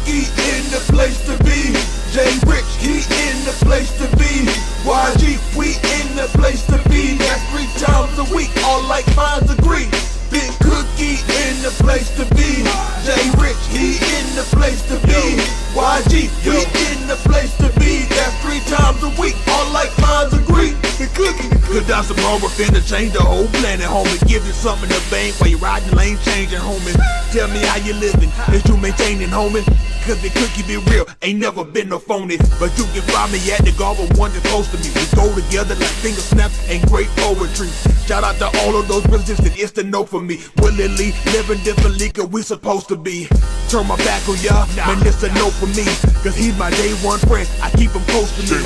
Cookie in the place to be. Jay Rich, he in the place to be. YG, we in the place to be. That's 3 times a week, all like minds agree. Big Cookie in the place to be. Jay Rich, he in the place to be. YG, we in the place to be. That's 3 times a week, all like minds agree. Big Cookie. Could die some wrong, finna change the whole planet, homie. Give you something to bank while you riding the lane changing, homie. Tell me how you living, is you maintaining, homie? Cause the Cookie be real, ain't never been no phony. But you can find me at the Garber one that's close to me. We go together like finger snaps and great poetry. Shout out to all of those brothers that it's the no for me. Willingly, living differently cause we supposed to be. Turn my back on y'all, man, it's a no for me. Cause he's my day one friend, I keep him close to me.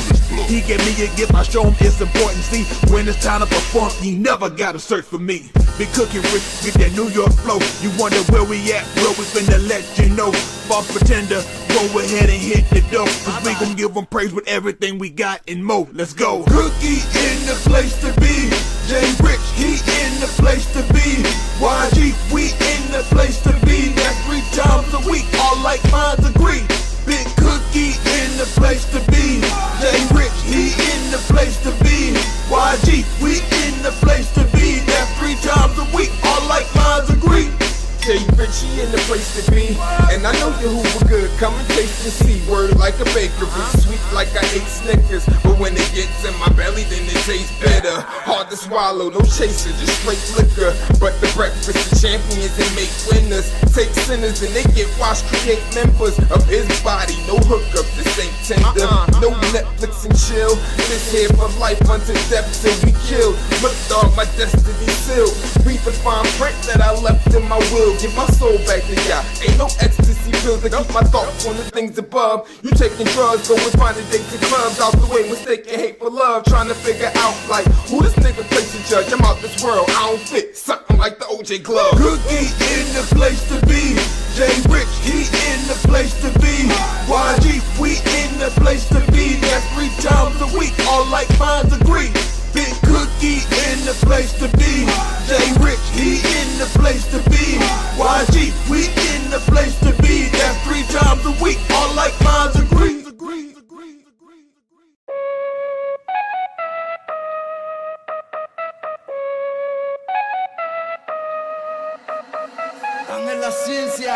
He gave me a gift, I show him it's important. See, when it's time to perform, you never gotta search for me. Big Cookie Rich, get that New York flow. You wonder where we at, well we finna let you know. False pretender, go ahead and hit the door. Cause we gon' give them praise with everything we got and more. Let's go. Cookie in the place to be. Jay Rich, he in the place to be. YG, we in the place to be. That's 3 times a week, all like minds agree. Big Cookie in the place to be. Jay Rich, he in the place to be. YG, we in the place to be. That's 3 times a week, all like minds agree. Jay Rich, he in the place to be. And I know you Hoover good, come and taste and see. Word like a bakery, sweet like I ate Snickers. But when it gets in my belly, then it tastes bitter. Hard to swallow, no chaser, just straight liquor. But the breakfast of champions and make winners. Take sinners and they get washed, create members of his body. No hookups, this ain't tender. No Netflix and chill. This here for life until death till we kill. Look dog, my destiny sealed. Read the fine print that I left in my will. Give my soul back to y'all. Ain't no ecstasy pills to keep my thoughts on the things above. You taking drugs, going finding dates and clubs. Out the way, mistaking hate for love. Trying to figure out like who this nigga plays to judge. I'm out this world, I don't fit. Something like the OJ glove. Cookie in the place to be. Jay Rich, he in the place to be. YG, we in the place to be. That's 3 times a week, all like minds agree. Big Cookie in the place to be. Jay Rich, he in the place to be. YG, we in the place to be. That's 3 times a week, all like minds agree. En la ciencia.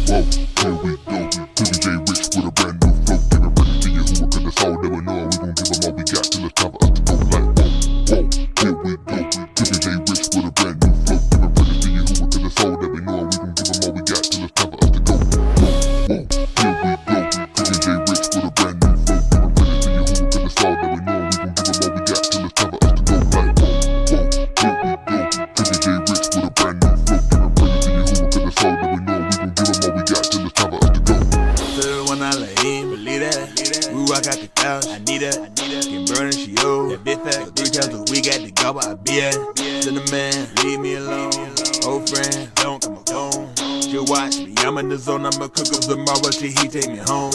Whoa, here we go. Cookie Jay Rich with a brand new flow. Give it ready to you, who cause that's all that we know. We gon' give them all we got till it's time for us to go. Like whoa, here we go. Cookie Jay Rich with a brand new flow. Give it ready to you, who cause that's all that we know. We gon' give them all we got till it's time for us to go. Whoa, here we go. Cookie Jay Rich with a brand new flow. Give it ready to you, who cause that's all that we know. We gon' give them all we got till it's time for us to go. Like whoa, here we go. Cookie Jay Rich with a brand new flow. Give it ready to you, who cause that's all that we know. We gon' give them all we got till it's time for us to go. When I lay in, believe that. We rock out the couch, I need that. Get burning, she old. That bit fat, 3 times a week at the gobble, I be at. Cinnamon, leave me alone. Old friend, don't come home. She'll watch me, I'm in the zone. I'ma cook up tomorrow till he take me home.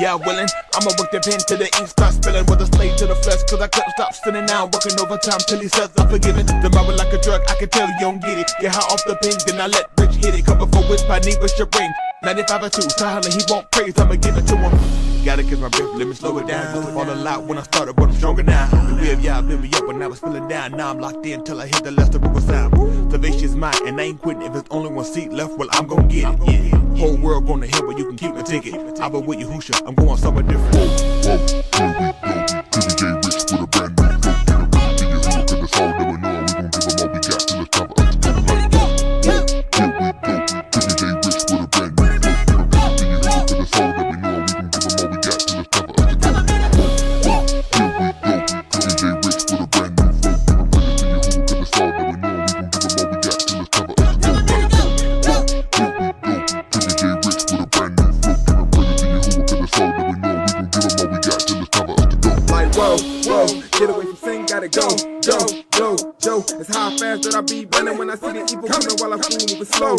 Yeah, willing, I'ma work the pen till the ink starts spilling. With a slave to the flesh, cause I couldn't stop spinning now. Working overtime till he says I'm forgiven. Tomorrow like a drug, I can tell you don't get it. Get high off the pen, then I let Rich hit it. Cover for which I need with your brain. 95 or 2, tell him he won't praise, I'ma give it to him. Gotta catch my breath, let me slow it down. Fall a lot when I started, but I'm stronger now. The way of Yah built me up when I was feeling down. Now I'm locked in till I hit the last of sound. Salvation's mine, and I ain't quitting. If it's only 1 seat left, well, I'm gon' get it. Yeah. Whole world gonna hear, but you can keep my ticket. I'll be with you, Hoosha, I'm going somewhere different. Whoa, here we go. Cookie Jay Rich with a brand new flow. Give it ready to you, who cause that's all that we know. We gon' give them all we got till it's time for us to go. Like whoa, here we go. Cookie Jay Rich with a brand new flow. Give it ready to you, who cause that's all that we know. We gon' give them all we got till it's time for us to go. Whoa, here we go. Cookie Jay Rich with a brand new flow. Give it ready to you, who cause that's all that we know. We gon' give them all we got till it's time for us to go. Like whoa, here we go. Cookie Jay Rich with a brand new flow. Give it ready to you, who cause that's all that we know. We gon' give them all we got till it's time for us to go. Like whoa, get away from singing. gotta go, Joe. It's how fast that I be running when I see the evil coming while I'm moving slow,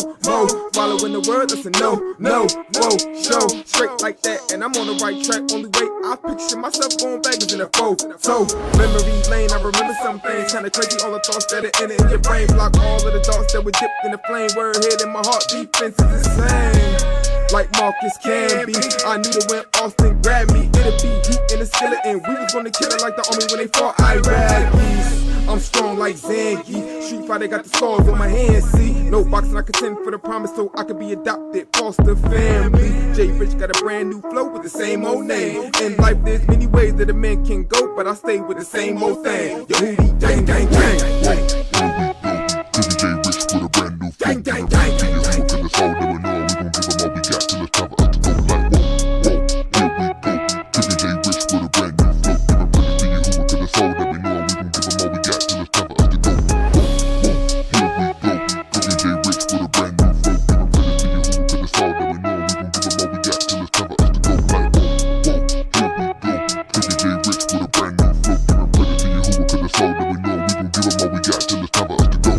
following the word, that's a no, whoa, show, straight like that, and I'm on the right track. Only way I picture myself going backwards in a foe. So, memory lane, I remember some things, kinda crazy, all the thoughts that are in it in your brain, block all of the thoughts that were dipped in the flame. Word hit in my heart, defense is the same. Like Marcus can be, I knew that when Austin grabbed me, it'd be heat in the skeleton. We was gonna kill it like the army when they fought Iraqis. I'm strong like Zangief, Street Fighter got the scars on my hands, see. No boxing, I contend for the promise so I could be adopted, foster family. Jay Rich got a brand new flow with the same old name. In life there's many ways that a man can go, but I stay with the same old thing. Yo, Hootie, gang, gang, gang. Jay Rich with a brand new flow. Gang, gang, gang. See you hook in the soul, never know. We gon' give them all we got till it's time for us to go. Like, whoa, here we go. Jay Rich with a brand new flow. Give a pretty to you hook in the soul, never know. We gon' give them all we got till it's time for us to go. Here we go. Jay Rich with a brand new flow. Give a pretty to you hook in the soul, never know. We gon' give them all we got till it's time for us to go. Like, here we go. Jay Rich with a brand new flow. Give a pretty to you hook in the soul, never know. We gon' give them all we got till it's time for us to go.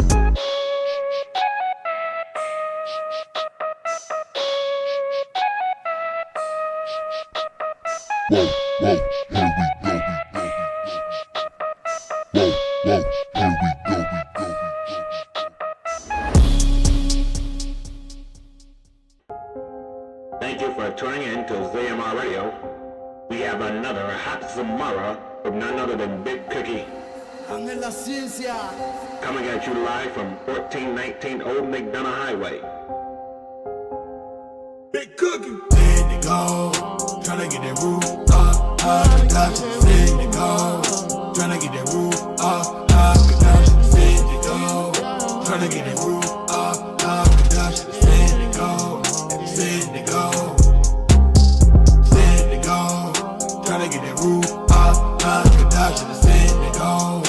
Whoa, here we go. Whoa, here we go. Thank you for tuning in to ZMR Radio. We have another hot Zamora from none other than Big Cookie. En la ciencia. Coming at you live from 1419 Old McDonough Highway. Big Cookie. Send it go, tryna get that roof up, production. Send it go, tryna get that roof up, production. Send it go, tryna get that roof up, production. Send it go, send it go, send it go, tryna get that roof up, production. Send it go,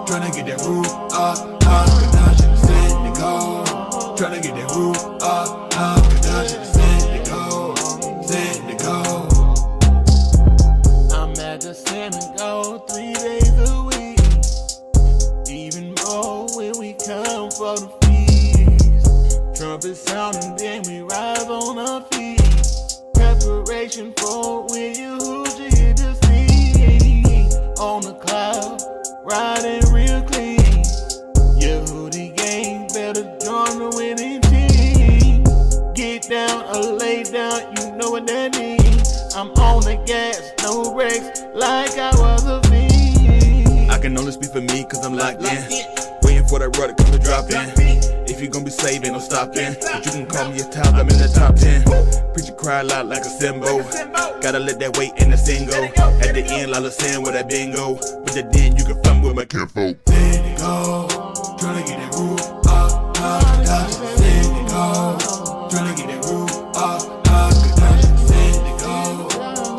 tryna get that roof up, production. Send it go, tryna get that roof up, production. I'm at the Salmon Go 3 days a week, even more when we come for the feast. Trumpet sounding, then we rise on our feet. Preparation for when you hit the scene. On the cloud, riding real clean. Your Hootie gang better join the winning team. Get down or lay down, you know what that means. I'm on the gas, no brakes, like I was a fiend. I can only speak for me, cause I'm locked in. Waiting for that rudder to come to drop in. If you gon' be saved, ain't no stopping. But you can call me a top, I'm in the top 10. Preacher cry loud like a cymbal. Gotta let that weight in the single. At the end, Lala saying where that bingo. But then you can fun with my kinfolk. Send it go, tryna get that roof up, production. Send it go, tryna get that roof up, production. Send it go,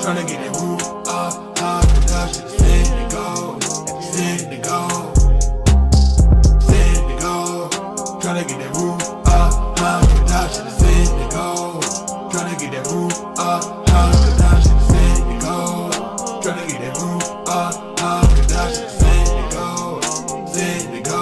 tryna get that roof up, production. Send it go, send it go, send it go, tryna get that roof up, production. Send it go, tryna get that roof up, production. Send it go, tryna get that roof up, production. Send it go, send it go.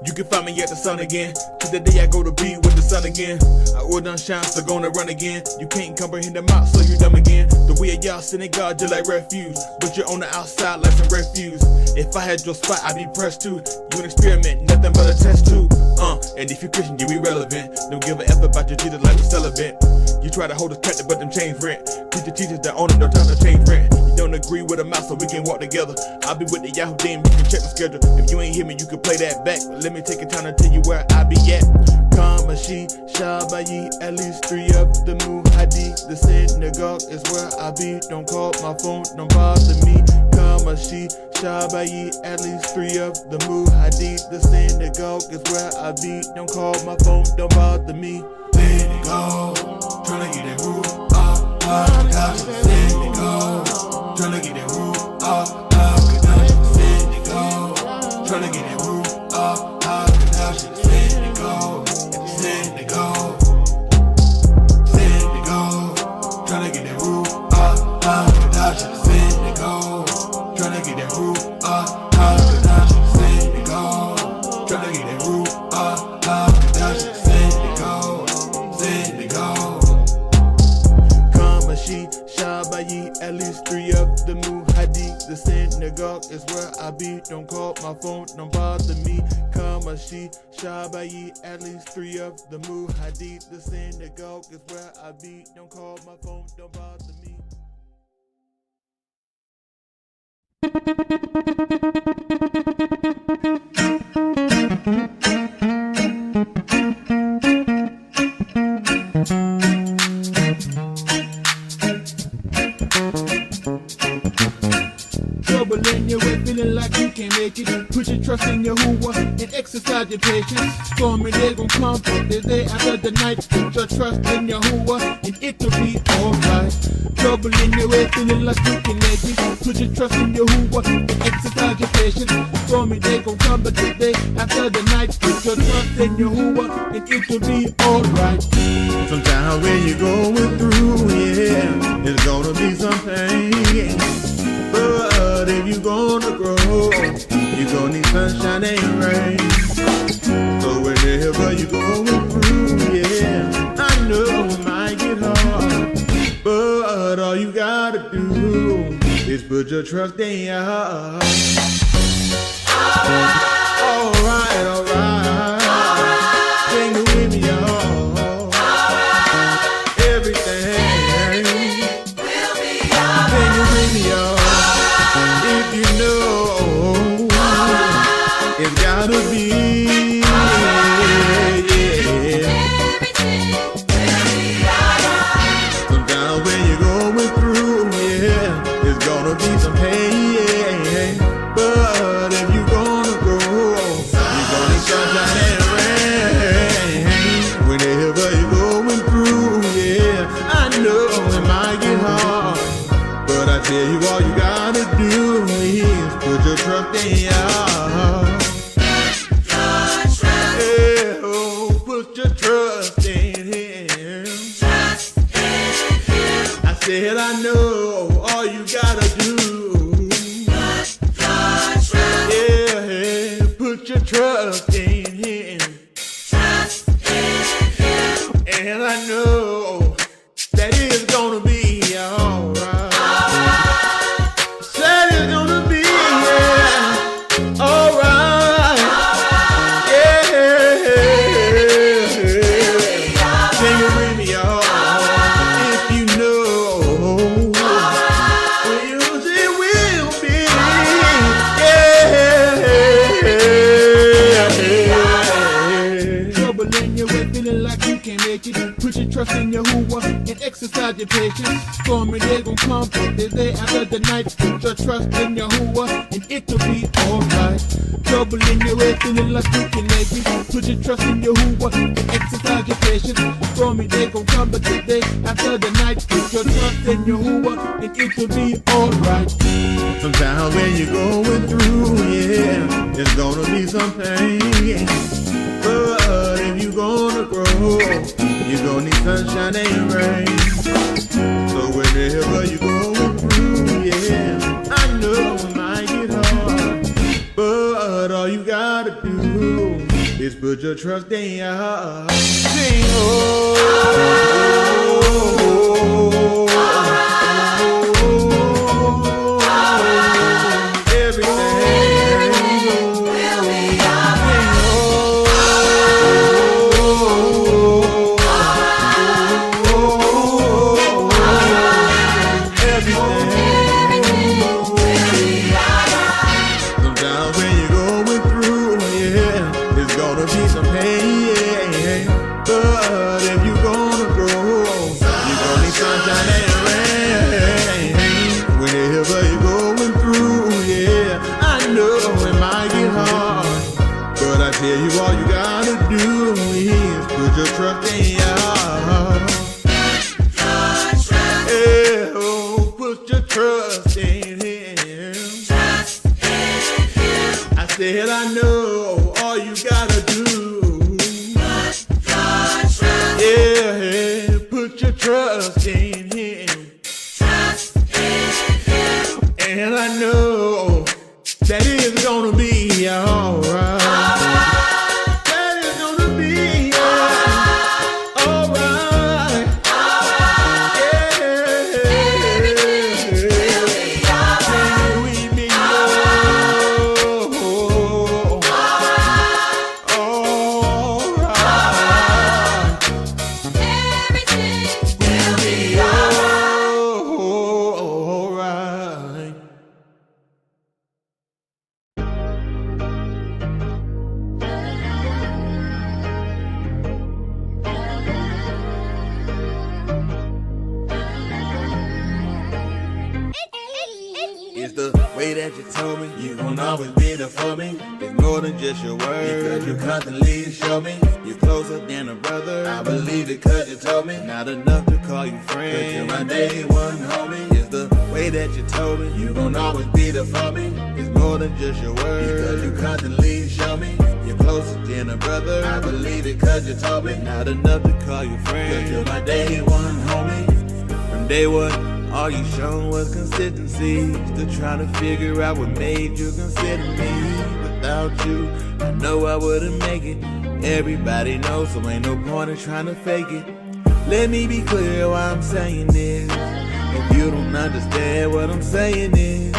You can find me at the sun again. To the day I go to be with the sun again. I will done shine, so gonna run again. You can't comprehend the mouth, so you dumb again. The way of y'all sending God just like refuse. But you're on the outside like some refuse. If I had your spot, I'd be pressed too. You an experiment, nothing but a test too. And if you're Christian, you irrelevant. Don't give a F about your Jesus like a celibate. You try to hold us captive, but them chains rent. Preacher teachers that own it, no time to change rent. You don't agree with a mouse, so we can walk together. I'll be with the Yahoo team, you can check the schedule. If you ain't hear me, you can play that back. But let me take a time to tell you where I be at. Kamashi, Shabayi, at least 3 of the Muhadi. The synagogue is where I be. Don't call my phone, don't bother me. Kamashi, Shabayi, at least 3 of the Muhadi. The synagogue is where I be. Don't call my phone, don't bother me. Let it go, tryna get that roof up, production. Send it go, tryna get that roof up, production. Send it go, tryna get that roof up, production. Send it go, send it go, send it go, tryna get that roof up, production. Send it go, tryna Tryna get that roof, cause now she send it go. Tryna get that roof, cause now she send it go. Kamashi, Shabayi, at least 3 of the Muhadi. The synagogue is where I be. Don't call my phone, don't bother me. Kamashi, Shabayi, at least 3 of the Muhadi. The synagogue is where I be. Don't call my phone, don't bother me. Trouble in your way, feeling like you can't make it. Put your trust in your hoover and exercise your patience. Stormy day gon' come, the day after the night. Put your trust in your hoover and it'll be alright. Trouble in your way, feeling like you can make it. Put your trust in your hoover and exercise your patience. Stormy day gon' come, but the day after the night. Put your trust in your hoover and it'll be alright. Sometimes when you're going through, yeah, it's gonna be some pain. But if you gonna grow, you gonna need sunshine and rain. So whenever you going through, yeah, I know it might get hard, but all you gotta do is put your trust in your heart. Alright, alright, sing it with me, y'all. Everything will be alright. Sing it with me, y'all. If you know, it's gotta be, sometimes when you're going through, yeah, it's gonna be some pain, but if you're gonna grow, you're gonna need sunshine and rain. Whenever you're going through, yeah, I know it might get hard, but I tell you all you gotta do is put your trust in your heart. Yeah, oh, put your trust in Him. Trust in Him. I said I know all you gotta do. Put your trust. Yeah, put your trust in Him. Trust in Him. And I know that it's gonna be alright. Said it's gonna be alright. Yeah. Sing it with me, y'all. If you know, it will be. Yeah. Trouble in your way, feeling like you can't make it. Put your trust in your hoover and exercise your patience. Stormy day gon' come, the day after the night. Put your trust in your hoover and it'll be alright. Trouble in your way, feeling like you can make it. Put your trust in your hoover and exercise your patience. Stormy day gon' come, but the day after the night. Put your trust in your hoover and it'll be alright. Sometimes when you're going through, yeah, there's gonna be some pain. But if you gonna grow, you gonna need sunshine and rain. So whenever you going through, yeah, I know it might get hard, but all you gotta do is put your trust in your heart. Sing, trust in Him. Trust in Him. I said I know all you gotta do. Put your trust. Yeah, put your trust in Him. Trust in Him. And I know that it's gonna be alright. That it's gonna be alright. It's the way that you told me you gon' always be there for me. It's more than just your words, because you constantly show me you're closer than a brother. I believe it cause you told me not enough to call you friend, but you're my day one homie. It's the way that you told me you gon' always be there for me. It's more than just your words, because you constantly show me you're closer than a brother. I believe it cause you told me not enough to call you friend, but you're my day one homie. From day one all you shown was consistency. Still trying to figure out what made you consider me. Without you, I know I wouldn't make it. Everybody knows, so ain't no point in trying to fake it. Let me be clear why I'm saying this. If you don't understand what I'm saying is,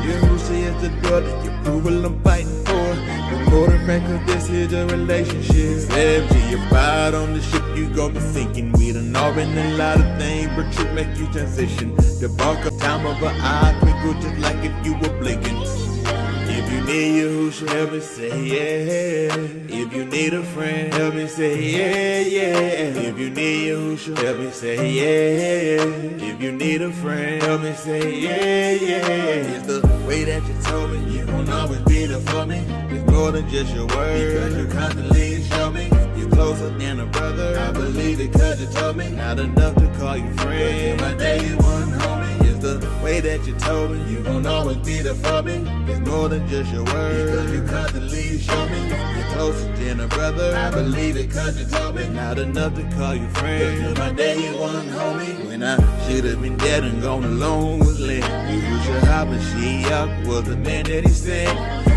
you're who she is the door, the approval I'm fighting for. You're more than friend, cause this is a relationship. If you're about on the ship, you gon' be sinking. We done all been a lot of things, but you make you transition. The bulk of time of an eye twinkle just like if you were blinking. If you need your who should help me say yeah. If you need a friend, help me say yeah, yeah. If you need your who should help me say yeah. If you need a friend, help me say yeah, yeah. It's the way that you told me you gon' always be there for me. It's more than just your words, because you constantly show me you're closer than a brother. I believe it cause you told me not enough to call you friend, but you're my day one homie. It's the way that you told me you gon' always be there for me. It's more than just your words, because you constantly show me you're closer than a brother. I believe it cause you told me not enough to call you friend, but you're my day one homie. When I should've been dead and gone alone with Lynn, you was your hop and she up was the man that he said.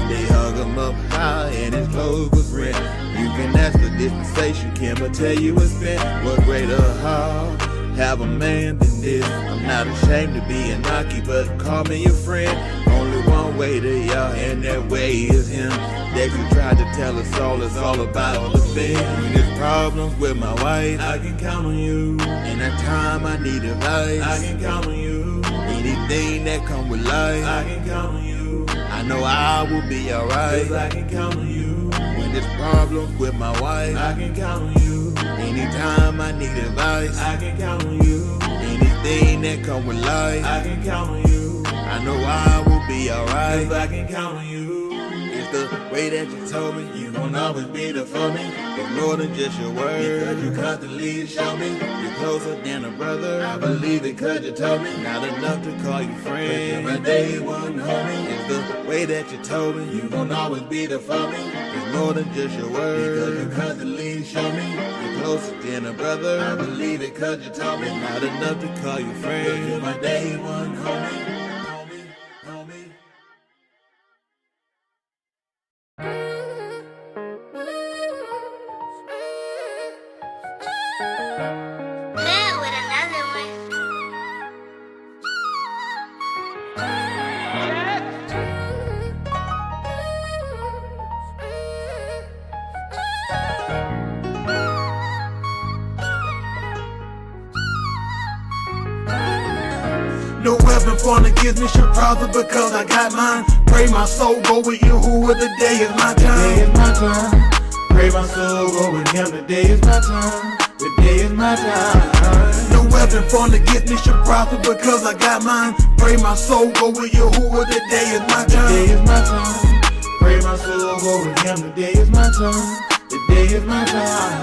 They hung him up high and his clothes was red. You can ask for dispensation, Kim will tell you what's spent. What greater heart have a man than this? I'm not ashamed to be a knocky, but call me your friend. Only one way to y'all, and that way is him. Dexter tried to tell us all it's all about the thing. When there's problems with my wife, I can count on you. In that time I need advice, I can count on you. Anything that come with life, I can count on you. I know I will be alright, cause I can count on you. When there's problems with my wife, I can count on you. Anytime I need advice, I can count on you. Anything that come with life, I can count on you. I know I will be alright, cause I can count on you. It's the way that you told me you gon' always be there for me. It's more than just your words, because you constantly show me you're closer than a brother. I believe it cause you told me not enough to call you friend, but you're my day one homie. It's the way that you told me you gon' always be there for me. It's more than just your words, because you constantly show me you're closer than a brother. I believe it cause you told me not enough to call you friend, but you're my day one homie. No weapon formed against me should prosper because I got mine. Pray my soul go with you, who the day is my time. Today is my time. Pray my soul go with him. Today is my time. Today is my time. No weapon formed against me should prosper because I got mine. Pray my soul go with you, who the day is my time. Today is my time. Pray my soul go with him. Today is my time. Today Today is my time.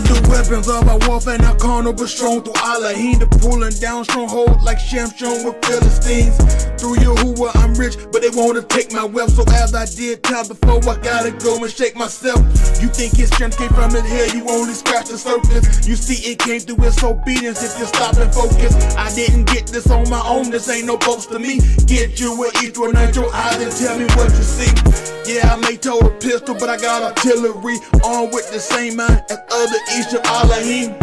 The weapons of our warfare not carnal but strong through Allah. He the pulling down strongholds like Shamshon with Philistines. Through Yahuwah I'm rich, but they wanna take my wealth. So as I did time before, I gotta go and shake myself. You think his strength came from his head, you only scratch the surface. You see it came through his obedience if you stop and focus. I didn't get this on my own, this ain't no boast to me. Get you with each one of your eyes and tell me what you see. Yeah, I may tote a pistol, but I got artillery armed with the same mind as other East of Elohim.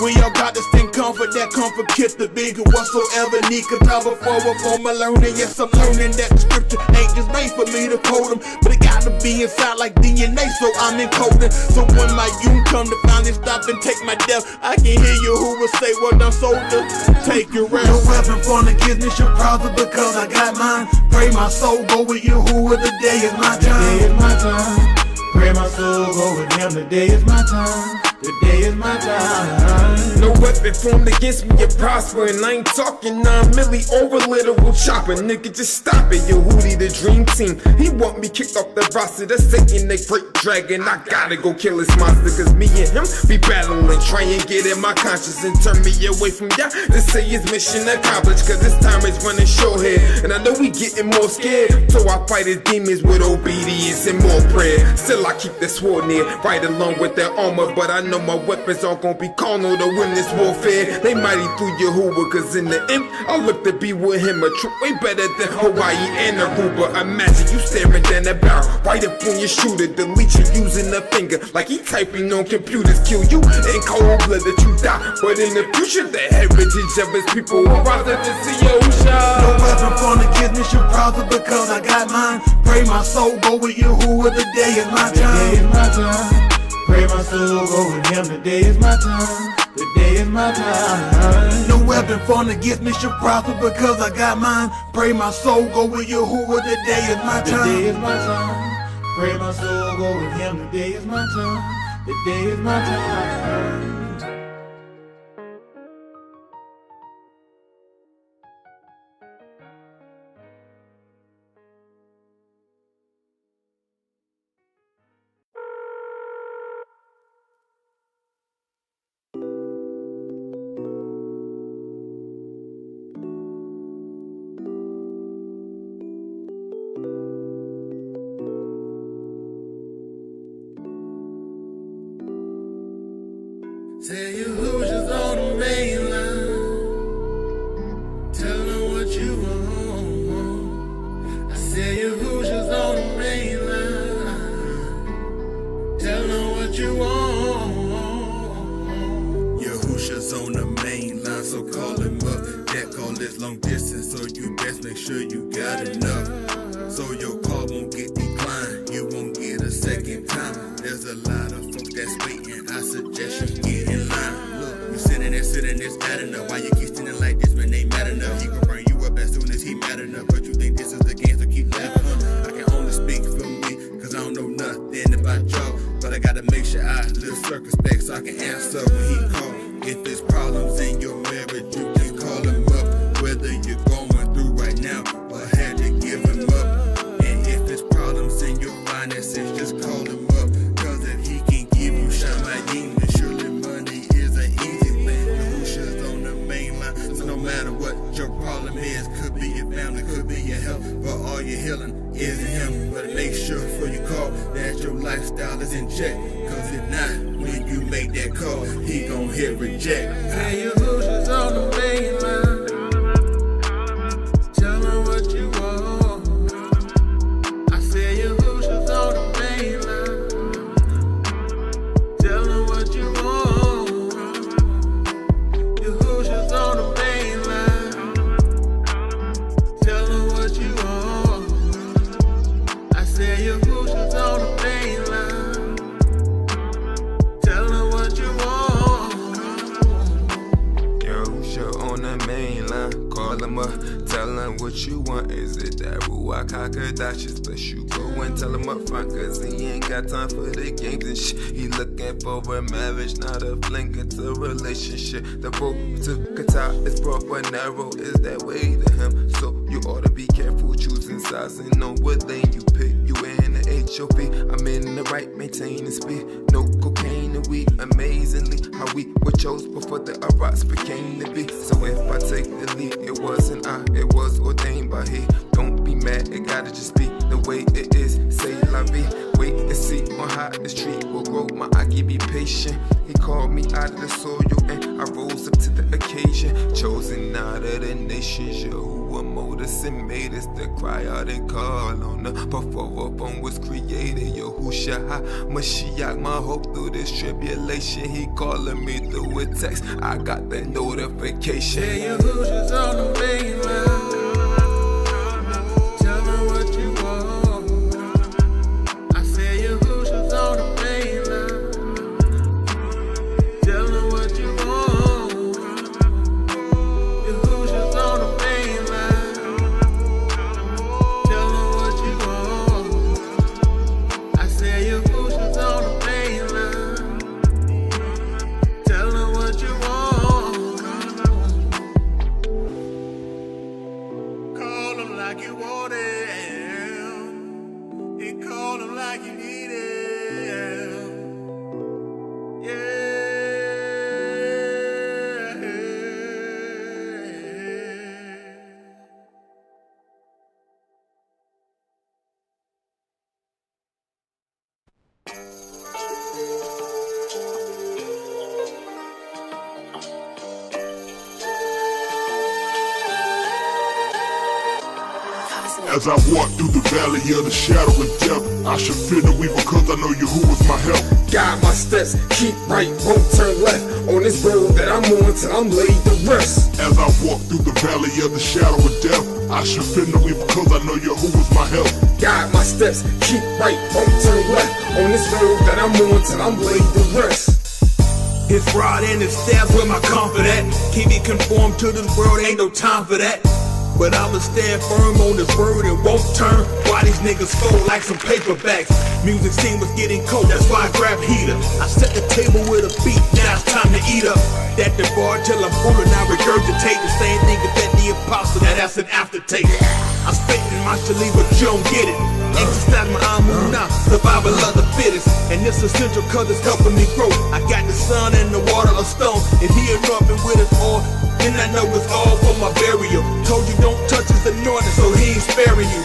We all got this thing comfort, that comfort kit the bigger whatsoever need. Cause I forward for my learning. Yes, I'm learning that the scripture ain't just made for me to quote them, but it gotta be inside like DNA, so I'm encoding. So when my youth come to finally stop and take my death, I can hear you who will say, well done, soldier, take your rest. No weapon formed against me should prosper because I got mine. Pray my soul go with you, who the day is my time. Today is my time. Pray my soul go with him. Today is my time. Today is my time. No weapon formed against me, you prosper. And I ain't talking 9 milli over literal chopper. Nigga, just stop it. Yo, Hootie, the dream team. He want me kicked off the roster. That's Satan, the great dragon. I gotta go kill this monster. Cause me and him be battling. Try and get in my conscience and turn me away from y'all. To say his mission accomplished. Cause this time it's running short here. And I know we getting more scared. So I fight his demons with obedience and more prayer. Still I keep the sword near, right along with that armor. But I know my weapons aren't gonna be carnal to win this warfare. They mighty through Yahuwah, cause in the end, I look to be with him a troop way better than Hawaii and Aruba. Imagine you staring down that barrel, right up on your shooter, delete you using a finger, like he typing on computers. Kill you in cold blood that you die. But in the future, the heritage of his people will rise up to see Yahusha. No weapon formed against me should prosper because I got mine. Pray my soul go with you, who the day is my time. Today is my time. Pray my soul go with him. Today is my time. Today is my time. No weapon formed against me should prosper because I got mine. Pray my soul go with you, who the day is my time. Today is my time. Pray my soul go with him. Today is my time. Today is my time. Tell you who's just on the main line. Tell them what you want. I say you who's just on the main line. Tell them what you want. Yahusha's on the main line, so call him up. That call is long distance, so you best make sure you got enough. So your call won't get declined, you won't get a second time. There's a lot of folks that's waiting, I suggest you get in line. Look, you sitting there, it's adding up. Why you keep standing like this when they mad enough? He gon' bring you up as soon as he mad enough. But you think this is the game, so keep laughing. I can only speak for me, cause I don't know nothing about y'all. But I gotta make sure I live circumspect so I can answer when he call. If there's problems in your marriage, you can call him up. Whether you're going through right now or had to give him up. And if there's problems in your finances, just call him up. Cause if he can give you shamayim, then surely money is an easy thing. Yahusha's on the main line, so no matter what your problem is, could be your family, could be your health, but all your healing is in him. But make sure before you call that your lifestyle is in check. Cause if not, when you make that call, he gon' hit reject. Tell you who's just on the main line. Tell them what you want. I say you who's just on the main line. Tell them what you want. You who's just on the main line. Tell them what you want. I say you who's just on the main line. Tell them what you want. Yahusha on the main line, call him up, tell him what you want. Is it that Ruach HaKodesh? But you go and tell him up front, cause he ain't got time for the games and shit. He looking for a marriage, not a fling, it's a relationship. The road to Qatar is broad but narrow, is that way to him. So you ought to be careful choosing sides and know what lane you pick. You in the get your feet. I'm in the right, maintaining speed. No cocaine and weed, amazingly. How we were chose before the rocks became the beat. So if I take the lead, it wasn't I, it was ordained by He. Don't be mad, it gotta just be the way it is. Say la vie, wait and see on how this tree will grow. My Aki be patient. He called me out of the soil and I rose up to the occasion. Chosen out of the nations, Yahuwah mold us and made us to cry out and call on the before upon was created. Yahushua Mashiach, my hope through this tribulation. He calling me through a text, I got that notification. Yeah, Yahushua's on the main line. Tell her what you want. I said Yahushua's on the main line. Tell her what you want. Yahushua's on the main line. Tell her what you want. I said Yahushua's on the main line. Tell her what you want. Call him like you want him. And call him like you need him. Yeah. As I walk through the valley of the shadow of death, I should fear no evil cause I know Yahuwah's my help. Guide my steps, keep right, won't turn left. On this road that I'm on till I'm laid to rest. As I walk through the valley of the shadow of death, I should fear no evil cause I know Yahuwah's my help. Guide my steps, keep right, won't turn left. On this road that I'm on till I'm laid to rest. His rod and his staff where my comfort at. Keep me conformed to this world, ain't no time for that. But I'ma stand firm on this word and won't turn. Why these niggas fold like some paperbacks? Music scene was getting cold, that's why I grabbed heater. I set the table with a beat, now it's time to eat up. That the bar till I'm full and I regurgitate the same thing as that the apostle, that's an aftertaste. I spit in my shali, but you don't get it. Exercise my amunah, survival of the fittest. And it's essential cause it's helping me grow. I got the sun and the water of stone. If he anointed with his oil, then I know it's all for my burial. Told you don't touch his anointing, so he ain't sparing you.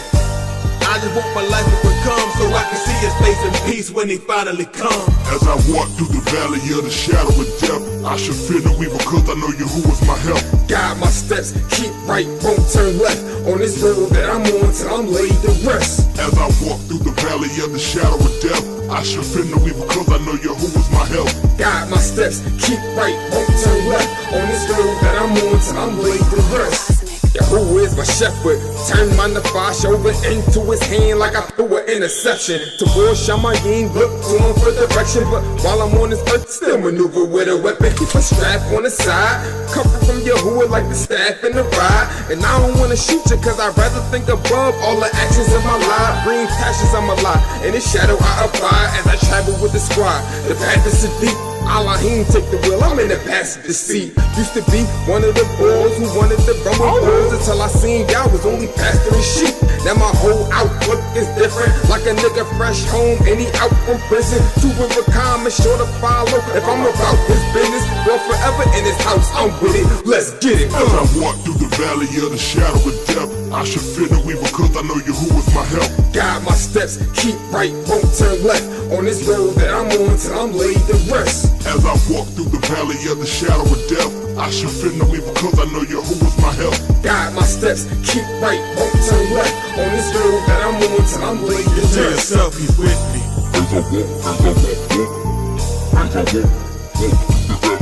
I just want my life to become so I can see his face in peace when he finally comes. As I walk through the valley of the shadow of death, I should fear no evil cause I know Yahuwah's my help. Guide my steps, keep right, won't turn left. On this road that I'm on till I'm laid to rest. As I walk through the valley of the shadow of death, I should fear no evil cause I know Yahuwah's my help. Guide my steps, keep right, won't turn left. On this road that I'm on till I'm laid to rest. Yahuwah is my shepherd, turn my nefash over into his hand like I threw an interception. Towards Shamayim, look to him for direction, but while I'm on this earth, still maneuver with a weapon. Keep a strap on the side, comfort from Yahuwah like the staff in the ride. And I don't wanna shoot you cause I'd rather think above all the actions of my life. Bring passions on my life, in his shadow I abide as I travel with the squad. The path is deep. Elohim take the wheel, I'm in the passenger seat. Used to be one of the boys who wanted to run with bulls until I seen y'all was only pastoring sheep. Now my whole outlook is different, like a nigga fresh home and he out from prison. To overcome and sure to follow. If I'm about his business, well forever in his house, I'm with it. Let's get it. As I walk through the valley of the shadow of death, I should fear no evil cause I know Yahuwah's my help. Guide my steps, keep right, won't turn left. On this road that I'm on till I'm laid to rest. As I walk through the valley of the shadow of death, I should fear no evil cause I know Yahuwah's my help. Guide my steps, keep right, won't turn left. On this road that I'm on till I'm laid to Tell rest. yourself he's with me.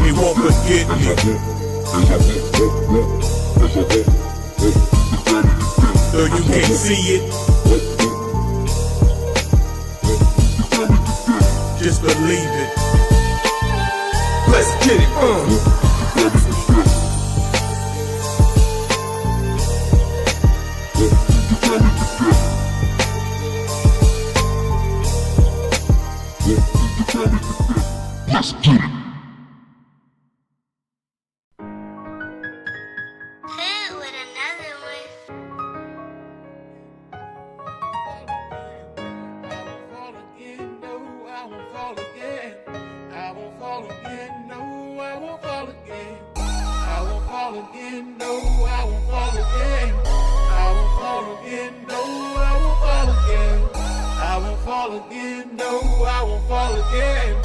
He won't forget me. Though you can't see it, just believe it. Let's get it, Let's get it. Hit with another one. no, I won't fall again.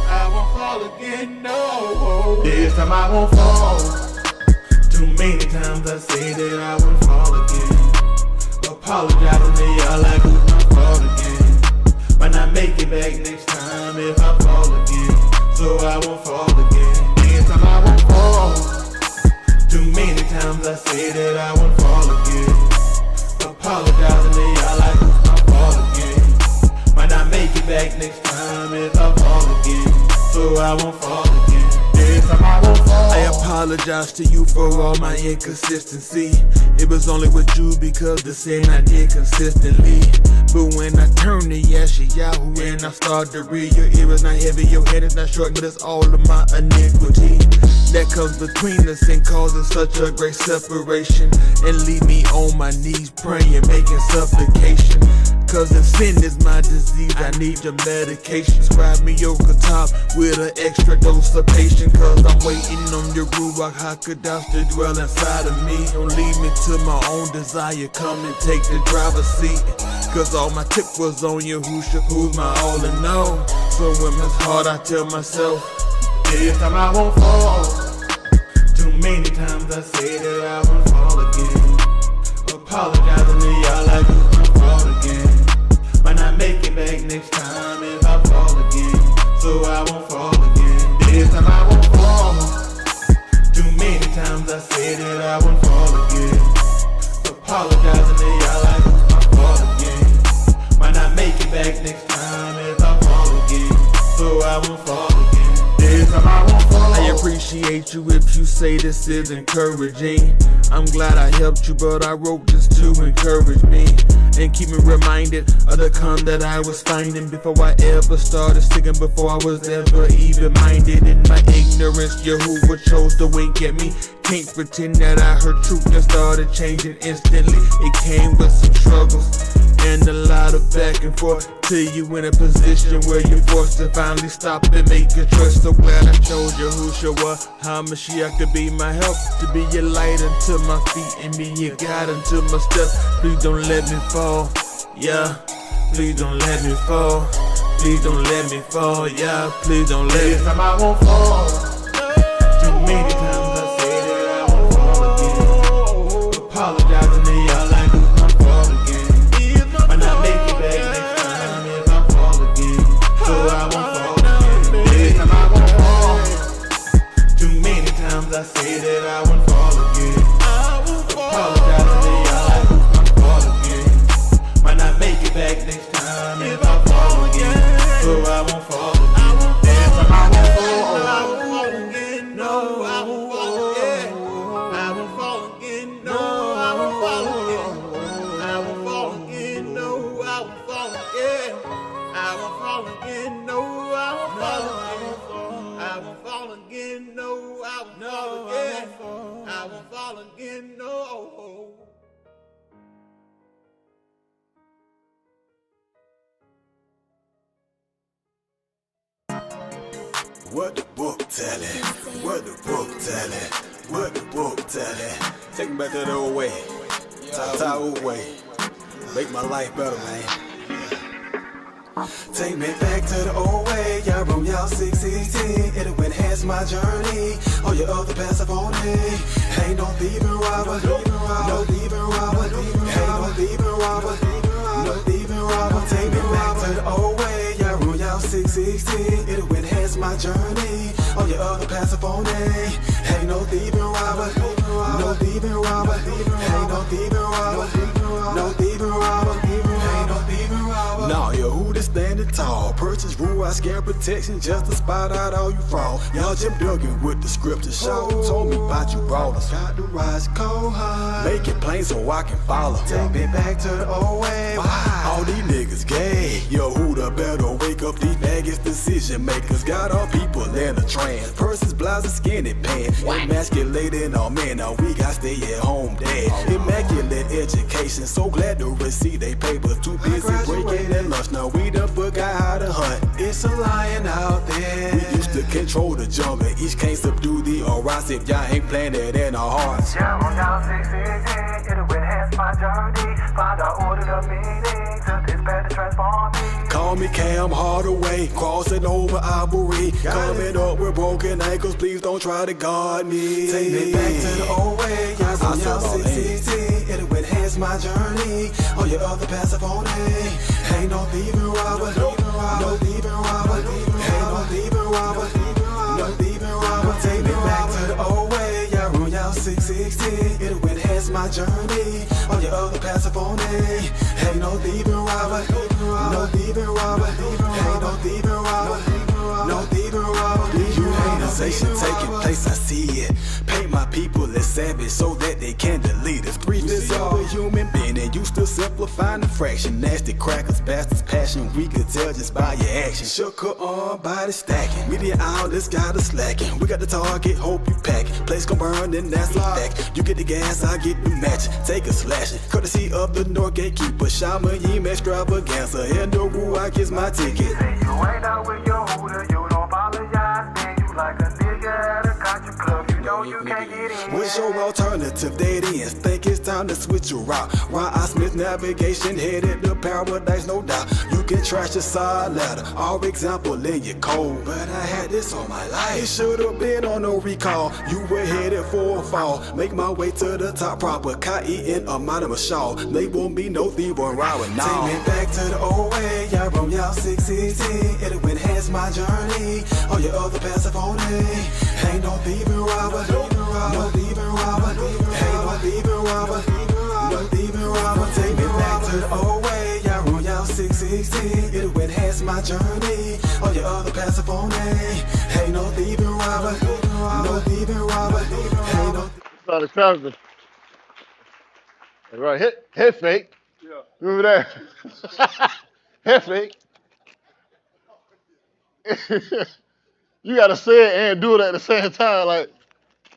I won't fall again, no. This time I won't fall. Too many times I say that I won't fall again. Apologizing to y'all like it's my fault again. Might not make it back next time if I fall again. So I won't fall again. This time I won't fall. Too many times I say that I won't fall again. Apologizing to y'all like it's my fault again. Might not make it back next time if I fall again. So I won't fall again. This time I won't fall. I apologize to you for all my inconsistency. It was only with you because the sin I did consistently. But when I turn to Yahoo and I start to read, your ear is not heavy, your head is not short, but it's all of my iniquity that comes between us and causes such a great separation, and leave me on my knees praying, making supplication. Cause if sin is my disease, I need your medication. Scribe me your top with an extra dose of patience. Cause I'm waiting on your Ruach HaKodesh to dwell inside of me. Don't leave me to my own desire, come and take the driver's seat. Cause all my tip was on Yahushua, who's my all in all. So when it's hard, I tell myself, this time I won't fall. Too many times I say that I won't fall again. Apologizing to y'all like it's my fault again. Might not make it back next time if I fall again. So I won't fall again. This time I won't fall. Too many times I say that I won't fall again. Apologizing to y'all like it's my fault again. Might not make it back next time if I fall again. So I won't fall again. This time I won't fall. I appreciate you if you say this is encouraging. I'm glad I helped you, but I wrote this to encourage me and keep me reminded of the calm that I was finding before I ever started sticking, before I was ever even minded. In my ignorance, Yahuwah chose to wink at me. Can't pretend that I heard truth and started changing instantly. It came with some struggles and a lot of back and forth, till you in a position where you're forced to finally stop and make a choice. So glad I chose Yahushua HaMashiach to be my help, to be your light unto my feet and be your guide unto my steps. Please don't let me fall, yeah. Please don't let me fall. Please don't let me fall, yeah. Please don't let me. This time I won't fall. Too many times I say that I won't fall again. Apologizing to y'all like it's my fault again. Might not make it back next time if I fall again. So I won't fall again. This time I won't fall. Too many times I say that I won't fall again. Apologizing to y'all like it's my fault again. Might not make it back next time if I fall again. So I won't fall again. This time I won't fall. I won't fall again. No, I won't fall again. I won't fall again. No, I won't fall again. I won't fall again. No, I won't fall again. I won't fall again. No, I won't fall again. I won't fall again. No, I won't fall again. I won't fall again. No. What the book tellin'? What the book tellin'? What the book tellin'? Take me back to the old way. Ta old way. Make my life better, man. Take me back to the old way. Y'all room, y'all 616. It'll enhance my journey. All your other passive on me. Ain't no thieving robber. No thieving robber. Ain't no thieving robber. No thieving robber. Take me back to the old way. Y'all room, y'all 616. It'll enhance my journey. All your other passive on me. Ain't no thieving robber. No thieving robber. Ain't no thieving robber. No thieving robber. Ain't no thieving robber. Nah, yo, who this standing tall? Purchase rule, I scare protection just to spot out all you fraud. Y'all Jim Duggan with the scripture. Shout told me about you brawlers. Got the rise cold high. Make it plain so I can follow. Take me back to the old way. Why? All these niggas gay. Yo, who the better wake up these faggots decision makers? Got all people in a trance. Purses, blouses, skinny pants. Emasculating all men. Now we got stay at home dad. Immaculate education. So glad to receive they papers. Too busy breaking their lunch. Now we done forgot how to hunt. It's a lion out there. We used to control the jungle. Each can't subdue the arise if y'all ain't planted in our hearts. Yeah, on down 616. It'll enhance my journey. Find our order of meaning. To Call me Cam Hardaway, crossing over Ivory. Coming up with broken ankles, please don't try to guard me. Take me back to the old way, I saw y'all 616. It'll enhance my journey. All your other passive on it. Ain't no thieving robber, no thieving robber. Ain't no thieving robber, no thieving robber. Take me back to the old way, I run y'all 616. It'll enhance my journey. All your other passive on it. Ain't no thieving robber, no thieving robber. Ain't no thieving robber, no thieving robber. Dehumanization taking place, I see it. Paint my people as savage so that they can delete us. Briefness of a human being and used to simplifying the fraction. Nasty crackers, bastards, passion. We could tell just by your action. Shook her on body stacking. Media outlets got us slacking. We got the target, hope you pack it. Place gon' burn, then that's a fact. You get the gas, I get the match. Take a slash. Courtesy of the North Gatekeeper. Shama Yim extravaganza. In the rule, I kiss my ticket. You ain't out with your hooter, you don't apologize, man. You like a nigga at a country club, you know you can't get in. What's your alternative? Dead ends. Think it's time to switch your route. Ron I. Smith navigation headed to paradise, no doubt. You can trash a side ladder. Our example in your code. But I had this on my life. It should've been on no recall. You were headed for a fall. Make my way to the top proper. Kai-eating a modern shawl. Label me no thief or robber. Nah. Take me back to the old way. Y'all run y'all 616. It'll enhance my journey. All your other passive on it. Ain't no thieving robber. No thieving robber. Ain't no thieving robber. No thieving robber. Take me back to the old way. Y'all run y'all 616. It'll enhance my journey. All your other passive on it. Ain't no thieving robber. No thieving robber. Ain't no. Started traveling. Right, head fake. Yeah. Remember that? Head fake. You gotta say it and do it at the same time, like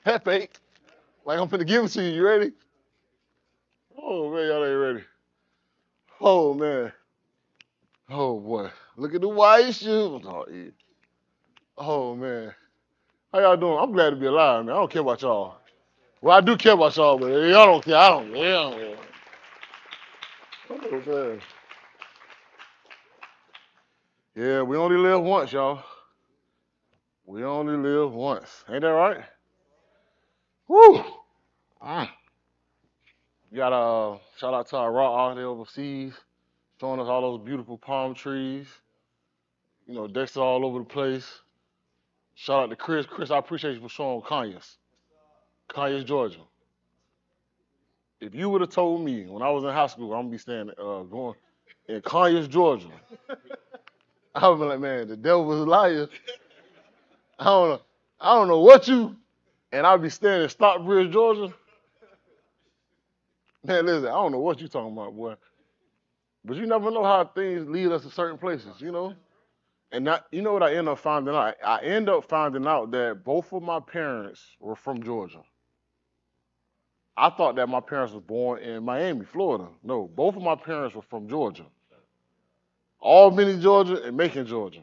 head fake. Like I'm finna give it to you. You ready? Oh man, y'all ain't ready. Oh man. Oh boy. Look at the white shoes. Oh, yeah. Oh man. How y'all doing? I'm glad to be alive, man. I don't care about y'all. Well, I do care about y'all, but y'all don't care. I don't care. Oh, man. Yeah, we only live once, y'all. We only live once. Ain't that right? Woo! You got a shout out to our raw out there overseas, showing us all those beautiful palm trees. You know, Dexter all over the place. Shout out to Chris. Chris, I appreciate you for showing Conyers. Conyers, Georgia. If you would have told me when I was in high school, I'm gonna be staying going in Conyers, Georgia, I would be like, man, the devil was a liar. I don't know what you, and I'd be staying in Stockbridge, Georgia. Man, listen, I don't know what you talking about, boy. But you never know how things lead us to certain places, you know? And that, you know what I end up finding out? I end up finding out that both of my parents were from Georgia. I thought that my parents was born in Miami, Florida. No, both of my parents were from Georgia. Albany, Georgia, and Macon, Georgia.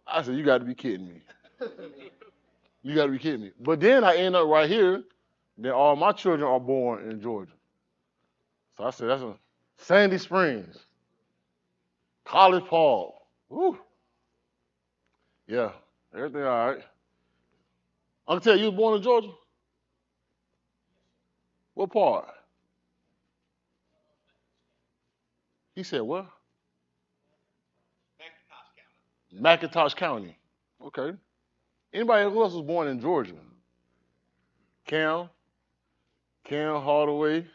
I said, you got to be kidding me. You got to be kidding me. But then I end up right here. Then all my children are born in Georgia. So I said, that's a Sandy Springs, College Park. Woo. Yeah, everything all right. Uncle Ted, you was born in Georgia? What part? He said what? McIntosh County. Okay. Anybody else was born in Georgia? Cam Hardaway.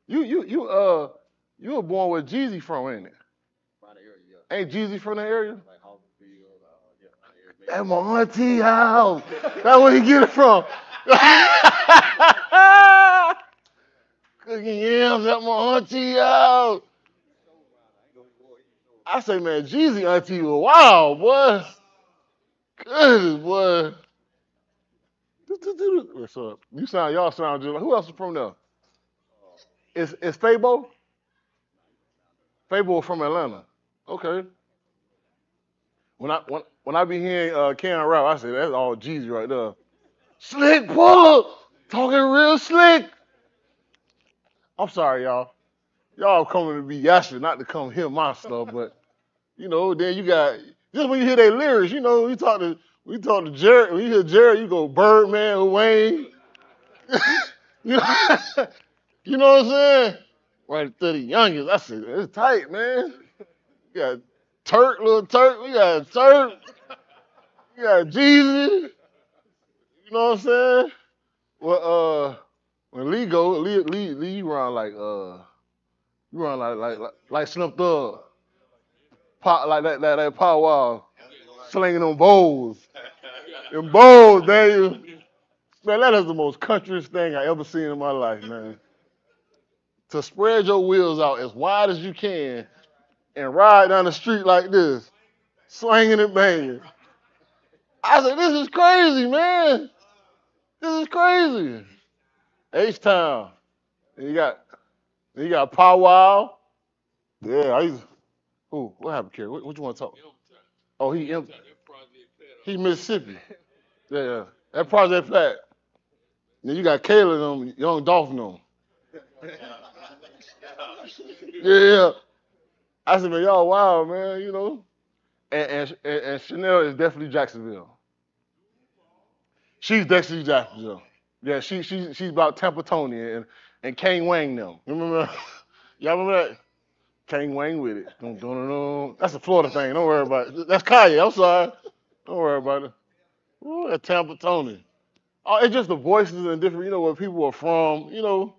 You were born where Jeezy from, ain't it? From the area, yeah. Ain't Jeezy from the area? Like yeah. At my auntie house. That's where he get it from. Cooking yams at my auntie house. I say, man, Jeezy auntie was wild, boy. Goodness, boy. What's up? Y'all sound just like, who else is from there? Is Fabo? Fabo from Atlanta. Okay. When I be hearing Karen rap, I say that's all Jeezy right there. Slick pull, talking real slick. I'm sorry, y'all. y'all coming to be Yasha, not to come hear my stuff, but you know, then you got just when you hear their lyrics, you know, we talk to Jared, when you hear Jared, you go Birdman, Wayne, you know, you know what I'm saying? Right to the youngest, I said it's tight, man. You got Turk, little Turk, we got Turk, you got Jeezy, you know what I'm saying? Well, when Lee go, Lee, you run like Slim Thug, pop like that Power Wow, slinging them bowls. Them bowls, Daniel. Man, that is the most countryest thing I ever seen in my life, man. To spread your wheels out as wide as you can and ride down the street like this, slinging and banging. I said, this is crazy, man. This is crazy. H-Town. And you got Pow Wow. Yeah, what happened, Kerry? What you want to talk? Oh, he Mississippi. Yeah, that Project Flat. Then you got Kayla and them, Young Dolph and them. Yeah. I said, man, y'all wild, man, you know. And Chanel is definitely Jacksonville. She's definitely Jacksonville. Yeah, she's about Tampa Tony and Kane Wang them. Remember? Y'all remember that? Kane Wang with it. Dun, dun, dun, dun. That's a Florida thing. Don't worry about it. That's Kanye. I'm sorry. Don't worry about it. Ooh, that Tampa Tony. Oh, it's just the voices and different, you know, where people are from. You know,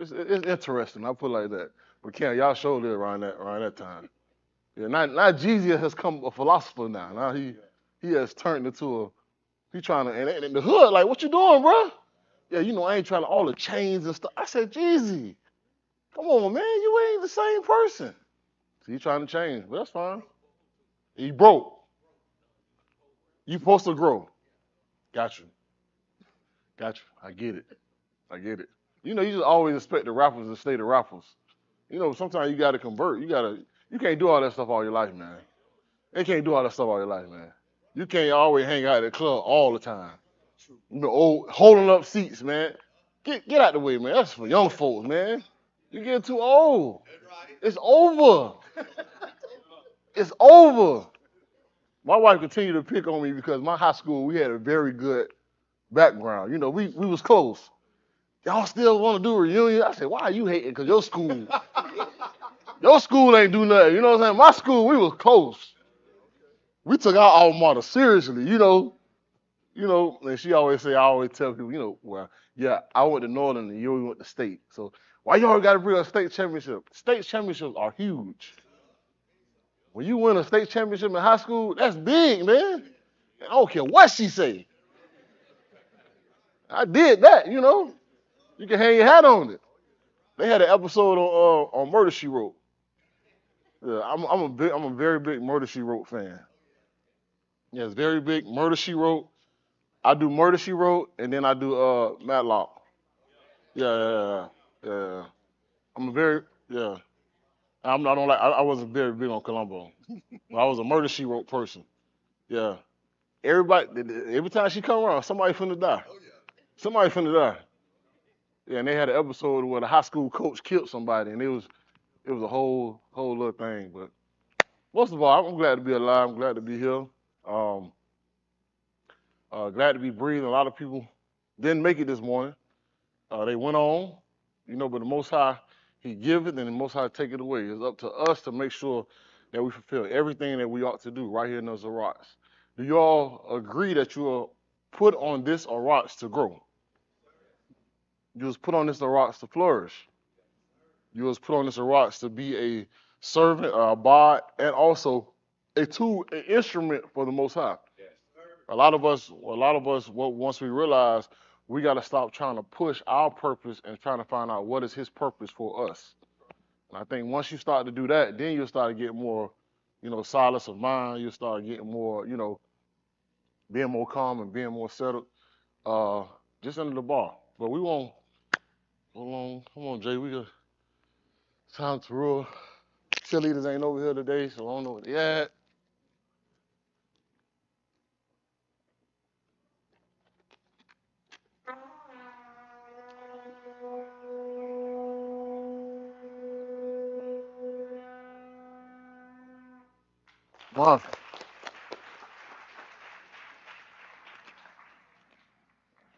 it's interesting. I put it like that. But Ken, y'all showed it around that time. Yeah, not Jeezy has come a philosopher now. Now he has turned into he trying to and in the hood like, what you doing, bro? Yeah, you know I ain't trying to all the chains and stuff. I said, Jeezy, come on, man, you ain't the same person. So he trying to change, but that's fine. He broke. You supposed to grow. Got you. Got you. I get it. I get it. You know, you just always expect the rappers to stay the rappers. You know, sometimes you gotta convert. You can't do all that stuff all your life, man. They can't do all that stuff all your life, man. You can't always hang out at the club all the time. You know, holding up seats, man. Get out the way, man. That's for young folks, man. You get too old. It's over. It's over. My wife continued to pick on me because my high school, we had a very good background. You know, we was close. Y'all still want to do a reunion? I said, why are you hating? Because your school ain't do nothing. You know what I'm saying? My school, we was close. We took our alma mater seriously, you know. You know, and she always say, I always tell people, you know, well, yeah, I went to Northern and you went to State. So why y'all got to bring a state championship? State championships are huge. When you win a state championship in high school, that's big, man. I don't care what she say. I did that, you know. You can hang your hat on it. They had an episode on Murder She Wrote. Yeah, I'm a very big Murder She Wrote fan. Yes, very big Murder She Wrote. I do Murder She Wrote, and then I do Matlock. Yeah. I'm a very yeah. I don't like. I wasn't very big on Columbo. I was a Murder She Wrote person. Yeah. Everybody, every time she come around, somebody finna die. Somebody finna die. Yeah, and they had an episode where the high school coach killed somebody, and it was a whole little thing. But most of all, I'm glad to be alive. I'm glad to be here. Um, glad to be breathing. A lot of people didn't make it this morning. They went on, you know, but the Most High, He give it, and the Most High take it away. It's up to us to make sure that we fulfill everything that we ought to do right here in those rocks. Do you all agree that you are put on this rocks to grow? You was put on this rocks to flourish. You was put on this rocks to be a servant, a bard, and also a tool, an instrument for the Most High. Once we realize we got to stop trying to push our purpose and trying to find out what is His purpose for us. And I think once you start to do that, then you'll start to get more, you know, solace of mind. You'll start getting more, you know, being more calm and being more settled, just under the bar. But we won't. Hold on, come on, Jay. We got time to rule. Cheerleaders ain't over here today, so I don't know what they at. Wow.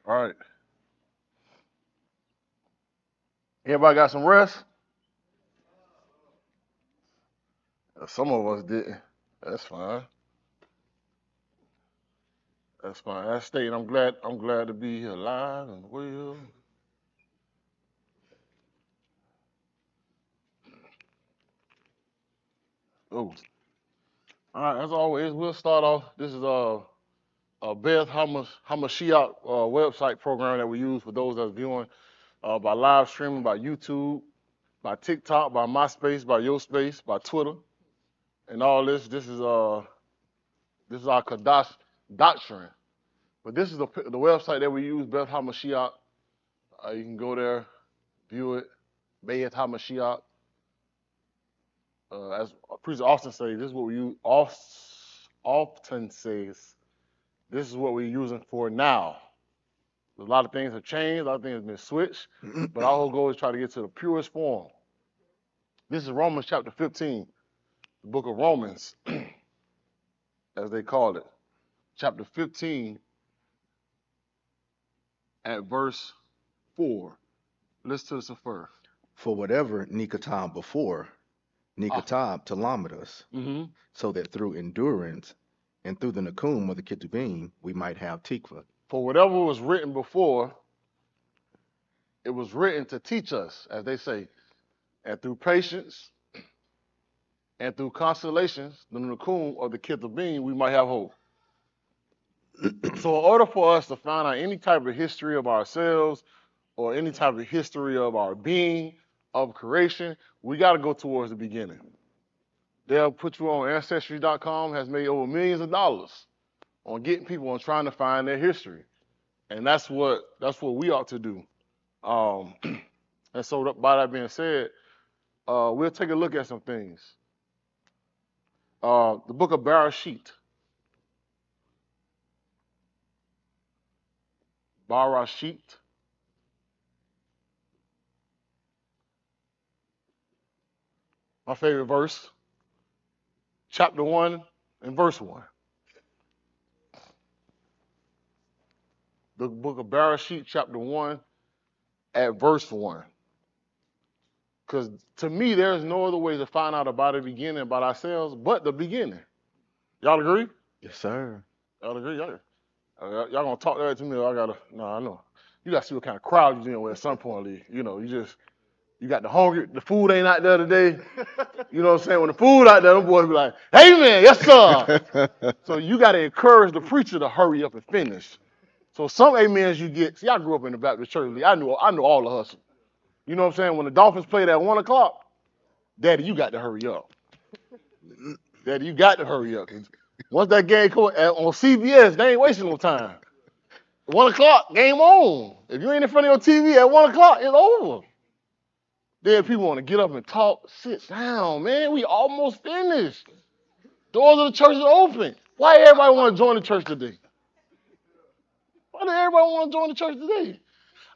All right. Everybody got some rest? Some of us didn't. That's fine. That's fine. That's state. I'm glad to be here alive and well. Oh. All right, as always, we'll start off. This is Beth Hamashiach website program that we use for those that's viewing by live streaming, by YouTube, by TikTok, by MySpace, by YoSpace, by Twitter, and all this. This is our Kadash doctrine. But this is the website that we use, Beth Hamashiach. You can go there, view it, Beth Hamashiach. As Preacher Austin says, this is what we use. Often says, this is what we're using for now. A lot of things have changed, a lot of things have been switched, but our whole goal is try to get to the purest form. This is Romans chapter 15, the book of Romans, as they call it. Chapter 15 at verse 4. Listen to this first. For whatever Nikotam before, Nikotab Talamadus, so that through endurance and through the Nakum of the Ketubim, we might have Tikva. For whatever was written before, it was written to teach us, as they say, and through patience and through consolations, the Nakum of the Ketubim, we might have hope. So in order for us to find out any type of history of ourselves or any type of history of our being, of creation, we got to go towards the beginning. They'll put you on Ancestry.com, has made over millions of dollars on getting people on trying to find their history. And that's what we ought to do. And so by that being said, we'll take a look at some things. The book of Barashit. Barashit. My favorite verse. Chapter 1 and verse 1. The book of Barashit, chapter 1 at verse 1. Because to me, there's no other way to find out about the beginning, about ourselves, but the beginning. Y'all agree? Yes, sir. Y'all agree? Y'all gonna talk that to me? Or I know. You gotta see what kind of crowd you're dealing with at some point, Lee. You know, you got the hungry, the food ain't out there today. You know what I'm saying? When the food out there, them boys be like, hey man, yes sir. So you gotta encourage the preacher to hurry up and finish. So some amens you get, see I grew up in the Baptist church, Lee. I knew all the hustle. You know what I'm saying? When the Dolphins played at 1 o'clock, Daddy, you got to hurry up. Daddy, you got to hurry up. Once that game come on CBS, they ain't wasting no time. 1 o'clock, game on. If you ain't in front of your TV at 1 o'clock, it's over. Then people want to get up and talk. Sit down, man. We almost finished. Doors of the church are open. Why everybody want to join the church today? Why does everybody want to join the church today?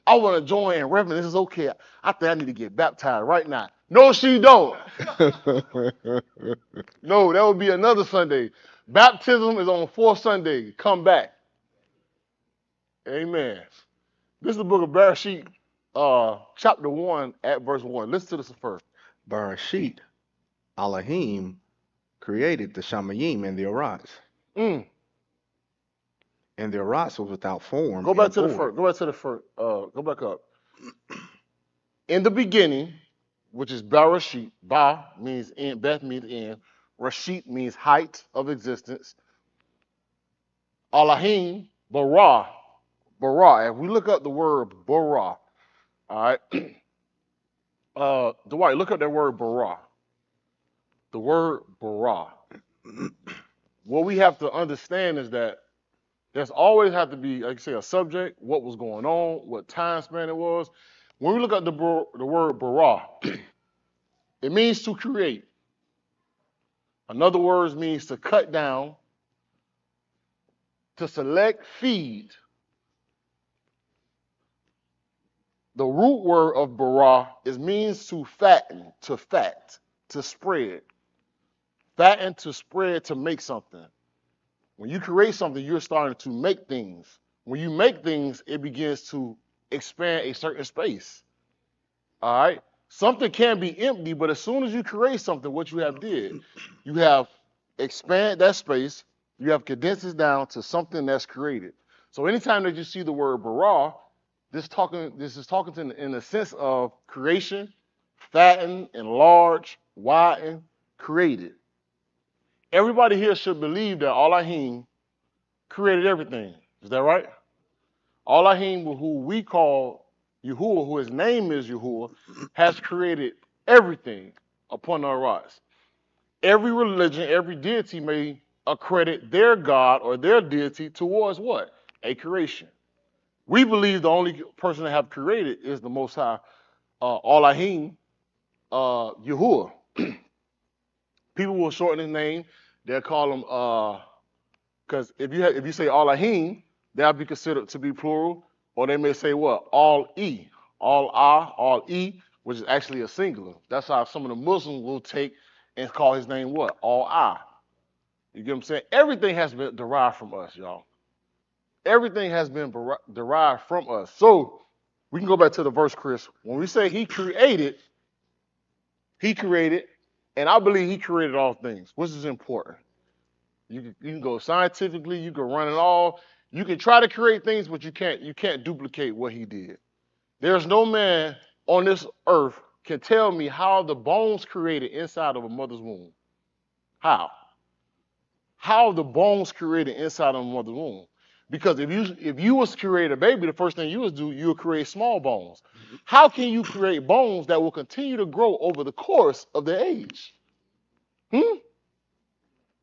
I want to join, and Reverend, this is okay. I think I need to get baptized right now. No, she don't. No, that would be another Sunday. Baptism is on 4th Sunday. Come back. Amen. This is the book of Bereshit, chapter 1 at verse 1. Listen to this first. Barashit, Elohim created the Shamayim and the Arats. And the Arats was without form. Go back to the first. Go back to the first. Go back up. In the beginning, which is Barashit. Ba means in. Beth means in. Rashit means height of existence. Elohim, bara. Bara. If we look up the word bara, all right. Dwight, look up that word bara. The word bara. What we have to understand is that there's always have to be, like I say, a subject, what was going on, what time span it was. When we look at the word bara, it means to create. Another word means to cut down, to select, feed. The root word of bara means to fatten, to fat, to spread. fatten to spread to make something. When you create something, you're starting to make things. When you make things, it begins to expand a certain space. All right? Something can be empty, but as soon as you create something, what you have did, you have expand that space, you have condensed it down to something that's created. So anytime that you see the word bara, this is talking in the sense of creation, fatten, enlarge, widen, created. Everybody here should believe that Elohim created everything. Is that right? Elohim, who we call Yahuwah, who his name is Yahuwah, has created everything upon our rise. Every religion, every deity may accredit their God or their deity towards what? A creation. We believe the only person that have created is the Most High, Elohim, Yahuwah. People will shorten his name. They'll call him, because if you say Elohim, that'll be considered to be plural. Or they may say what? All E, all I, all E, which is actually a singular. That's how some of the Muslims will take and call his name what? All I. You get what I'm saying? Everything has been derived from us, y'all. Everything has been derived from us. So we can go back to the verse, Chris. When we say he created, and I believe he created all things, which is important. You can go scientifically, you can run it all. You can try to create things, but you can't duplicate what he did. There's no man on this earth can tell me how the bones created inside of a mother's womb. How? How the bones created inside of a mother's womb. Because if you was to create a baby, the first thing you would do, you would create small bones. How can you create bones that will continue to grow over the course of their age?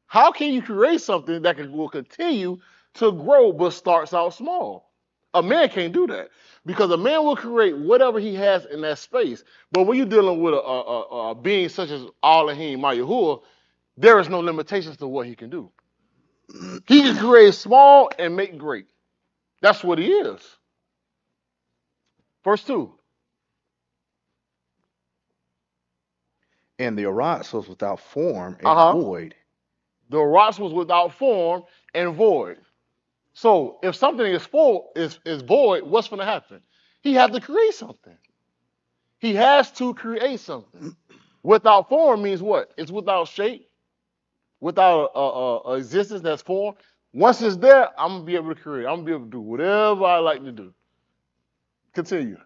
How can you create something that will continue to grow but starts out small? A man can't do that because a man will create whatever he has in that space. But when you're dealing with a being such as Elohim, Yahuwah, there is no limitations to what he can do. He can create small and make great. That's what he is. Verse 2. And the Aratz was without form and void. The Aratz was without form and void. So if something is void, what's going to happen? He has to create something. He has to create something. Without form means what? It's without shape, without a existence that's formed. Once it's there, I'm going to be able to create. I'm going to be able to do whatever I like to do. Continue.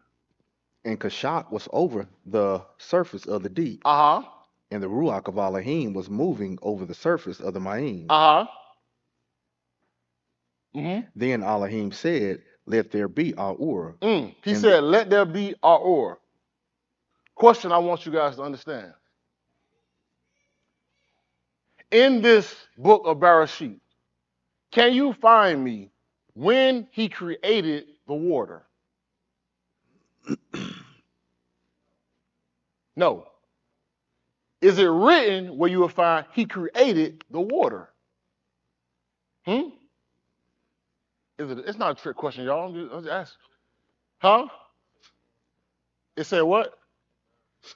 And Kashak was over the surface of the deep. And the Ruach of Elohim was moving over the surface of the Ma'im. Then Elohim said, let there be Ur. He said, let there be Ur. Question I want you guys to understand. In this book of Bereshit, can you find me when he created the water? No. Is it written where you will find he created the water? It's not a trick question, y'all. I'm just asking. It said what?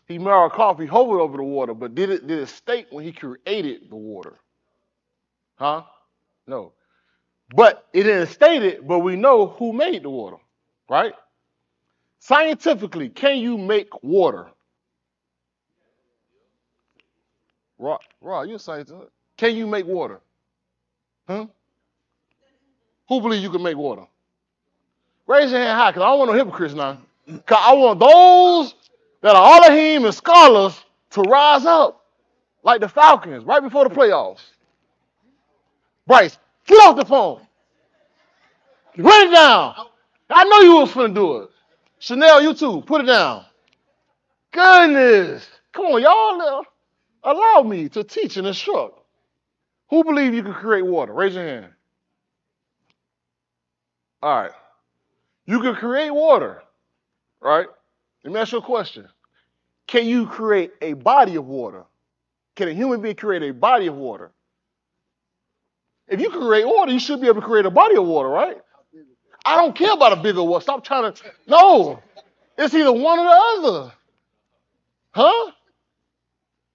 He made our coffee, hovered over the water, but did it state when he created the water? No. But it didn't state it, but we know who made the water, right? Scientifically, can you make water? Right, you're a scientist. Can you make water? Who believes you can make water? Raise your hand high, because I don't want no hypocrites now. Because I want those that are Elohim and scholars to rise up like the Falcons right before the playoffs. Bryce, get off the phone. Put it down. I know you was finna do it. Chanel, you too. Put it down. Goodness. Come on, y'all. Allow me to teach and instruct. Who believes you can create water? Raise your hand. All right. You can create water, right? Let me ask you a question. Can you create a body of water? Can a human being create a body of water? If you can create water, you should be able to create a body of water, right? I don't care about a bigger water. Stop trying to. No. It's either one or the other.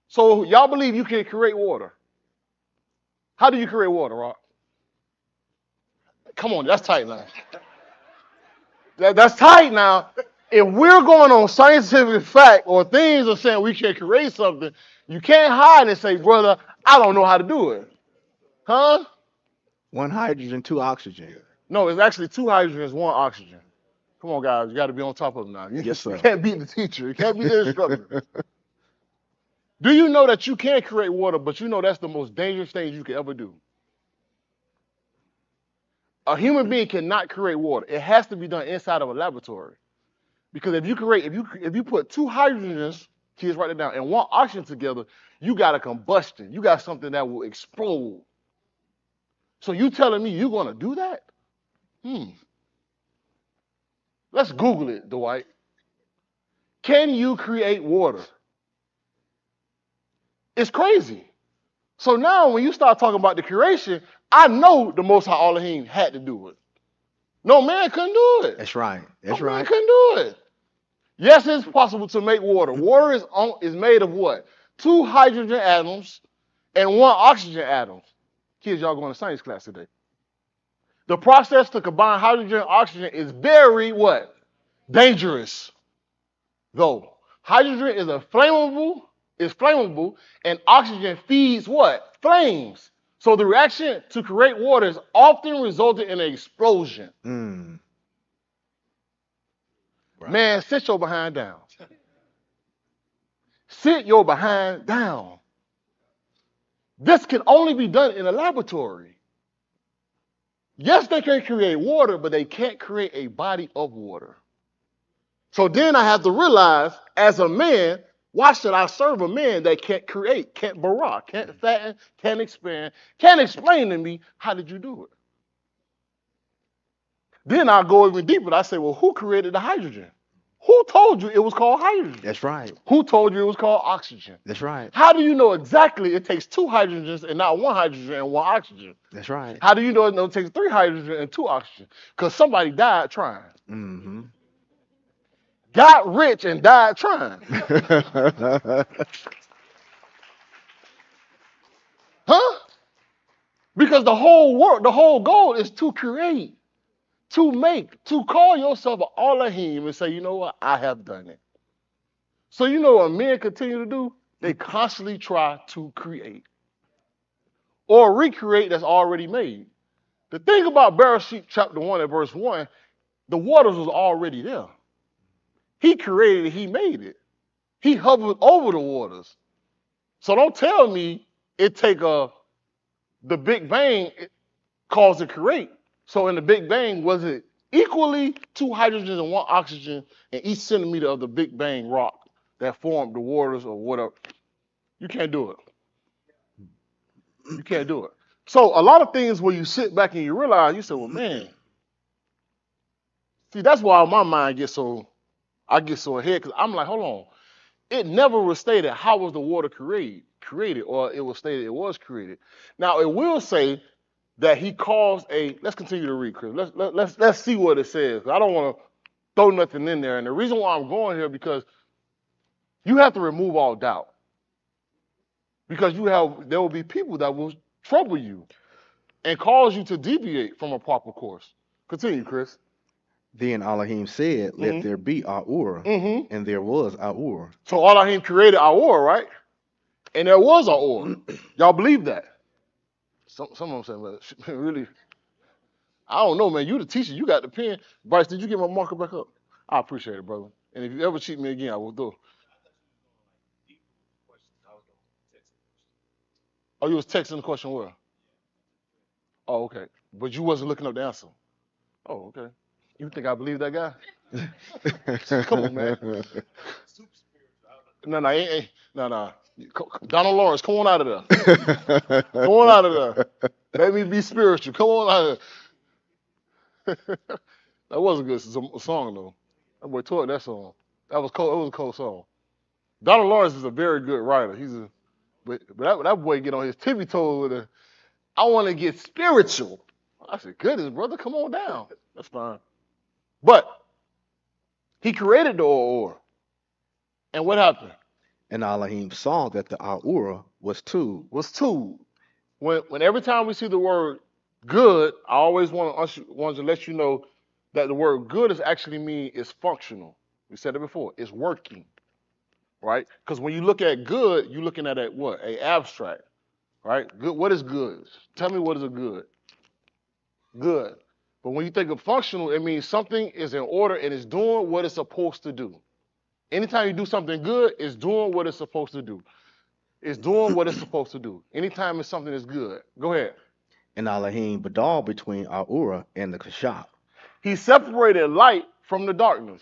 So y'all believe you can create water? How do you create water, Rock? Come on, that's tight now. That's tight now. If we're going on scientific fact or things are saying we can create something, you can't hide and say, brother, I don't know how to do it. Huh? 1 hydrogen, 2 oxygen. No, it's actually 2 hydrogens, 1 oxygen. Come on, guys. You got to be on top of it now. Yes, sir. You can't beat the teacher. You can't beat the instructor. Do you know that you can create water, but you know that's the most dangerous thing you can ever do? A human being cannot create water. It has to be done inside of a laboratory. Because if you put 2 hydrogens, kids write it down, and 1 oxygen together, you got a combustion. You got something that will explode. So you telling me you're gonna do that? Let's Google it, Dwight. Can you create water? It's crazy. So now when you start talking about the creation, I know the Most High Elohim had to do it. No man couldn't do it. That's right. That's no man right. couldn't do it. Yes, it's possible to make water. Water is made of what? 2 hydrogen atoms and 1 oxygen atom. Kids, y'all going to science class today. The process to combine hydrogen and oxygen is very what? Dangerous. Though hydrogen is flammable, and oxygen feeds what? Flames. So the reaction to create water is often resulted in an explosion. Right. Man, sit your behind down. Sit your behind down. This can only be done in a laboratory. Yes, they can create water, but they can't create a body of water. So then I have to realize, as a man, why should I serve a man that can't create, can't bara, can't fatten, can't expand, can't explain to me, how did you do it? Then I'll go even deeper. I say, well, who created the hydrogen? Who told you it was called hydrogen? That's right. Who told you it was called oxygen? That's right. How do you know exactly it takes 2 hydrogens and not 1 hydrogen and 1 oxygen? That's right. How do you know it takes 3 hydrogen and 2 oxygen? Because somebody died trying. Mm-hmm. Got rich and died trying. Huh? Because the whole goal is to create, to make, to call yourself an Elohim and say, you know what, I have done it. So you know what men continue to do? They constantly try to create or recreate that's already made. The thing about Bereshit chapter 1 and verse 1, the waters was already there. He created it, he made it. He hovered over the waters. So don't tell me it take the Big Bang caused it create. So in the Big Bang, was it equally 2 hydrogens and 1 oxygen in each centimeter of the Big Bang rock that formed the waters or whatever? You can't do it. You can't do it. So a lot of things where you sit back and you realize, you say, well, man, see, that's why my mind gets so, I get so ahead, because I'm like, hold on. It never was stated how was the water created, or it was stated it was created. Now, it will say that he caused let's continue to read, Chris. Let's see what it says. I don't want to throw nothing in there. And the reason why I'm going here, because you have to remove all doubt. Because there will be people that will trouble you and cause you to deviate from a proper course. Continue, Chris. Then Elohim said, let there be Aur, and there was Aur. So Elohim created Aur, right? And there was Aur. Y'all believe that? Some of them say, well, really? I don't know, man. You the teacher. You got the pen. Bryce, did you get my marker back up? I appreciate it, brother. And if you ever cheat me again, I will do. Oh, you was texting the question where? Oh, okay. But you wasn't looking up the answer. Oh, okay. You think I believe that guy? Come on, man. No. Donald Lawrence, come on out of there. Come on out of there. Let me be spiritual. Come on out of there. That was a good song, though. That boy taught that song. That was cool. It was a cool song. Donald Lawrence is a very good writer. But that boy get on his tippy toes with I want to get spiritual. I said, goodness, brother, come on down. That's fine. But he created the Aur. And what happened? And Elohim saw that the Aur was two. When every time we see the word good, I always want to let you know that the word good is actually mean is functional. We said it before. It's working, right? Because when you look at good, you're looking at what? A abstract, right? Good. What is good? Tell me what is a good? Good. But when you think of functional, it means something is in order and it's doing what it's supposed to do. Anytime you do something good, it's doing what it's supposed to do. It's doing what it's supposed to do. Anytime it's something that's good. Go ahead. And Elohim Badal between Ahura and the Kashaf. He separated light from the darkness.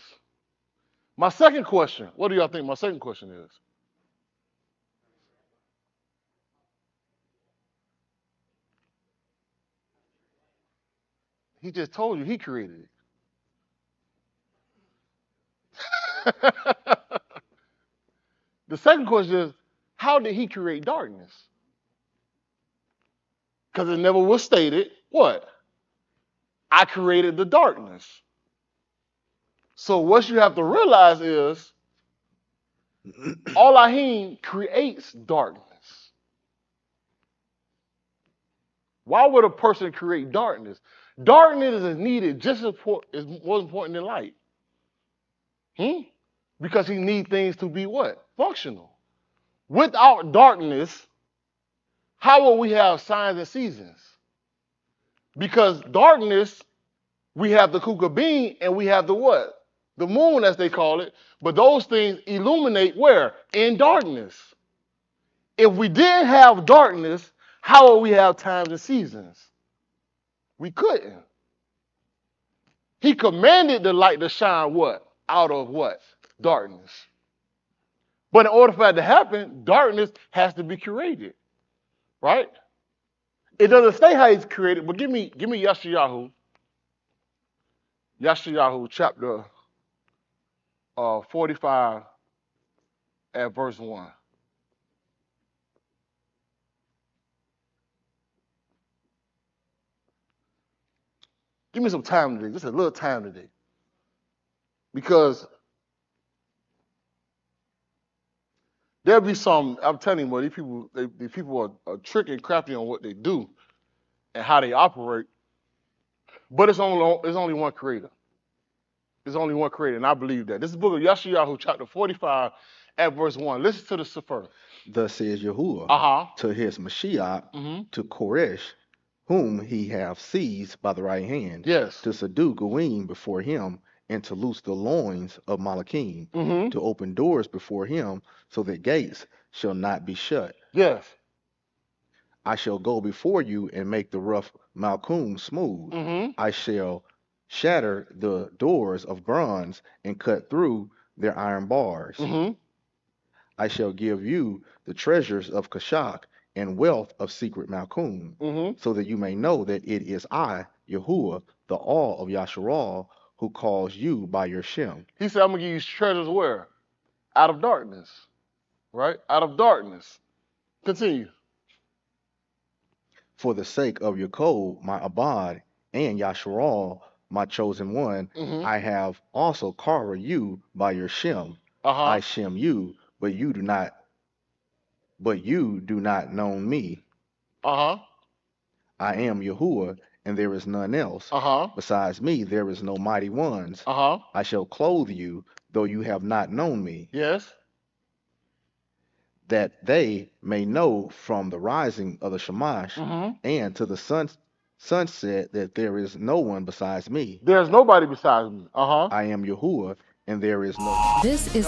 My second question, what do y'all think my second question is? He just told you he created it. The second question is, how did he create darkness? Because it never was stated, what? I created the darkness. So what you have to realize is, Elohim creates darkness. Why would a person create darkness? Darkness is needed just as more important than light. Because he needs things to be what? Functional. Without darkness, how will we have signs and seasons? Because darkness, we have the kukabin and we have the what? The moon, as they call it. But those things illuminate where? In darkness. If we didn't have darkness, how will we have times and seasons? We couldn't. He commanded the light to shine what? Out of what? Darkness. But in order for that to happen, darkness has to be created. Right? It doesn't say how he's created, but give me Yashayahu. Yashayahu chapter 45 at verse 1. Give me some time today, just a little time today. Because there'll be some, I'm telling you, these people are tricky and crafty on what they do and how they operate. But it's only one creator. There's only one creator, and I believe that. This is the book of Yashayahu, chapter 45, at verse 1. Listen to this first. Thus says Yahuwah to his Mashiach, to Koresh, whom he hath seized by the right hand, to subdue Goyim before him, and to loose the loins of Malachim, to open doors before him, so that gates shall not be shut. Yes. I shall go before you and make the rough Malchum smooth. I shall shatter the doors of bronze and cut through their iron bars. I shall give you the treasures of Kashak and wealth of secret Malchum, so that you may know that it is I, Yahuwah, the all of Yasharal, who calls you by your Shem. He said, I'm going to give you treasures where? Out of darkness. Right? Out of darkness. Continue. For the sake of Yaakov, my Abad, and Yasharal, my chosen one, I have also called you by your Shem. I Shem you, but you do not know me. I am Yahuwah, and there is none else. Besides me, there is no mighty ones. I shall clothe you, though you have not known me. Yes. That they may know from the rising of the Shamash and to the sunset that there is no one besides me. There's nobody besides me. I am Yahuwah, and there is no. This is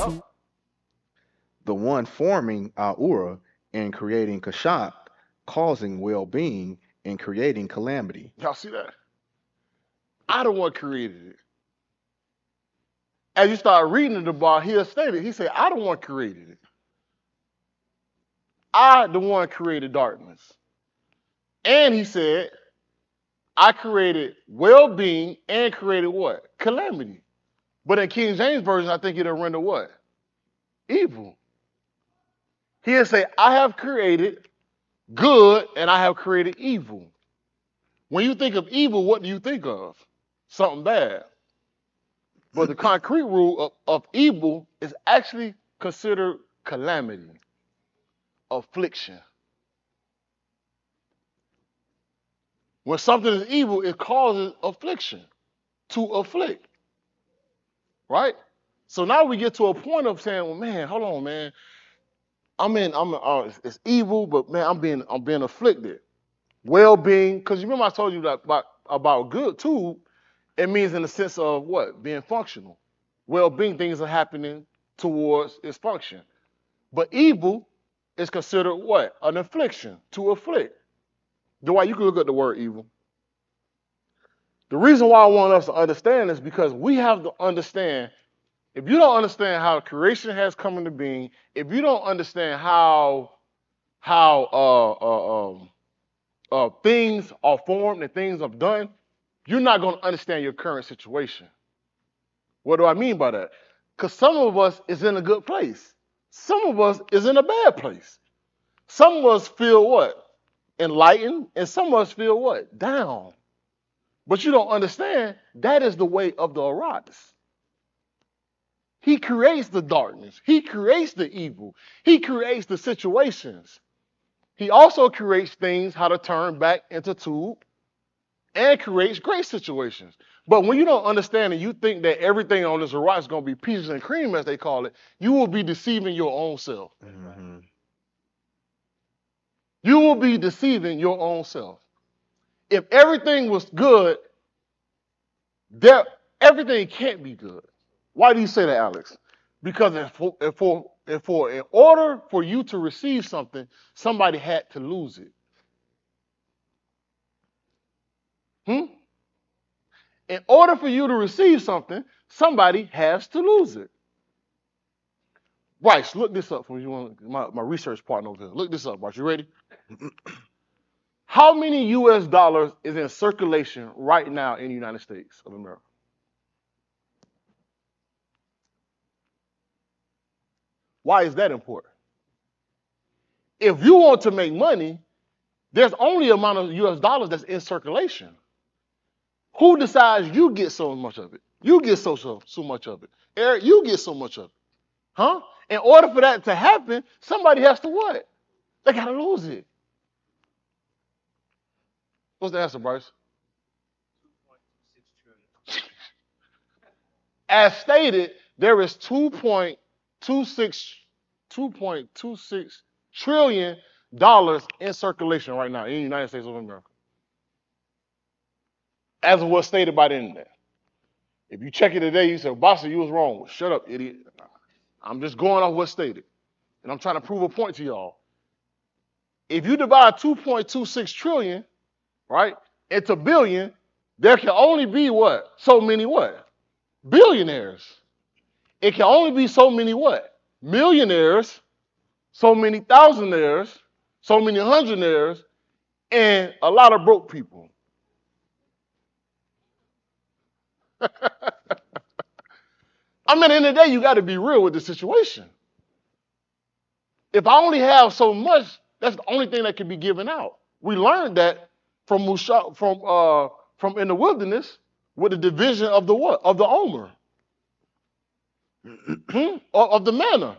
the one forming Ahura and creating Kashak, causing well-being and creating calamity. Y'all see that? I the one created it. As you start reading the bar, he'll state it. He said, I the one created it. I the one created darkness. And he said, I created well-being and created what? Calamity. But in King James Version, I think it'll render what? Evil. He'll say, I have created good and I have created evil. When you think of evil, what do you think of? Something bad. But the concrete rule of evil is actually considered calamity, affliction. When something is evil, it causes affliction, to afflict, right? So now we get to a point of saying, well, man, hold on, man. It's evil, but man, I'm being afflicted. Well-being, because you remember I told you that about good too. It means in the sense of what? Being functional. Well-being, things are happening towards its function. But evil is considered what? An affliction, to afflict. Dwight, you can look at the word evil. The reason why I want us to understand is because we have to understand, if you don't understand how creation has come into being, if you don't understand how things are formed and things are done, you're not going to understand your current situation. What do I mean by that? Because some of us is in a good place. Some of us is in a bad place. Some of us feel what? Enlightened, and some of us feel what? Down. But you don't understand, that is the way of the Erotus. He creates the darkness. He creates the evil. He creates the situations. He also creates things how to turn back into tube and creates great situations. But when you don't understand and you think that everything on this Erotus is going to be peaches and cream, as they call it, you will be deceiving your own self. Mm-hmm. You will be deceiving your own self. If everything was good, everything can't be good. Why do you say that, Alex? Because in order for you to receive something, somebody had to lose it. In order for you to receive something, somebody has to lose it. Bryce, look this up for you. My research partner over here. Look this up, Bryce. You ready? How many US dollars is in circulation right now in the United States of America? Why is that important? If you want to make money, there's only a amount of US dollars that's in circulation. Who decides you get so much of it? You get so much of it. Eric, you get so much of it. Huh? In order for that to happen, somebody has to what? They got to lose it. What's the answer, Bryce? 2.26 trillion. As stated, there is 2.26 trillion dollars in circulation right now in the United States of America. As was stated by the internet. If you check it today, you say, Bossa, you was wrong. Well, shut up, idiot. I'm just going off what's stated. And I'm trying to prove a point to y'all. If you divide 2.26 trillion, right, into billion, there can only be what? So many what? Billionaires. It can only be so many what? Millionaires, so many thousandaires, so many hundredaires, and a lot of broke people. I mean, at the end of the day, you got to be real with the situation. If I only have so much, that's the only thing that can be given out. We learned that from in the wilderness with the division of the what? Of the omer. Of the manna.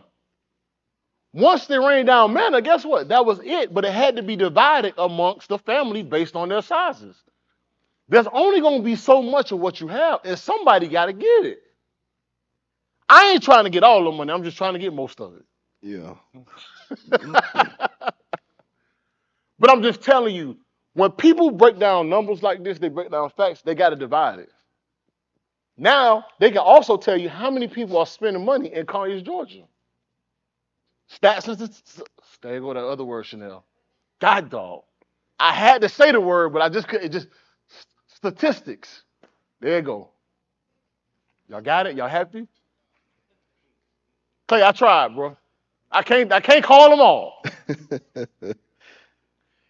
Once they rained down manna, guess what? That was it, but it had to be divided amongst the family based on their sizes. There's only going to be so much of what you have, and somebody got to get it. I ain't trying to get all the money. I'm just trying to get most of it. Yeah. But I'm just telling you, when people break down numbers like this, they break down facts, they got to divide it. Now, they can also tell you how many people are spending money in Conyers, Georgia. Stats and there you go, that other word, Chanel. God dog. I had to say the word, but I just couldn't. Just statistics. There you go. Y'all got it? Y'all happy? Clay, I tried, bro. I can't call them all.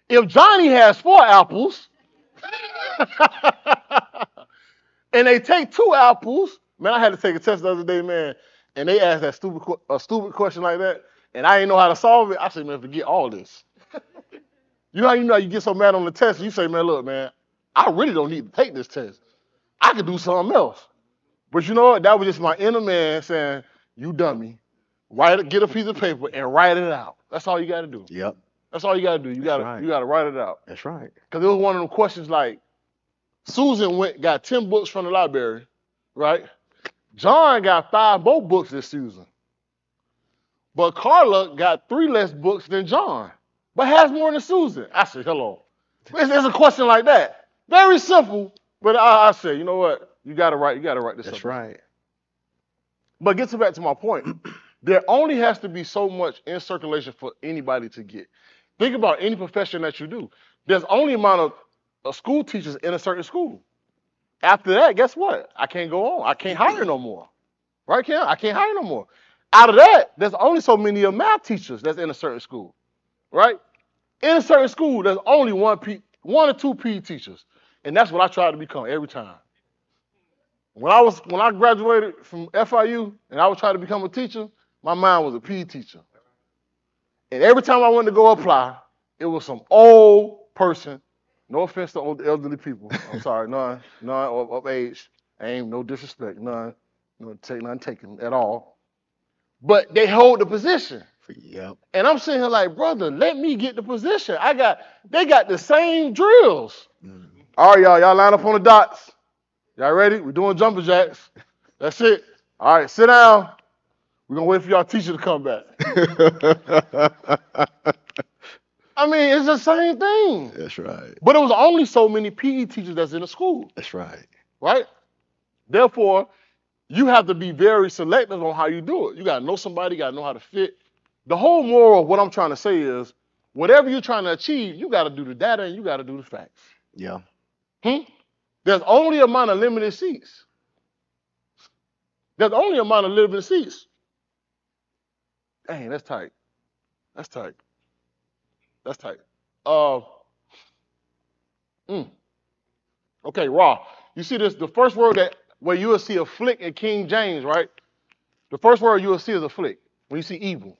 If Johnny has 4 apples, and they take 2 apples, man, I had to take a test the other day, man, and they asked that stupid question like that, and I didn't know how to solve it. I said, man, forget all this. You know you get so mad on the test, and you say, man, look, man, I really don't need to take this test. I could do something else. But you know what? That was just my inner man saying, you dummy. Get a piece of paper and write it out. That's all you got to do. Yep. That's all you gotta do. You gotta write it out. That's right. Because it was one of them questions like, Susan got 10 books from the library, right? John got 5 more books this season. But Carla got 3 less books than John, but has more than Susan. I said, hello. It's a question like that. Very simple, but I said, you know what? You gotta write this That's up. right. But get back to my point. There only has to be so much in circulation for anybody to get. Think about any profession that you do. There's only amount of school teachers in a certain school. After that, guess what? I can't go on. I can't hire no more. Right, Cam? I can't hire no more. Out of that, there's only so many of math teachers that's in a certain school. Right? In a certain school, there's only one or two PE teachers. And that's what I try to become every time. When I graduated from FIU and I was trying to become a teacher, my mind was a PE teacher. And every time I went to go apply, it was some old person. No offense to old elderly people. I'm sorry, none of age. Ain't no disrespect, none taken at all. But they hold the position. Yep. And I'm sitting here like, brother, let me get the position. They got the same drills. All right, y'all line up on the dots. Y'all ready? We're doing jumper jacks. That's it. All right, sit down. We're gonna wait for y'all teacher to come back. I mean, it's the same thing. That's right. But it was only so many PE teachers that's in the school. That's right. Right? Therefore, you have to be very selective on how you do it. You gotta know somebody, you gotta know how to fit. The whole moral of what I'm trying to say is, whatever you're trying to achieve, you gotta do the data and you gotta do the facts. Yeah. There's only a amount of limited seats. There's only a amount of limited seats. Dang, that's tight. That's tight. That's tight. Okay, Raw. You see this? The first word where you will see afflict in King James, right? The first word you will see is afflict. When you see evil.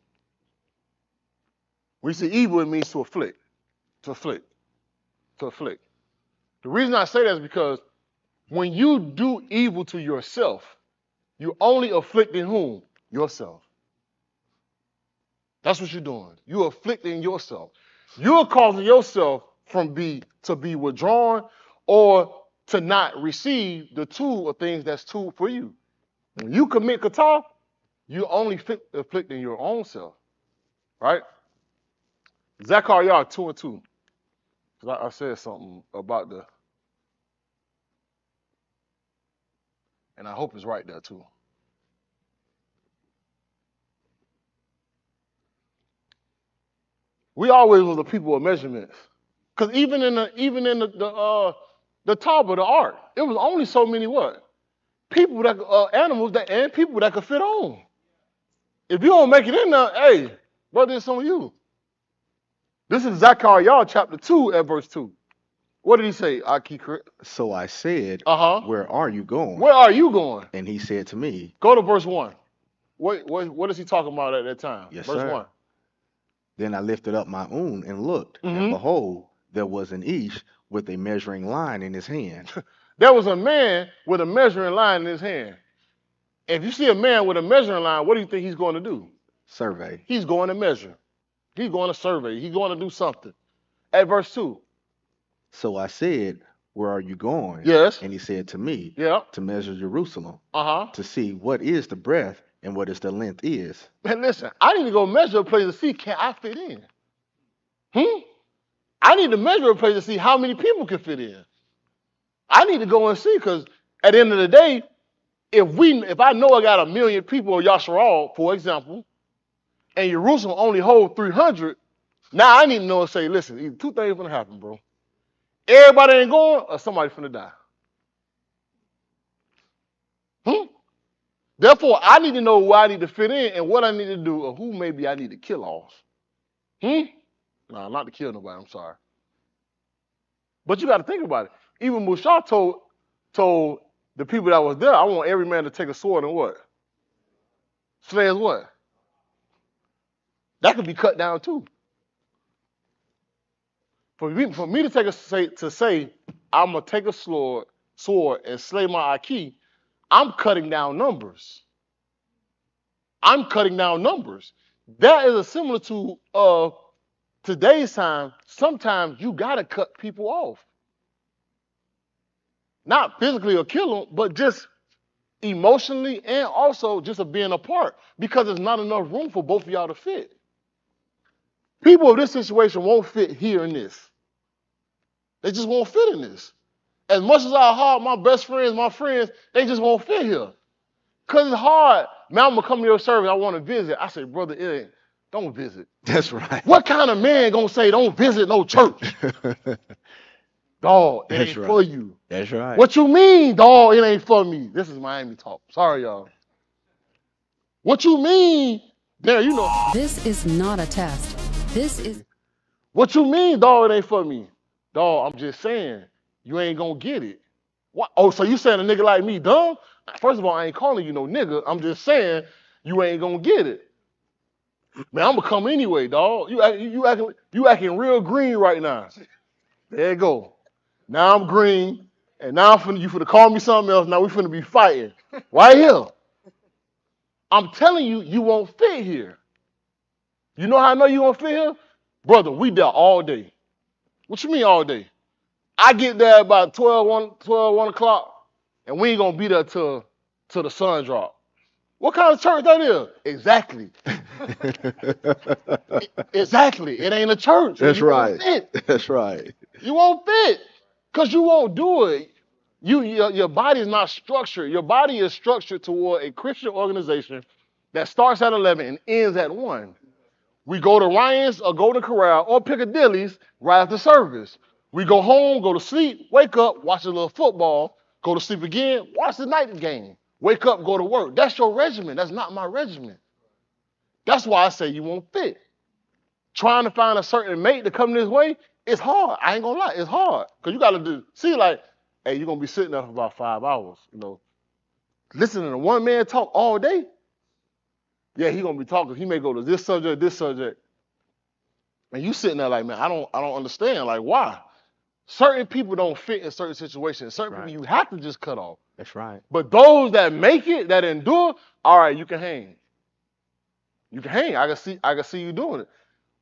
When you see evil, it means to afflict. To afflict. To afflict. The reason I say that is because when you do evil to yourself, you're only afflicting whom? Yourself. That's what you're doing. You're afflicting yourself. You're causing yourself to be withdrawn or to not receive the tool or things that's tool for you. When you commit kata, you're only afflicting your own self. Right? Zechariah 2:2. I said something about and I hope it's right there too. We always was the people of measurements, because even in the Talmud, the Ark, it was only so many people that animals and people that could fit on. If you don't make it in there, hey, brother, it's on you. This is Zechariah chapter 2 at verse 2. What did he say? So I said, where are you going? Where are you going? And he said to me, go to verse 1. What is he talking about at that time? Yes, verse sir. 1. Then I lifted up my own and looked, and behold, there was an Ish with a measuring line in his hand. There was a man with a measuring line in his hand. If you see a man with a measuring line, what do you think he's going to do? Survey. He's going to measure. He's going to survey. He's going to do something. At verse 2. So I said, where are you going? Yes. And he said to me, to measure Jerusalem, to see what is the breadth and what is the length is. Man, listen, I need to go measure a place to see, can I fit in? I need to measure a place to see how many people can fit in. I need to go and see, because at the end of the day, if I know I got 1 million people in Yasharal, for example, and Jerusalem only holds 300, now I need to know and say, listen, either two things going to happen, bro. Everybody ain't going, or somebody finna die. Therefore, I need to know where I need to fit in and what I need to do, or who maybe I need to kill off. No, not to kill nobody, I'm sorry. But you got to think about it. Even Mushah told the people that was there, I want every man to take a sword and what? Slay his what? That could be cut down too. For me to say I'm gonna take a sword and slay my Aki, I'm cutting down numbers. I'm cutting down numbers. That is a similitude of Today's time, sometimes you gotta cut people off. Not physically or kill them, but just emotionally and also just of being apart because there's not enough room for both of y'all to fit. People of this situation won't fit here in this. They just won't fit in this. As much as I hard my best friends, my friends, they just won't fit here. Because it's hard. Man, I'm going to come to your service. I want to visit. I say, brother, it ain't. Don't visit. That's right. What kind of man going to say don't visit no church? Dog, it That's ain't right. for you. That's right. What you mean, dog, it ain't for me? This is Miami talk. Sorry, y'all. What you mean? There, you know. This is not a test. This is. What you mean, dog, it ain't for me? Dog, I'm just saying, you ain't gonna get it. What? Oh, so you saying a nigga like me dumb? First of all, I ain't calling you no nigga. I'm just saying you ain't gonna get it. Man, I'm gonna come anyway, dog. You acting real green right now. There you go. Now I'm green, and now you finna call me something else. Now we finna be fighting right here. I'm telling you, you won't fit here. You know how I know you won't fit here? Brother, we there all day. What you mean all day? I get there about 1 o'clock, and we ain't gonna be there till the sun drop. What kind of church that is? Exactly. Exactly. It ain't a church. That's You right. won't fit. That's right. You won't fit because you won't do it. Your body is not structured. Your body is structured toward a Christian organization that starts at 11 and ends at 1. We go to Ryan's or go to Corral or Piccadilly's right after service. We go home, go to sleep, wake up, watch a little football, go to sleep again, watch the night game, wake up, go to work. That's your regimen. That's not my regimen. That's why I say you won't fit. Trying to find a certain mate to come this way, it's hard. I ain't gonna lie, it's hard. Because you gotta see like, hey, you're gonna be sitting there for about 5 hours, listening to one man talk all day. Yeah, he gonna be talking. He may go to this subject. And you sitting there like, man, I don't understand. Like, why? Certain people don't fit in certain situations. Certain people you have to just cut off. That's right. But those that make it, that endure, all right, you can hang. You can hang. I can see you doing it.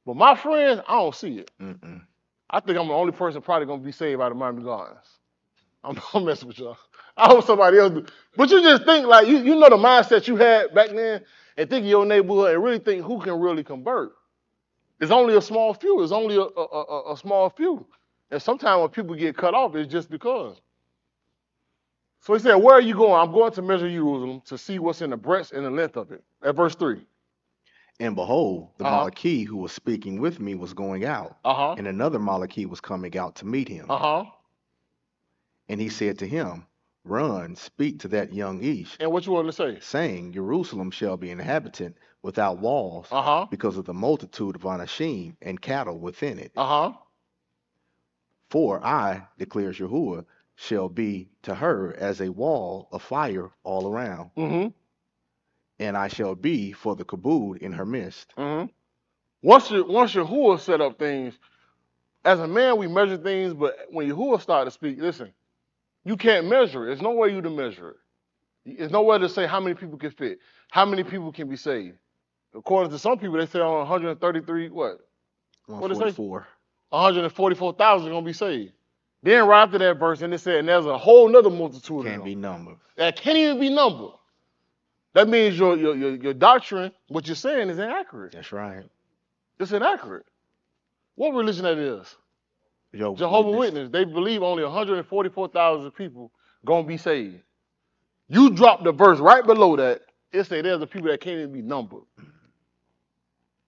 But my friends, I don't see it. Mm-mm. I think I'm the only person probably gonna be saved out of Miami Gardens. I'm messing with y'all. I hope somebody else do. But you just think like you know the mindset you had back then, and think of your neighborhood and really think who can really convert. It's only a small few. It's only a small few. And sometimes when people get cut off, it's just because. So he said, where are you going? I'm going to measure Jerusalem to see what's in the breadth and the length of it. At verse 3. And behold, the Malachite who was speaking with me was going out, and another Malachite was coming out to meet him. And he said to him, run, speak to that young Ish. And what you want to say? Saying, Jerusalem shall be inhabited without walls because of the multitude of Anashim and cattle within it. For I, declares Yahuwah, shall be to her as a wall of fire all around. And I shall be for the kabod in her midst. Once Yahuwah set up things, as a man we measure things, but when Yahuwah started to speak, listen, you can't measure it. There's no way you to measure it. There's no way to say how many people can fit, how many people can be saved. According to some people, they say on 133, what? 144. 144,000 are going to be saved. Then right after that verse, and it said, and there's a whole nother multitude Can't be numbered. that can't even be numbered. That means your doctrine, what you're saying is inaccurate. That's right. It's inaccurate. What religion that is? Jehovah's Witness. They believe only 144,000 people going to be saved. You drop the verse right below that. It say there's the people that can't even be numbered.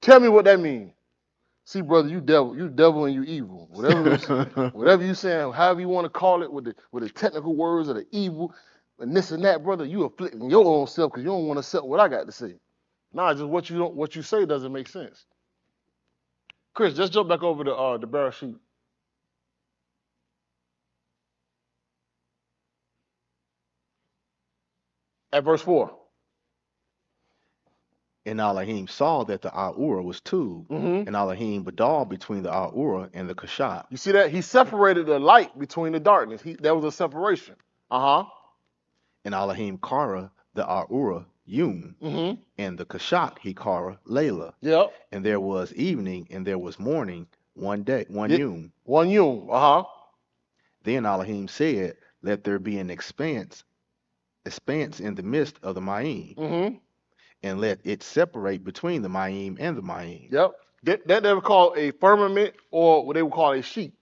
Tell me what that means. See, brother, you devil and you evil. Whatever you saying, however you want to call it, with the technical words of the evil, and this and that, brother, you afflicting your own self because you don't want to accept what I got to say. Nah, just what you say doesn't make sense. Chris, just jump back over to the barrel sheet. At verse 4. And Elohim saw that the Ahura was two, and Elohim bedal between the Ahura and the Kashat. You see that? He separated the light between the darkness. There was a separation. And Elohim kara the Ahura Yum, and the Kashak he called Layla. Yep. And there was evening and there was morning one day, one Ye- Yum. One Yum. Uh-huh. Then Elohim said, let there be an expanse in the midst of the Ma'im, and let it separate between the Ma'im and the Ma'im. Yep. That they would call a firmament, or what they would call a sheet.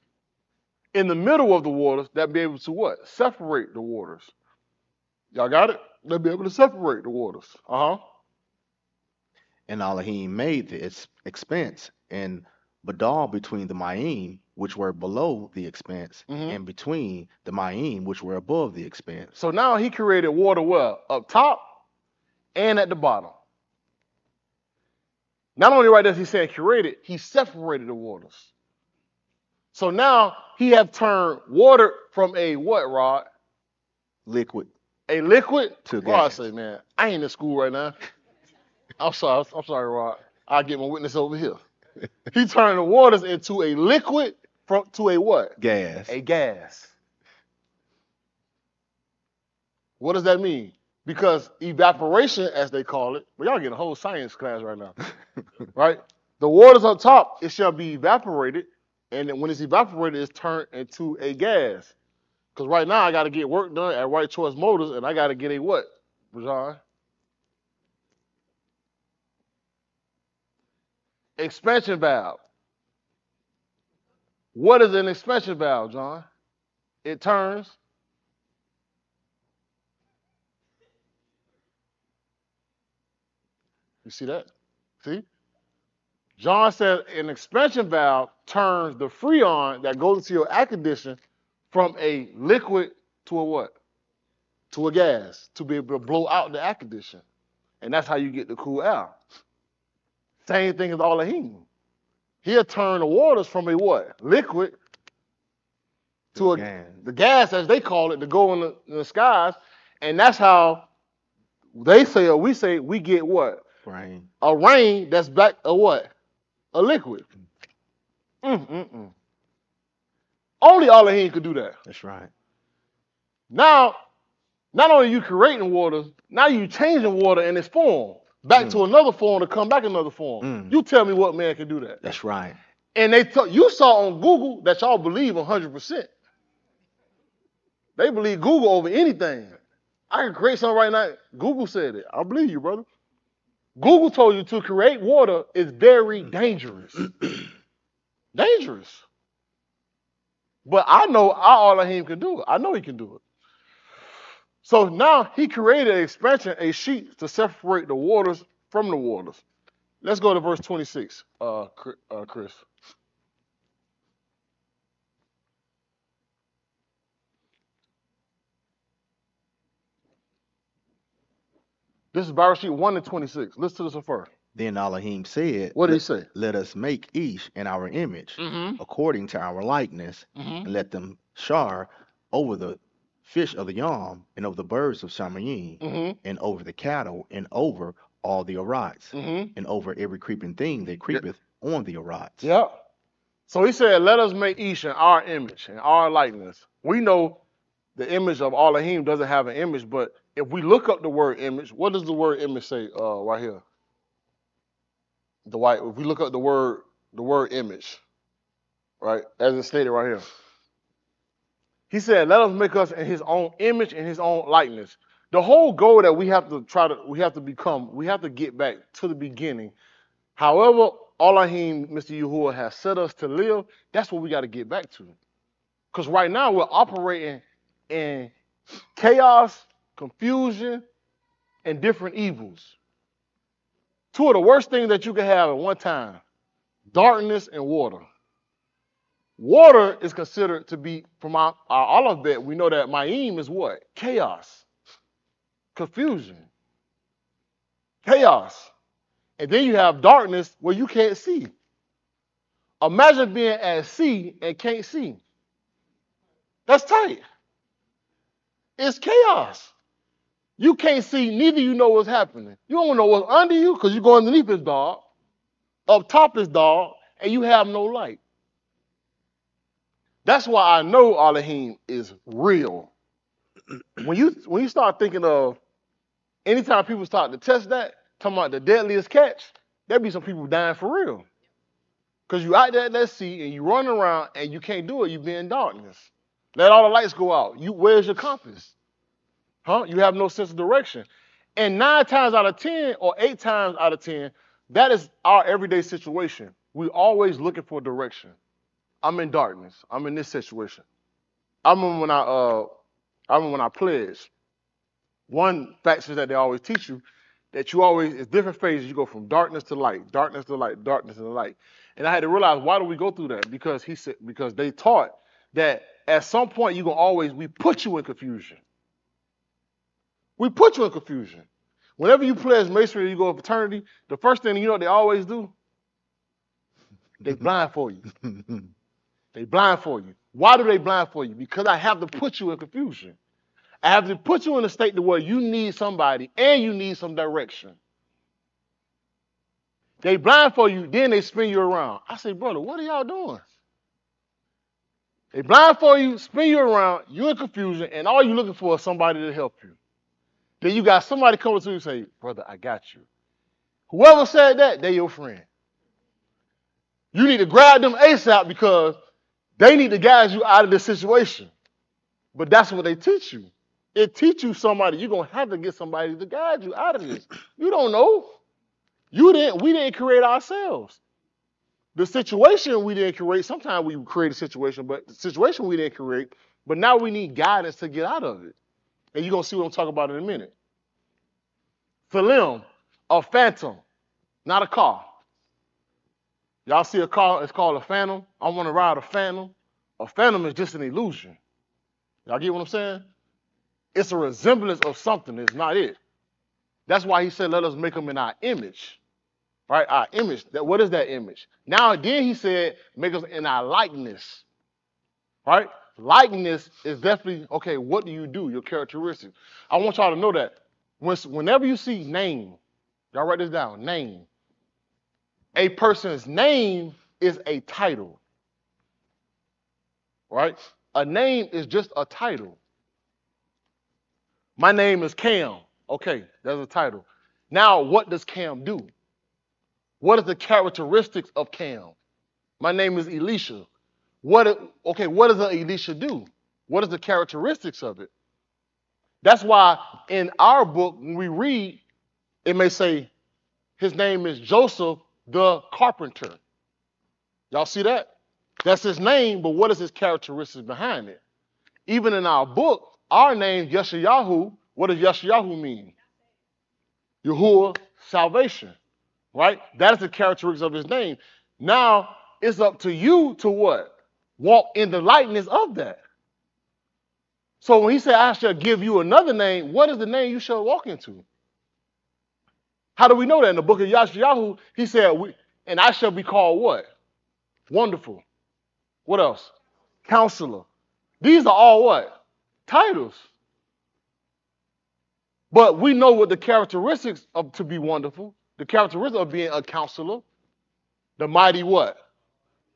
In the middle of the waters, that be able to what? Separate the waters. Y'all got it? They'll be able to separate the waters. Uh-huh. And Elohim made the expanse and Badal between the Ma'im, which were below the expanse, and between the Ma'im, which were above the expanse. So now he created water where? Up top and at the bottom. Not only right does he say created, he separated the waters. So now he have turned water from a what, Rod? Liquid. A liquid? To Rod gas. say, man, I ain't in school right now. I'm sorry, Rod. I'll get my witness over here. He turned the waters into a liquid to a what? Gas. A gas. What does that mean? Because evaporation, as they call it, well, y'all getting a whole science class right now, right? The waters on top, it shall be evaporated, and then when it's evaporated, it's turned into a gas. Because right now, I got to get work done at Right Choice Motors, and I got to get a what, Rajon? Expansion valve. What is an expansion valve, John? It turns. You see that? See? John said an expansion valve turns the freon that goes into your air conditioner from a liquid to a what? To a gas, to be able to blow out the air conditioner. And that's how you get the cool air. Same thing as Elohim. He'll turn the waters from a what? Liquid to the gas, as they call it, to go in the skies. And that's how they say, or we say, we get what? Rain. A rain that's back a what? A liquid. Only Elohim could do that. That's right. Now, not only you creating waters, now you changing water in its form back to another form to come back another form. You tell me what man can do that. That's right. And you saw on Google that y'all believe 100%. They believe Google over anything. I can create something right now. Google said it. I believe you, brother. Google told you to create water is very dangerous. Dangerous. But I know our Elohim can do it. I know he can do it. So now he created an expansion, a sheet to separate the waters from the waters. Let's go to verse 26, Chris. This is Bible sheet 1 and 26. Listen to this one first. Then Elohim said, what did he say? Let us make each in our image, according to our likeness, and let them char over the fish of the yam, and over the birds of Shamayim, and over the cattle, and over all the arats, and over every creeping thing that creepeth on the arats. Yep. So he said, let us make each in our image, in our likeness. We know the image of Elohim doesn't have an image, but if we look up the word image, what does the word image say right here? If we look up the word image, right, as it's stated right here. He said, let us make us in his own image and his own likeness. The whole goal that we have to get back to the beginning. However, Elohim, Mr. Yahuwah, has set us to live, that's what we got to get back to. Because right now we're operating in chaos, confusion, and different evils. Two of the worst things that you can have at one time, darkness and water. Water is considered to be, from our alphabet, we know that Ma'im is what? Chaos, confusion, chaos. And then you have darkness where you can't see. Imagine being at sea and can't see. That's tight. It's chaos. You can't see, neither you know what's happening. You don't know what's under you because you go underneath is dark. Up top is dark, and you have no light. That's why I know Elohim is real. When you start thinking of Anytime people start to test that, talking about the deadliest catch, there be some people dying for real. Because you out there at that sea and you running around and you can't do it, you be in darkness. Let all the lights go out. Where's your compass? Huh? You have no sense of direction. And 9 times out of 10 or 8 times out of 10, that is our everyday situation. We always looking for direction. I'm in darkness. I'm in this situation. I remember when I pledged. One factor that they always teach you that you always, it's different phases. You go from darkness to light, darkness to light, darkness to light. And I had to realize, why do we go through that? Because because they taught that at some point we put you in confusion. We put you in confusion. Whenever you pledge masonry, you go to fraternity, the first thing you know what they always do? They blindfold you. They blindfold you. Why do they blindfold you? Because I have to put you in confusion. I have to put you in a state to where you need somebody and you need some direction. They blindfold you, then they spin you around. I say, brother, what are y'all doing? They blindfold you, spin you around, you're in confusion, and all you're looking for is somebody to help you. Then you got somebody coming to you and say, brother, I got you. Whoever said that, they're your friend. You need to grab them ASAP because they need to guide you out of this situation. But that's what they teach you. It teach you somebody. You're going to have to get somebody to guide you out of this. You don't know. We didn't create ourselves. The situation we didn't create. Sometimes we create a situation, but the situation we didn't create. But now we need guidance to get out of it. And you're going to see what I'm talking about in a minute. Philim, a phantom, not a car. Y'all see a car, it's called a phantom. I want to ride a phantom. A phantom is just an illusion. Y'all get what I'm saying? It's a resemblance of something. It's not it. That's why he said, let us make them in our image. Right? Our image. What is that image? Now, then he said, make us in our likeness. Right? Likeness is definitely, okay, what do you do? Your characteristics. I want y'all to know that. Whenever you see name, y'all write this down, name. A person's name is a title. Right? A name is just a title. My name is Cam. Okay, that's a title. Now, what does Cam do? What is the characteristics of Cam? My name is Elisha. What does an Elisha do? What is the characteristics of it? That's why in our book, when we read, it may say his name is Joseph the carpenter. Y'all see that? That's his name, but what is his characteristics behind it? Even in our book, our name, Yeshayahu, what does Yeshayahu mean? Yahuwah, salvation, right? That is the characteristics of his name. Now, it's up to you to what? Walk in the likeness of that. So when he said, I shall give you another name, what is the name you shall walk into? How do we know that? In the book of Yeshayahu, he said, and I shall be called what? Wonderful. What else? Counselor. These are all what? Titles. But we know what the characteristics of to be wonderful, the characteristics of being a counselor, the mighty what?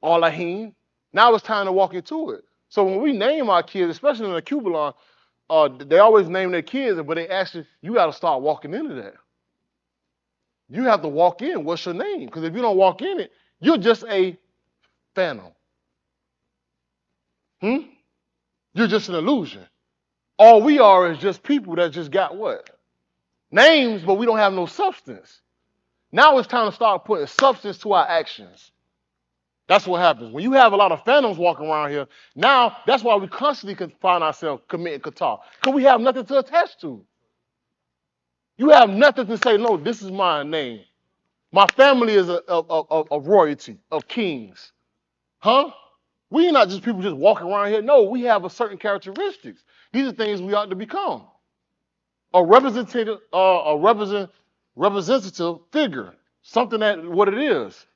Elohim. Now it's time to walk into it. So when we name our kids, especially in the Cubalon, they always name their kids, but they actually, you got to start walking into that. You have to walk in. What's your name? Because if you don't walk in it, you're just a phantom. You're just an illusion. All we are is just people that just got what? Names, but we don't have no substance. Now it's time to start putting substance to our actions. That's what happens. When you have a lot of phantoms walking around here, now that's why we constantly can find ourselves committing qatar. Because we have nothing to attach to. You have nothing to say, no, this is my name. My family is of royalty, of kings. Huh? We're not just people just walking around here. No, we have a certain characteristics. These are things we ought to become. A representative figure. Something that what it is.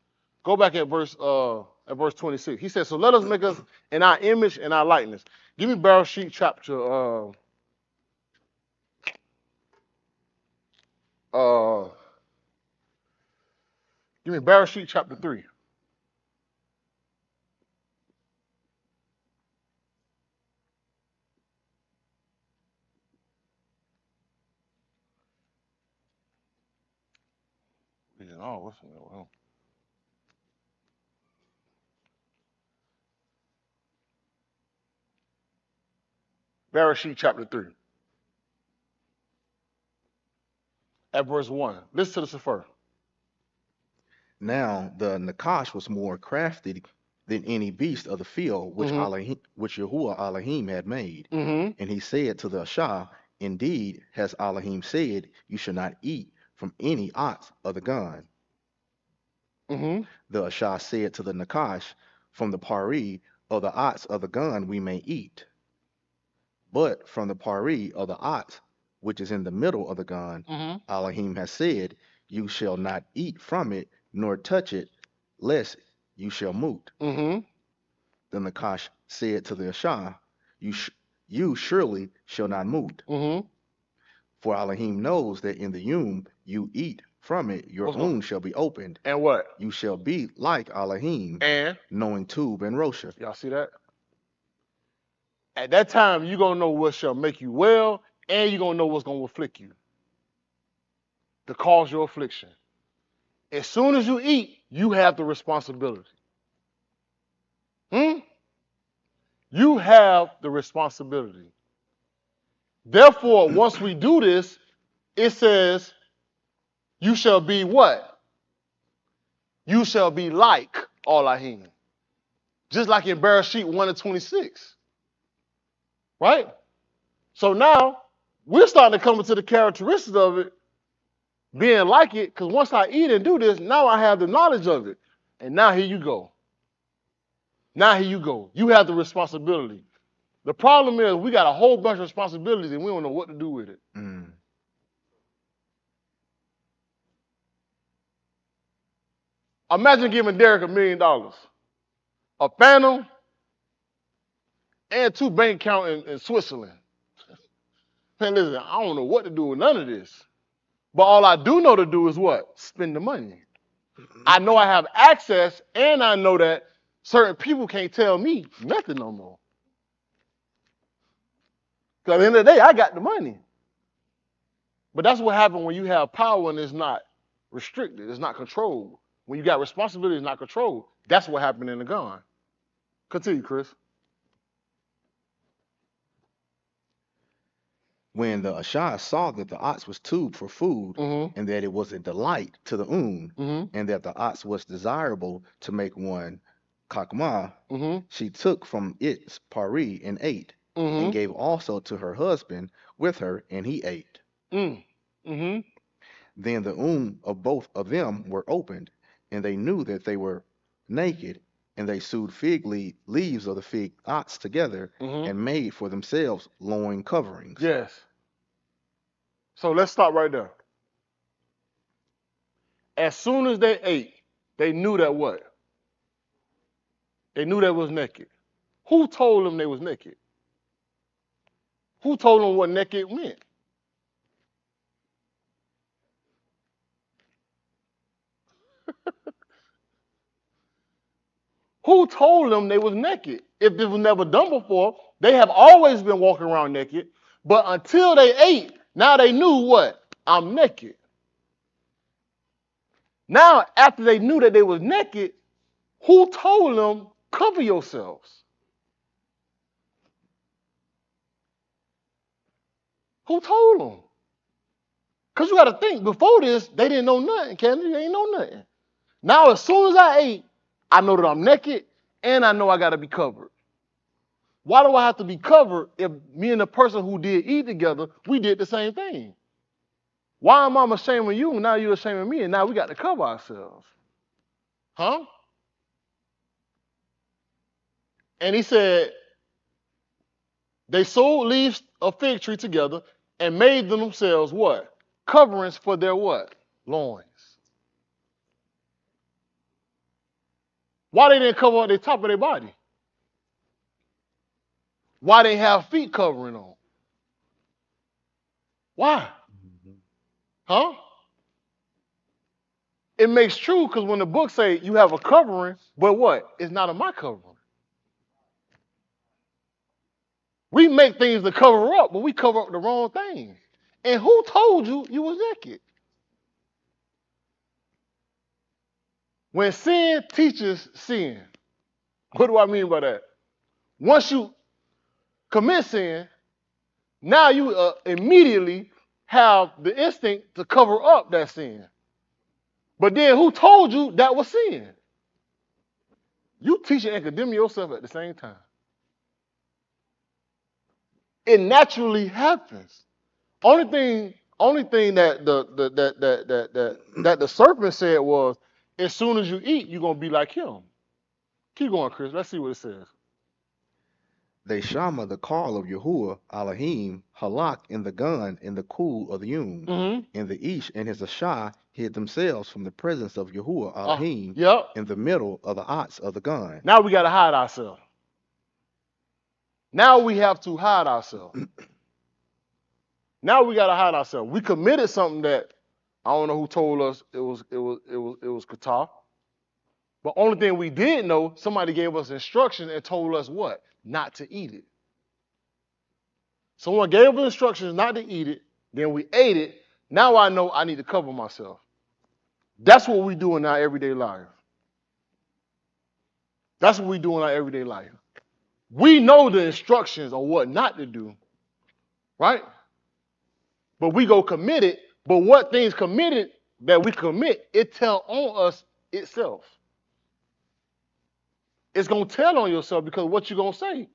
Go back at verse 26. He says, so let us make us in our image and our likeness. Give me Bereshit chapter give me Bereshit chapter 3. Oh, what's well. Bereshit chapter 3. At verse 1. Listen to this first. Now the Nakash was more crafty than any beast of the field which Yahuwah Elohim had made. And he said to the Ashah, indeed, has Elohim said, you shall not eat from any ox of the gun. The Ashah said to the Nakash, from the pari of the ox of the gun we may eat. But from the pari of the ox, which is in the middle of the gun, Elohim has said, you shall not eat from it, nor touch it, lest you shall moot. Then the Nakash said to the Ashah, you surely shall not moot. For Elohim knows that in the yum you eat from it, your womb shall be opened. And what? You shall be like Elohim, and knowing Tub and Rosha. Y'all see that? At that time, you're going to know what shall make you well, and you're going to know what's going to afflict you, to cause your affliction. As soon as you eat, you have the responsibility. You have the responsibility. Therefore, once we do this, it says, you shall be what? You shall be like Elohim. Just like in Bereshit 1:26. Right? So now, we're starting to come into the characteristics of it, being like it, because once I eat and do this, now I have the knowledge of it. And now here you go. Now here you go. You have the responsibility. The problem is we got a whole bunch of responsibilities and we don't know what to do with it. Imagine giving Derek $1 million, a Phantom, and 2 bank accounts in Switzerland. Man, listen, I don't know what to do with none of this. But all I do know to do is what? Spend the money. I know I have access, and I know that certain people can't tell me nothing no more. Because at the end of the day, I got the money. But that's what happens when you have power and it's not restricted, it's not controlled. When you got responsibility, it's not controlled. That's what happened in the gun. Continue, Chris. When the Ashah saw that the ox was tubed for food, and that it was a delight to the and that the ox was desirable to make one kakma, she took from its pari and ate, and gave also to her husband with her, and he ate. Then the of both of them were opened, and they knew that they were naked, and they sewed fig leaves of the fig ox together, and made for themselves loin coverings. Yes. So let's stop right there. As soon as they ate, they knew that what? They knew they was naked. Who told them they was naked? Who told them what naked meant? Who told them they was naked? If this was never done before, they have always been walking around naked, but until they ate, now they knew what? I'm naked. Now, after they knew that they was naked, who told them, cover yourselves? Who told them? Because you got to think, before this, they didn't know nothing, Kennedy. They ain't know nothing. Now, as soon as I ate, I know that I'm naked, and I know I got to be covered. Why do I have to be covered if me and the person who did eat together, we did the same thing? Why am I ashamed of you, and now you're ashamed of me, and now we got to cover ourselves? Huh? And he said, they sewed leaves of fig tree together and made themselves what? Coverings for their what? Loins. Why they didn't cover up the top of their body? Why they have feet covering on? Why? Huh? It makes true because when the book say you have a covering, but what? It's not a my covering. We make things to cover up, but we cover up the wrong thing. And who told you you was naked? When sin teaches sin, what do I mean by that? Once you commit sin, now you immediately have the instinct to cover up that sin. But then who told you that was sin? You teaching and condemning yourself at the same time. It naturally happens. Only thing that the serpent said was, as soon as you eat, you're gonna be like him. Keep going, Chris. Let's see what it says. They shama the call of Yahuwah Elohim halak in the gun in the cool of the Yum. Mm-hmm. And the Ish and his Ashah hid themselves from the presence of Yahuwah Elohim Yep. in the middle of the ots of the gun. Now we gotta hide ourselves. Now we have to hide ourselves. Now we gotta hide ourselves. We committed something that I don't know who told us it was Qatar. But only thing we did know, somebody gave us instructions and told us what? Not to eat it. Someone gave us instructions not to eat it, then we ate it. Now I know I need to cover myself. That's what we do in our everyday life. That's what we do in our everyday life. We know the instructions on what not to do, right? But we go commit it. But what things committed that we commit, it tell on us itself. It's going to tell on yourself because of what you're going to say.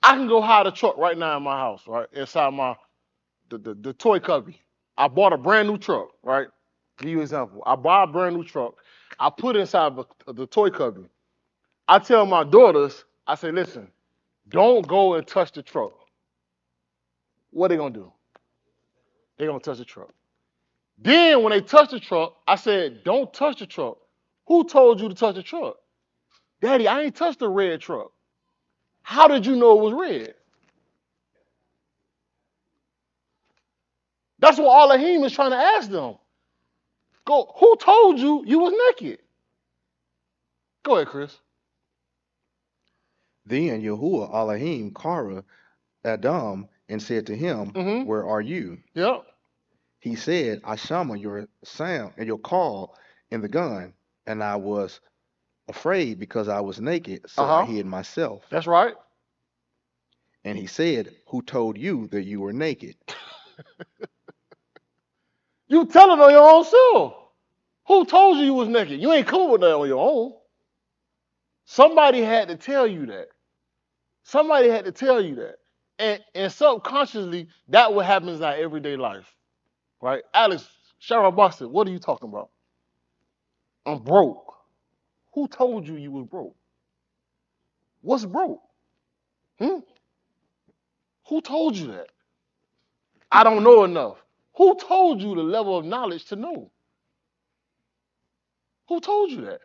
I can go hide a truck right now in my house, right? Inside the toy cubby. I bought a brand new truck, right? Give you an example. I buy a brand new truck. I put it inside the toy cubby. I tell my daughters, I say, listen, don't go and touch the truck. What are they going to do? They're going to touch the truck. Then when they touch the truck, I said, don't touch the truck. Who told you to touch the truck? Daddy, I ain't touched the red truck. How did you know it was red? That's what Elohim is trying to ask them. Go, who told you you was naked? Go ahead, Chris. Then Yahuwah Elohim Kara Adam and said to him, Where are you? Yep. He said, I shama your sound and your call in the gun, and I was afraid because I was naked, so I hid myself. That's right. And he said, Who told you that you were naked? You tell it on your own self. Who told you you was naked? You ain't come up with that on your own. Somebody had to tell you that. Somebody had to tell you that. And subconsciously, that what happens in our everyday life. Right? Alex, Shara Boston, what are you talking about? I'm broke. Who told you you was broke? What's broke? Who told you that? I don't know enough. Who told you the level of knowledge to know? Who told you that?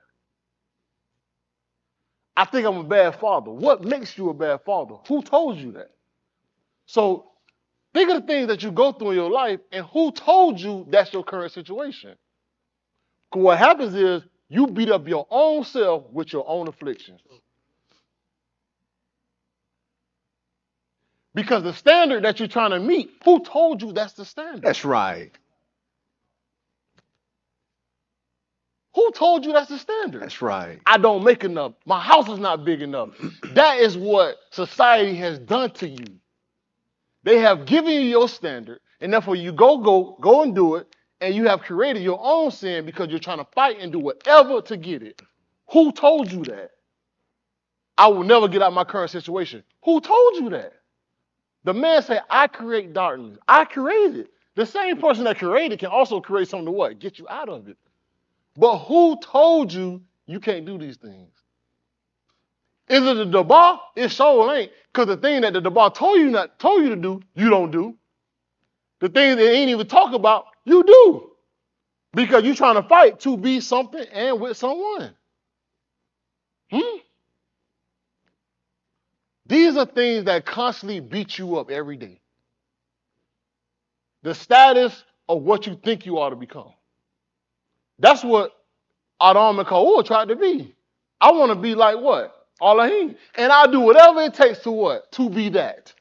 I think I'm a bad father. What makes you a bad father? Who told you that? So think of the things that you go through in your life and who told you that's your current situation. Because what happens is you beat up your own self with your own afflictions. Because the standard that you're trying to meet, who told you that's the standard? That's right. Who told you that's the standard? That's right. I don't make enough. My house is not big enough. That is what society has done to you. They have given you your standard, and therefore you go and do it, and you have created your own sin because you're trying to fight and do whatever to get it. Who told you that? I will never get out of my current situation. Who told you that? The man said, I create darkness. I created it. The same person that created can also create something to what? Get you out of it. But who told you you can't do these things? Is it the Dabar? It sure ain't. Because the thing that the Dabar told you to do, you don't do. The things they ain't even talk about, you do. Because you're trying to fight to be something and with someone. These are things that constantly beat you up every day. The status of what you think you ought to become. That's what Adam and Ka'ur tried to be. I want to be like what? Elohim. And I'll do whatever it takes to what? To be that.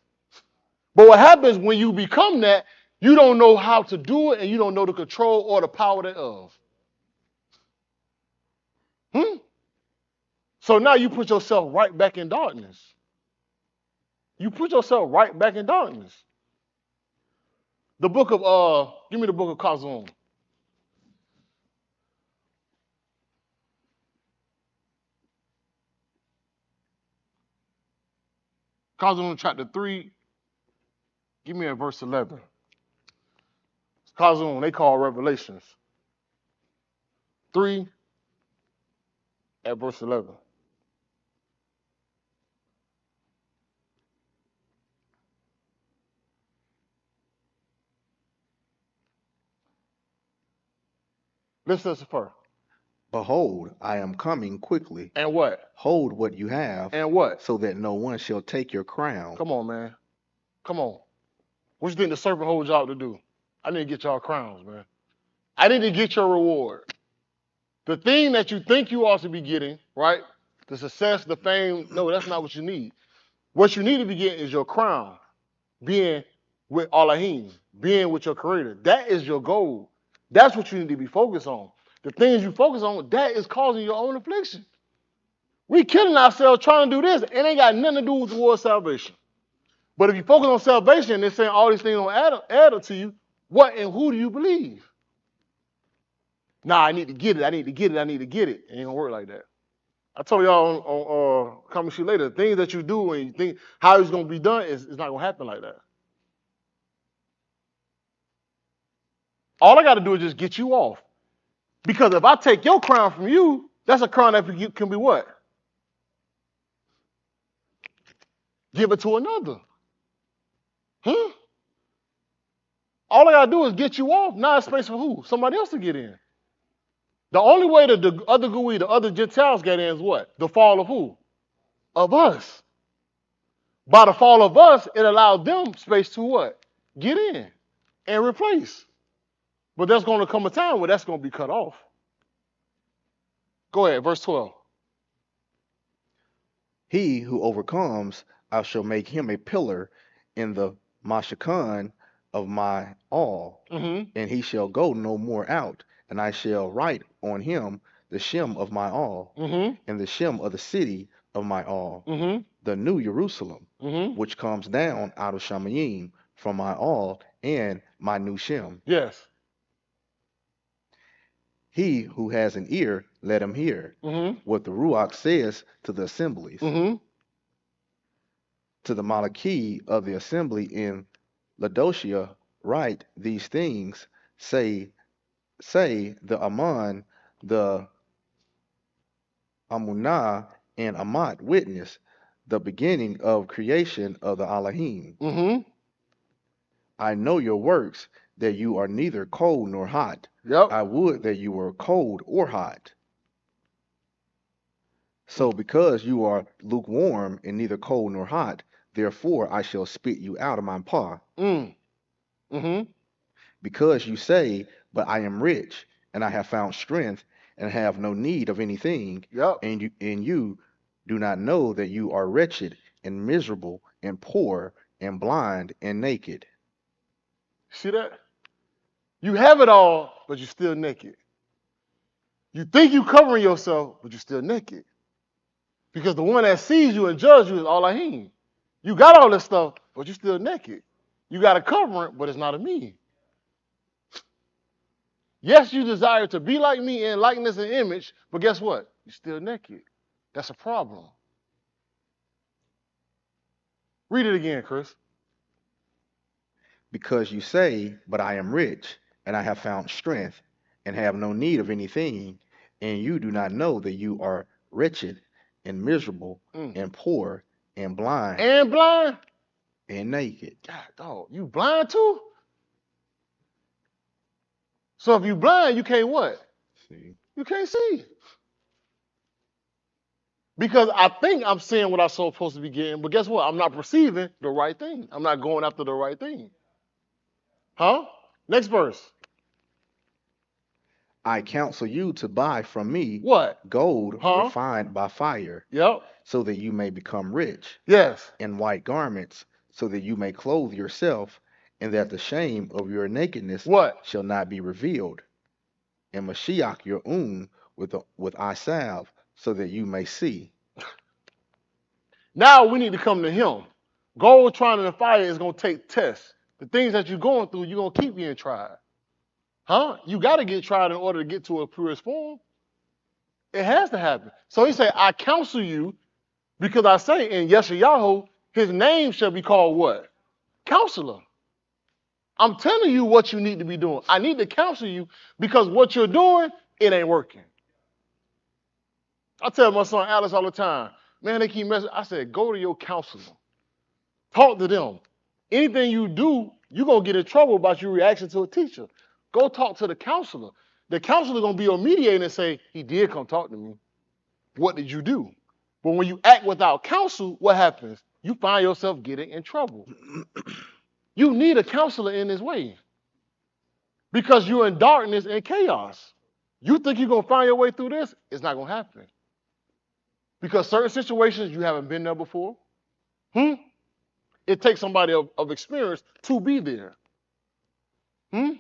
But what happens when you become that, you don't know how to do it and you don't know the control or the power thereof. So now you put yourself right back in darkness. You put yourself right back in darkness. The book of give me the book of Kazum. Kazum chapter 3, give me a verse 11. Kazum, they call Revelations. 3 at verse 11. Listen to this first. Behold, I am coming quickly. And what? Hold what you have. And what? So that no one shall take your crown. Come on, man. Come on. What you think the serpent whole job to do? I need to get y'all crowns, man. I need to get your reward. The thing that you think you ought to be getting, right? The success, the fame, no, that's not what you need. What you need to be getting is your crown. Being with Elohim, being with your creator. That is your goal. That's what you need to be focused on. The things you focus on, that is causing your own affliction. We killing ourselves trying to do this, and it ain't got nothing to do with towards salvation. But if you focus on salvation and they're saying all these things don't add up to you, what and who do you believe? Nah, I need to get it, I need to get it, I need to get it. It ain't gonna work like that. I told y'all on Coming Sheet later, the things that you do and you think how it's gonna be done is not gonna happen like that. All I gotta do is just get you off. Because if I take your crown from you, that's a crown that can be what? Give it to another. All I gotta do is get you off. Now it's space for who? Somebody else to get in. The only way that the other Gui, the other Gentiles get in is what? The fall of who? Of us. By the fall of us, it allowed them space to what? Get in and replace. But there's going to come a time where that's going to be cut off. Go ahead, verse 12. He who overcomes, I shall make him a pillar in the Mashakan of my all, and he shall go no more out, and I shall write on him the Shem of my all, and the Shem of the city of my all, the new Jerusalem, which comes down out of Shamayim from my all, and my new Shem. Yes. He who has an ear, let him hear what the Ruach says to the assemblies. To the Malachi of the assembly in Laodicea, write these things, say the Aman, the Amunah, and Amat witness, the beginning of creation of the Elohim. I know your works, that you are neither cold nor hot. I would that you were cold or hot. So because you are lukewarm and neither cold nor hot, therefore I shall spit you out of my paw. Because you say, but I am rich, and I have found strength, and have no need of anything, and you do not know that you are wretched and miserable and poor and blind and naked. See that? You have it all, but you're still naked. You think you're covering yourself, but you're still naked. Because the one that sees you and judges you is Elohim. You got all this stuff, but you're still naked. You got a covering, but it's not of me. Yes, you desire to be like me in likeness and image, but guess what? You're still naked. That's a problem. Read it again, Chris. Because you say, but I am rich, and I have found strength, and have no need of anything, and you do not know that you are wretched and miserable and poor and blind. And blind? And naked. God, dog, you blind too? So if you blind, you can't what? See. You can't see. Because I think I'm seeing what I'm supposed to be getting, but guess what? I'm not perceiving the right thing. I'm not going after the right thing. Huh? Next verse. I counsel you to buy from me what? Gold refined by fire. So that you may become rich. Yes. And white garments, so that you may clothe yourself, and that the shame of your nakedness shall not be revealed. And Mashiach your with eye salve, so that you may see. Now we need to come to him. Gold, trying, and fire is going to take tests. The things that you're going through, you're going to keep being tried. Huh? You got to get tried in order to get to a purest form. It has to happen. So he said, I counsel you, because I say in Yeshayahu, his name shall be called what? Counselor. I'm telling you what you need to be doing. I need to counsel you because what you're doing, it ain't working. I tell my son Alex all the time, man, they keep messing. I said, go to your counselor. Talk to them. Anything you do, you're going to get in trouble about your reaction to a teacher. Go talk to the counselor. The counselor going to be your mediator and say, he did come talk to me. What did you do? But when you act without counsel, what happens? You find yourself getting in trouble. You need a counselor in this way because you're in darkness and chaos. You think you're going to find your way through this? It's not going to happen. Because certain situations, you haven't been there before. It takes somebody of experience to be there. And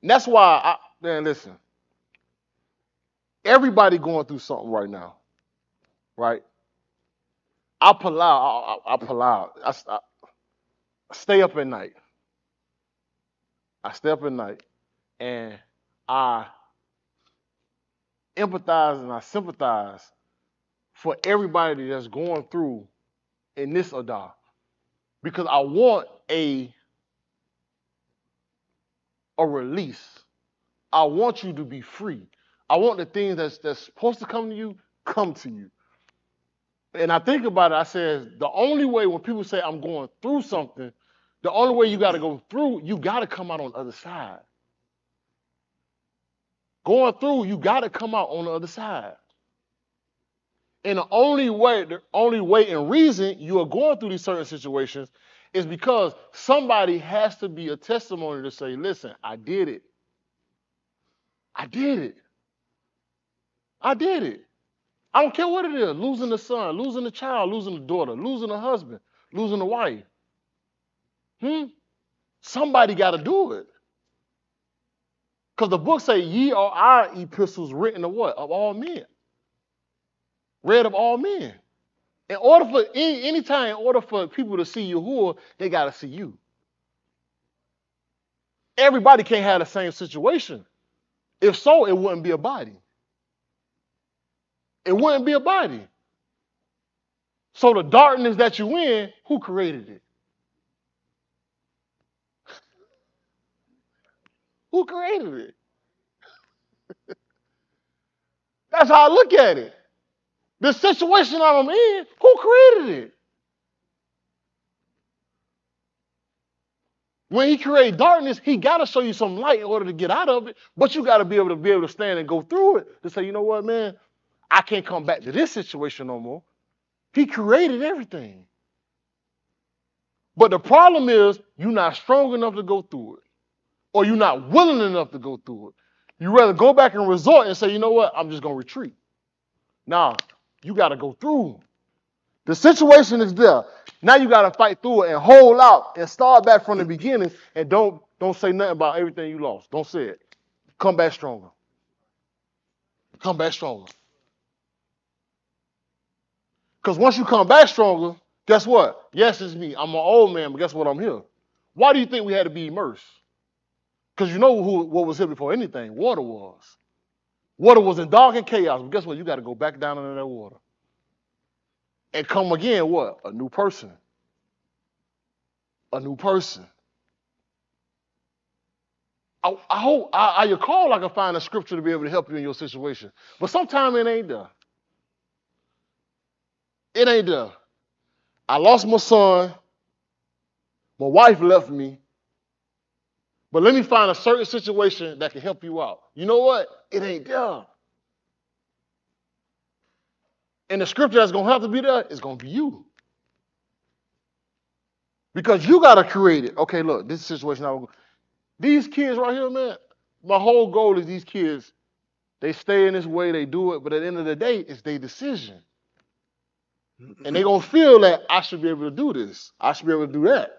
that's why, man, listen. Everybody going through something right now, right? I pull out. I stay up at night. I stay up at night, and I empathize and I sympathize for everybody that's going through in this Adah. Because I want a release. I want you to be free. I want the things that's supposed to come to you, come to you. And I think about it, I said, the only way when people say I'm going through something, the only way you got to go through, you got to come out on the other side. Going through, you got to come out on the other side. And the only way and reason you are going through these certain situations is because somebody has to be a testimony to say, listen, I did it. I did it. I did it. I don't care what it is, losing the son, losing the child, losing the daughter, losing the husband, losing the wife. Somebody got to do it. Because the book say, ye are our epistles written of what? Of all men. Read of all men. In order for, anytime, in order for people to see Yahuwah, they got to see you. Everybody can't have the same situation. If so, it wouldn't be a body. It wouldn't be a body. So the darkness that you in, who created it? Who created it? That's how I look at it. The situation I'm in, who created it? When he created darkness, he got to show you some light in order to get out of it. But you got to be able to stand and go through it to say, you know what, man, I can't come back to this situation no more. He created everything. But the problem is you're not strong enough to go through it. Or you're not willing enough to go through it. You rather go back and resort and say, you know what, I'm just going to retreat. Now, you got to go through. The situation is there. Now you got to fight through it and hold out and start back from the beginning and don't say nothing about everything you lost. Don't say it. Come back stronger. Come back stronger. Because once you come back stronger, guess what? Yes, it's me. I'm an old man, but guess what? I'm here. Why do you think we had to be immersed? Because you know what was here before anything? Water was. Water was in dark and chaos, but guess what? You got to go back down into that water. And come again, what? A new person. A new person. I hope I call I can find a scripture to be able to help you in your situation. But sometimes it ain't there. It ain't there. I lost my son. My wife left me. But let me find a certain situation that can help you out. You know what? It ain't there. And the scripture that's going to have to be there is going to be you. Because you got to create it. Okay, look, this situation. These kids right here, man, my whole goal is these kids, they stay in this way, they do it, but at the end of the day, it's their decision. And they're going to feel that I should be able to do this. I should be able to do that.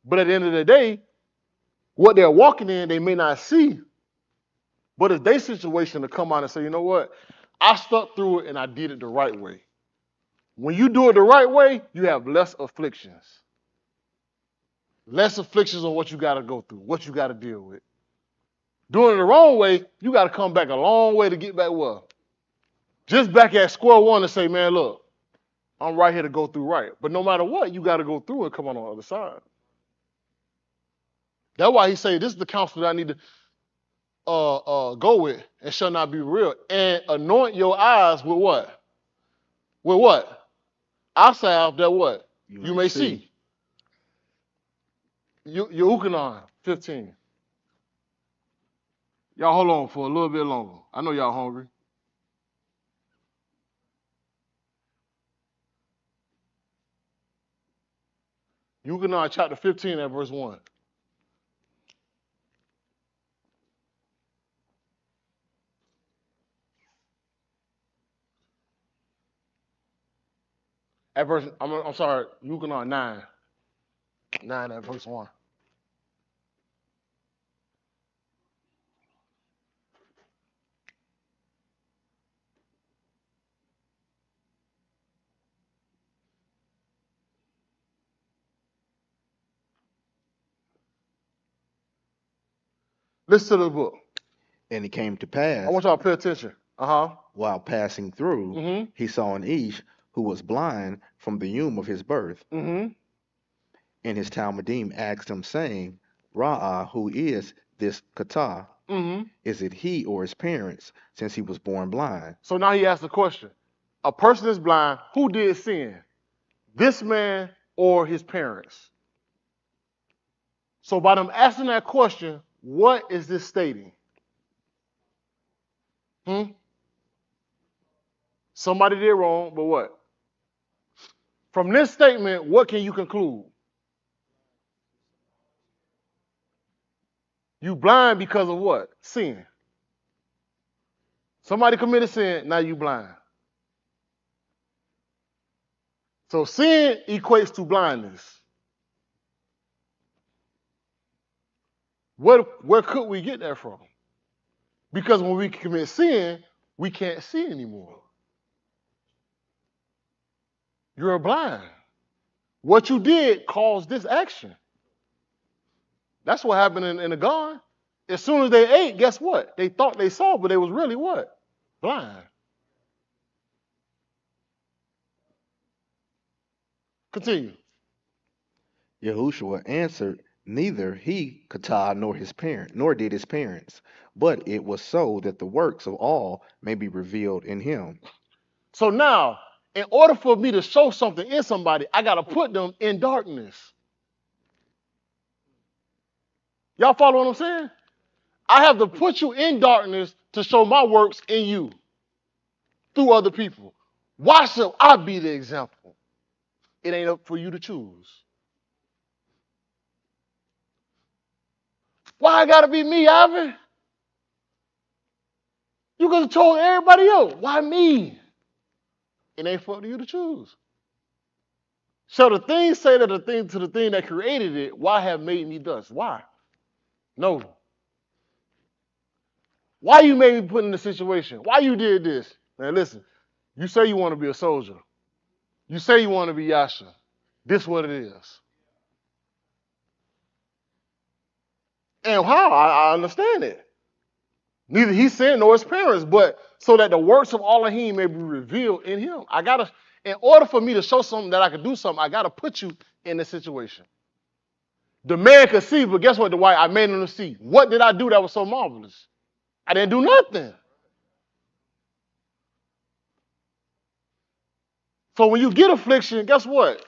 But at the end of the day, what they're walking in, they may not see. But it's their situation to come out and say, you know what? I stuck through it and I did it the right way. When you do it the right way, you have less afflictions. Less afflictions on what you got to go through, what you got to deal with. Doing it the wrong way, you got to come back a long way to get back well. Just back at square one and say, man, look, I'm right here to go through right. But no matter what, you got to go through and come on the other side. That's why he say, this is the counsel that I need to go with and shall not be real. And anoint your eyes with what? With what? I salve that what? You may see. Your 15. Y'all hold on for a little bit longer. I know y'all hungry. Yukonon chapter 15 at verse 1. At verse, I'm sorry, Yukonon 9. 9 at verse 1. Listen to the book. And it came to pass, I want y'all to pay attention. while passing through, Mm-hmm. he saw an Ish who was blind from the womb of his birth. Mm-hmm. And his Talmudim asked him, saying, Ra'ah, who is this Kata? Mm-hmm. Is it he or his parents, since he was born blind? So now he asked the question. A person is blind, who did sin? This man or his parents? So by them asking that question, what is this stating? Somebody did wrong, but what? From this statement, what can you conclude? You blind because of what? Sin. Somebody committed sin, now you blind. So sin equates to blindness. Where could we get that from? Because when we commit sin, we can't see anymore. You're blind. What you did caused this action. That's what happened in the garden. As soon as they ate, guess what? They thought they saw, but they was really what? Blind. Continue. Yahushua answered, Neither he Kata nor did his parents, but it was so that the works of all may be revealed in him. So now, in order for me to show something in somebody, I got to put them in darkness. Y'all follow what I'm saying? I have to put you in darkness to show my works in you through other people. Why should I be the example? It ain't up for you to choose. Why I gotta be me, Ivan? You could have told everybody else. Why me? It ain't for you to choose. So the thing say that the thing to the thing that created it, why have made me thus? Why? No. Why you made me put in this situation? Why you did this? Man, listen, you say you want to be a soldier. You say you want to be Yasha. This what it is. And how? I understand it. Neither he sinned nor his parents, but so that the works of Elohim may be revealed in him. In order for me to show something that I could do something, I gotta put you in this situation. The man could see, but guess what, Dwight? I made him to see. What did I do that was so marvelous? I didn't do nothing. So when you get affliction, guess what?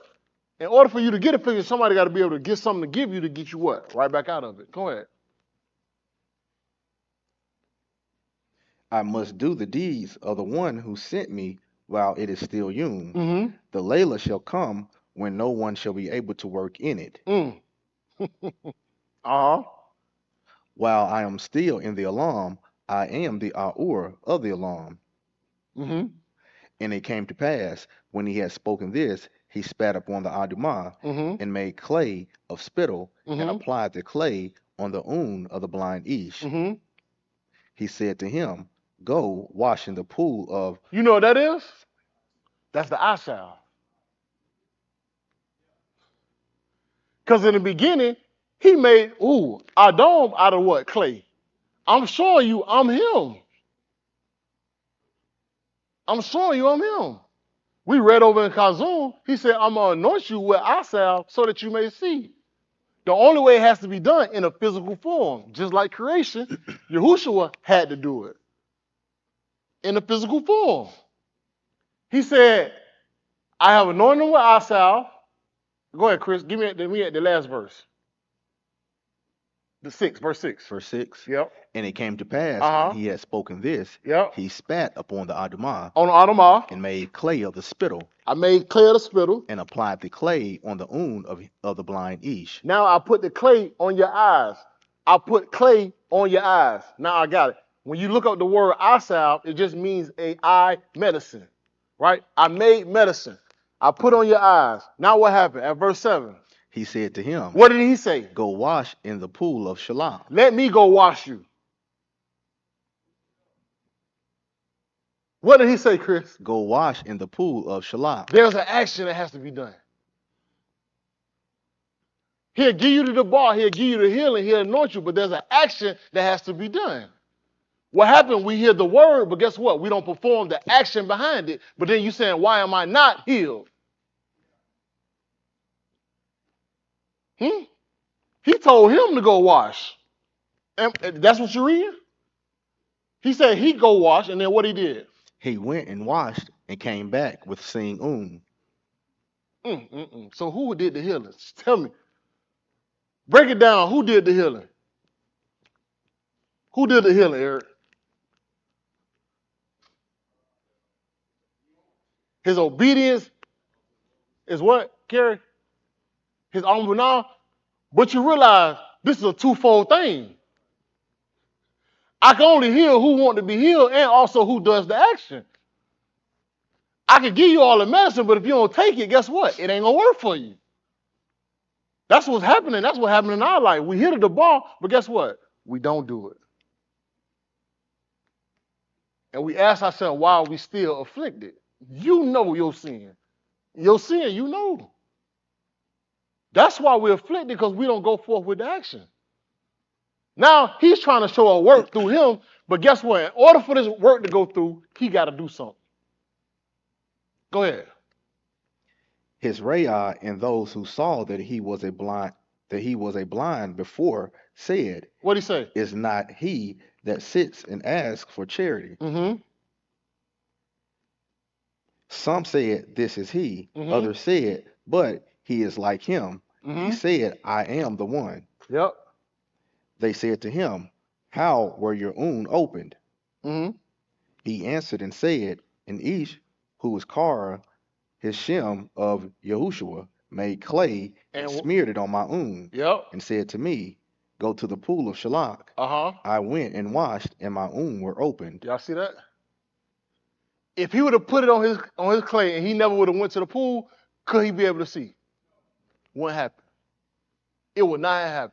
In order for you to get affliction, somebody got to be able to get something to give you to get you what? Right back out of it. Go ahead. I must do the deeds of the one who sent me while it is still young. Mm-hmm. The Layla shall come when no one shall be able to work in it. Uh-huh. While I am still in the alarm, I am the Aur of the alarm. Mm-hmm. And it came to pass, when he had spoken this, he spat upon the Adumah and made clay of spittle and applied the clay on the of the blind Ish. He said to him, Go wash in the pool of. You know what that is? That's the eye salve. Because in the beginning, he made, Adam out of what? Clay. I'm showing you I'm him. I'm showing you I'm him. We read over in Kazum, he said, I'm going to anoint you with eye salve so that you may see. The only way it has to be done in a physical form, just like creation, Yahushua had to do it in a physical form. He said, I have anointed him with eye salve. Go ahead, Chris. Give me at the last verse. Verse 6. Verse 6. Yep. And it came to pass, when he had spoken this, Yep. he spat upon the Adamah, On the Adamah, and made clay of the spittle, I made clay of the spittle. and applied the clay on the wound of the blind Ish. Now I put the clay on your eyes. I put clay on your eyes. Now I got it. When you look up the word eye salve, it just means a eye medicine, right? I made medicine. I put on your eyes. Now what happened? At verse 7. He said to him, What did he say? Go wash in the pool of Shalom. Let me go wash you. What did he say, Chris? Go wash in the pool of Shalom. There's an action that has to be done. He'll give you the bar, he'll give you the healing, he'll anoint you, but there's an action that has to be done. What happened? We hear the word, but guess what? We don't perform the action behind it. But then you saying, why am I not healed? He told him to go wash. And that's what you're reading? He said he go wash, and then what he did? He went and washed and came back with seeing So who did the healing? Tell me. Break it down. Who did the healing? Who did the healing, Eric? His obedience is what, Kerry? His now. But you realize this is a twofold thing. I can only heal who want to be healed and also who does the action. I can give you all the medicine, but if you don't take it, guess what? It ain't going to work for you. That's what's happening. That's what happened in our life. We hit the ball, but guess what? We don't do it. And we ask ourselves, why are we still afflicted? You know your sin. Your sin, you know. That's why we're afflicted, because we don't go forth with the action. Now, he's trying to show a work through him, but guess what? In order for this work to go through, he got to do something. Go ahead. His Rayah and those who saw that he was a blind before said, What'd he say? Is not he that sits and asks for charity? Some said, This is he. Others said, But he is like him. He said, I am the one. Yep. They said to him, How were your wounds opened? He answered and said, An Ish, who was Kara, his Shem of Yahushua, made clay and smeared it on my wound, and said to me, Go to the pool of Shalach. I went and washed, and my wounds were opened. Y'all see that? If he would have put it on his clay and he never would have went to the pool, could he be able to see? Wouldn't happen. It would not have happened.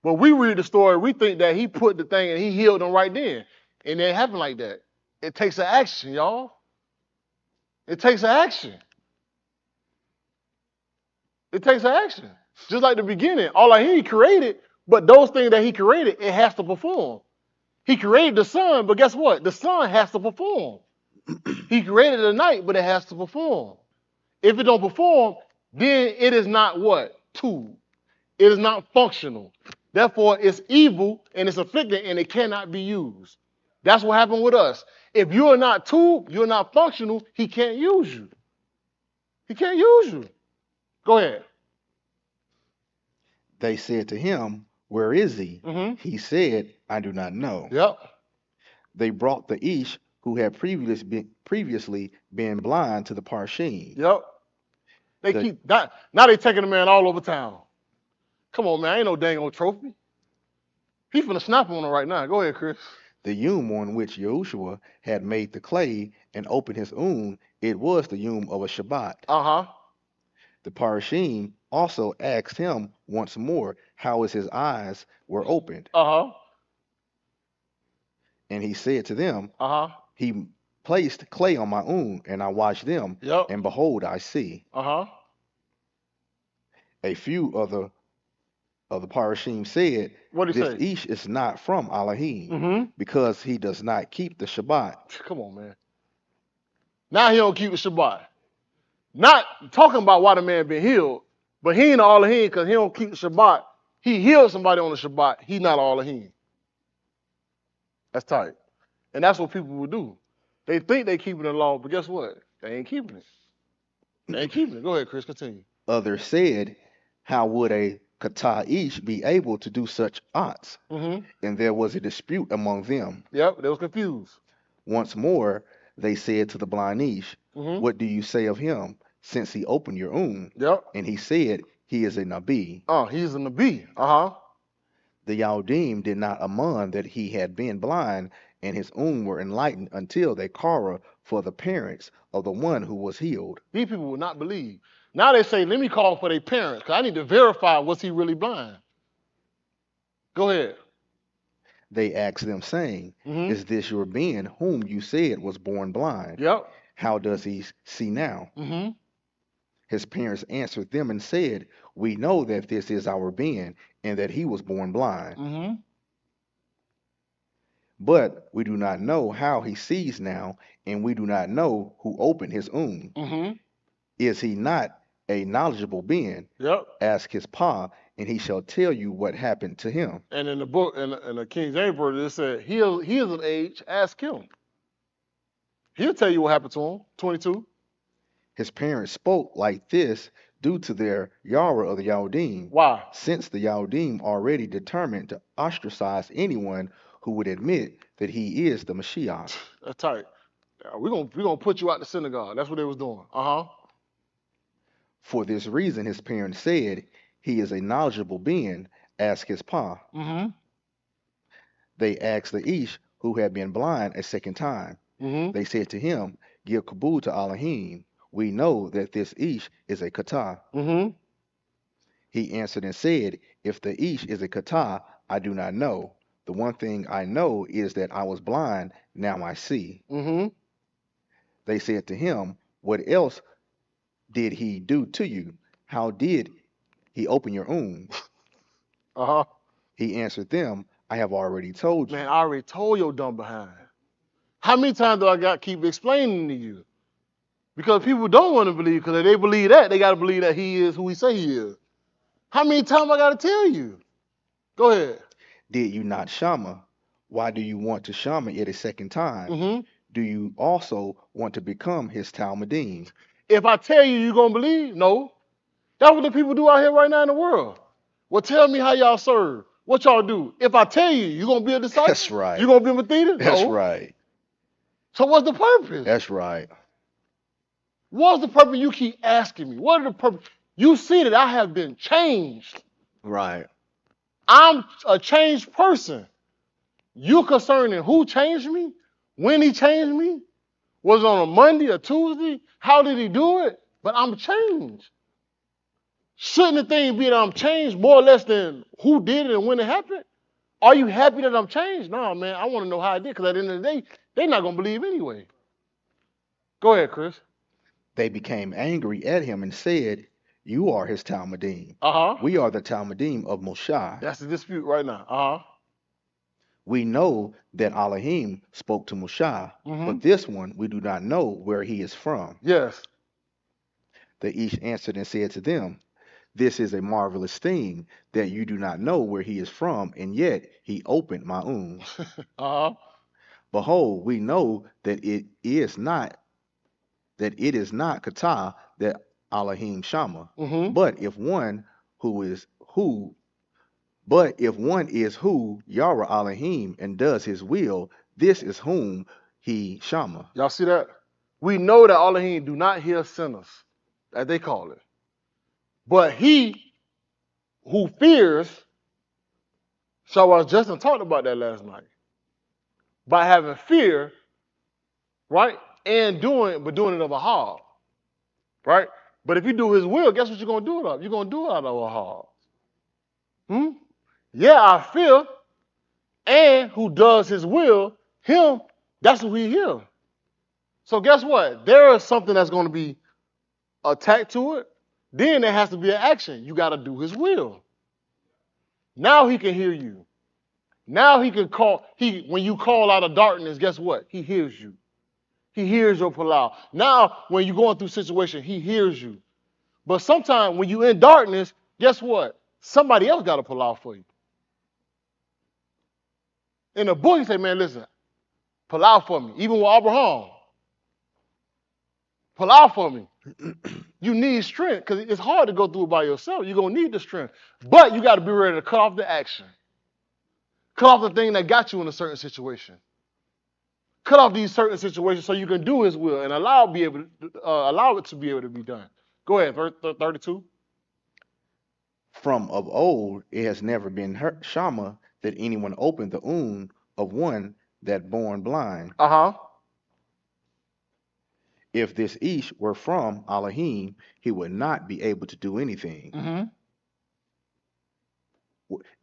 But we read the story, we think that he put the thing and he healed them right then. And it didn't happen like that. It takes an action, y'all. It takes an action. It takes an action. Just like the beginning. All he created, but those things that he created, it has to perform. He created the sun, but guess what? The sun has to perform. He created the night, but it has to perform. If it don't perform, then it is not what? Tool. It is not functional. Therefore, it's evil and it's afflicted and it cannot be used. That's what happened with us. If you are not tool, you're not functional, he can't use you. He can't use you. Go ahead. They said to him, Where is he? He said, I do not know. Yep. They brought the Ish who had previously been blind to the Parshim. Yep. They keep that. Now they taking the man all over town. Come on, man. Ain't no dang old trophy. He finna snap on him right now. Go ahead, Chris. The yum on which Yahushua had made the clay and opened his wound, it was the yum of a Shabbat. The Parashim also asked him once more how his eyes were opened. And he said to them, Uh-huh. he placed clay on my own, and I washed them, Yep. and behold, I see. Uh-huh. A few of the Parashim said, What'd he this say? Ish is not from Elohim, Mm-hmm. because he does not keep the Shabbat. Come on, man. Now he don't keep the Shabbat. Not talking about why the man been healed, but he ain't all Elohim because he don't keep the Shabbat. He healed somebody on the Shabbat. He not all Elohim. That's tight. And that's what people will do. They think they keeping the law, but guess what? They ain't keeping it. They ain't keeping it. Go ahead, Chris. Continue. Others said, how would a Kata Ish be able to do such acts? Mm-hmm. And there was a dispute among them. Yep, they was confused. Once more, they said to the blind Ish, Mm-hmm. what do you say of him, since he opened your womb? Yep. And he said, he is a Nabi. Oh, he's a Nabi. Uh-huh. The Yaldim did not amon that he had been blind, and his were enlightened until they kara for the parents of the one who was healed. These people will not believe. Now they say, let me call for their parents, because I need to verify, was he really blind? Go ahead. They asked them, saying, Mm-hmm. is this your being whom you said was born blind? Yep. How does he see now? Mm-hmm. His parents answered them and said, we know that this is our being, and that he was born blind. Mm-hmm. But we do not know how he sees now, and we do not know who opened his womb. Mm-hmm. Is he not a knowledgeable being? Yep. Ask his pa, and he shall tell you what happened to him. And in the book, in the King James Version, it said, he is an age, ask him. He'll tell you what happened to him. 22. His parents spoke like this due to their Yara of the Yaldim. Why? Since the Yaldim already determined to ostracize anyone who would admit that he is the Mashiach. That's tight. We're gonna put you out the synagogue. That's what they was doing. Uh-huh. For this reason, his parents said, he is a knowledgeable being, ask his pa. Mm-hmm. They asked the Ish, who had been blind, a second time. Mm-hmm. They said to him, give kabul to Elohim. We know that this Ish is a kata. Mm-hmm. He answered and said, if the Ish is a kata, I do not know. The one thing I know is that I was blind, now I see. Mm-hmm. They said to him, what else did he do to you? How did he open your womb? Uh-huh. He answered them, I have already told you. Man, I already told your dumb behind. How many times do I got to keep explaining to you? Because people don't want to believe, because if they believe that, they got to believe that he is who he say he is. How many times I got to tell you? Go ahead. Did you not shama? Why do you want to shama it a second time? Mm-hmm. Do you also want to become his Talmudim? If I tell you, you going to believe? No. That's what the people do out here right now in the world. Well, tell me how y'all serve. What y'all do? If I tell you, you going to be a disciple? That's right. You going to be a Matheta? That's No. right. So what's the purpose? That's right. What's the purpose you keep asking me? What is the purpose? You see that I have been changed. Right. I'm a changed person. You concerned in who changed me? When he changed me? Was it on a Monday or Tuesday? How did he do it? But I'm changed. Shouldn't the thing be that I'm changed more or less than who did it and when it happened? Are you happy that I'm changed? No, man, I want to know how I did, because at the end of the day, they're not going to believe anyway. Go ahead, Chris. They became angry at him and said, you are his Talmudim. Uh-huh. We are the Talmudim of Moshe. That's the dispute right now. Uh-huh. We know that Elohim spoke to Moshe, but this one we do not know where he is from. Yes. The Ish answered and said to them, this is a marvelous thing that you do not know where he is from, and yet he opened my womb. Uh-huh. Behold, we know that it is not kata that Elohim shama. But if one is who Yara Elohim and does his will, this is whom he shama. Y'all see that? We know that Elohim do not hear sinners, as they call it. But he who fears, Shawaz Justin talked about that last night. By having fear, right? And doing it of a heart. Right? But if you do his will, guess what you're going to do it of? You're going to do it out of a heart. Yeah, I fear. And who does his will, him, that's who he hear. So guess what? There is something that's going to be attached to it. Then there has to be an action. You got to do his will. Now he can hear you. Now he can call. When you call out of darkness, guess what? He hears you. He hears your palau. Now, when you're going through situation, he hears you. But sometimes when you're in darkness, guess what? Somebody else got a palau for you. In the book, he said, man, listen, palau for me. Even with Abraham. Palau for me. You need strength because it's hard to go through it by yourself. You're going to need the strength. But you got to be ready to cut off the action. Cut off the thing that got you in a certain situation. Cut off these certain situations so you can do his will and allow it to be able to be done. Go ahead, 32. From of old, it has never been Shama that anyone opened the of one that born blind. If this Ish were from Elohim, he would not be able to do anything.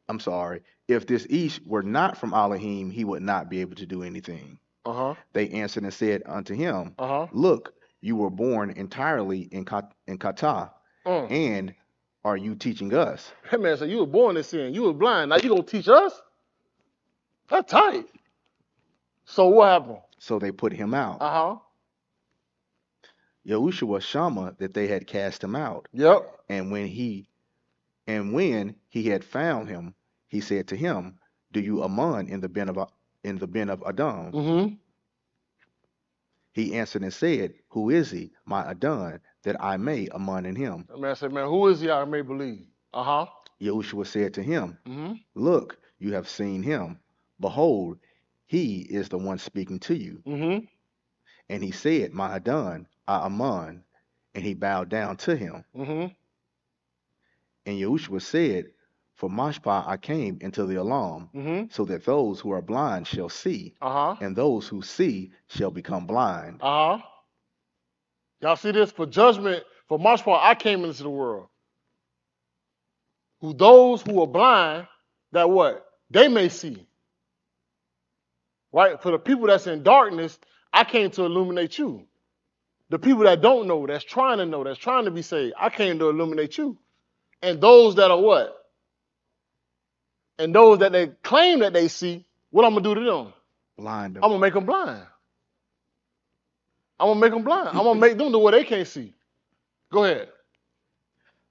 I'm sorry. If this Ish were not from Elohim, he would not be able to do anything. They answered and said unto him, look, you were born entirely in Kata, and are you teaching us? Hey man, so you were born in sin. You were blind. Now you gonna teach us? That's tight. So what happened? So they put him out. Yahushua was Shama that they had cast him out. Yep. And when he had found him, he said to him, do you aman in the ben of Adam? He answered and said, who is he, my Adon, that I may aman in him? The man said, man, who is he I may believe? Yahushua said to him, look, you have seen him. Behold, he is the one speaking to you. And he said, my Adon, I aman, and he bowed down to him. And Yahushua said, for Mashpah I came into the alarm, so that those who are blind shall see, and those who see shall become blind. Y'all see this? For judgment, for Mashpah I came into the world. Those who are blind, that what? They may see. Right? For the people that's in darkness, I came to illuminate you. The people that don't know, that's trying to be saved, I came to illuminate you. And those that are what? And those that they claim that they see, what I'm going to do to them? Blind them. I'm going to make them blind. I'm going to make them blind. I'm going to make them do what they can't see. Go ahead.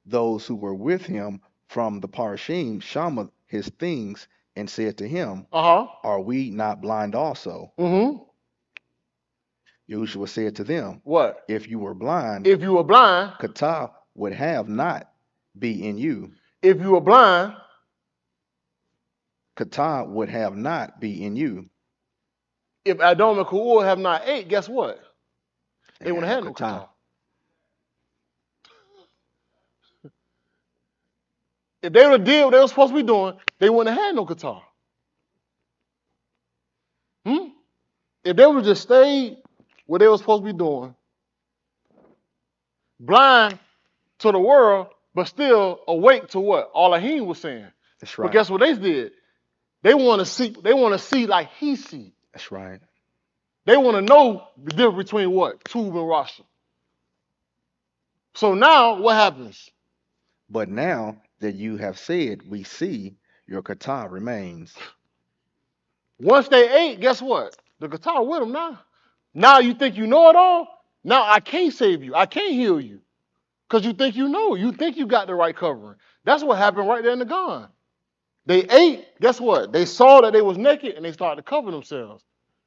Those who were with him from the Parashim Shama his things and said to him, are we not blind also? Yahushua said to them, what? If you were blind, Kata would have not be in you. If you were blind, Kata would have not be in you. If Adam and Ku'ul have not ate, guess what? They wouldn't have no Kata. If they would have did what they were supposed to be doing, they wouldn't have had no Kata. If they would have just stayed what they were supposed to be doing, blind to the world, but still awake to what Elohim was saying. That's right. But guess what they did? They want to see like he see. That's right. They want to know the difference between what? Tub and Rasha. So now what happens? But now that you have said we see, your Kata remains. Once they ate, guess what? The Kata with them now. Now you think you know it all? Now I can't save you. I can't heal you. Because you think you know. You think you got the right covering. That's what happened right there in the Gan. They ate, guess what? They saw that they was naked and they started to cover themselves.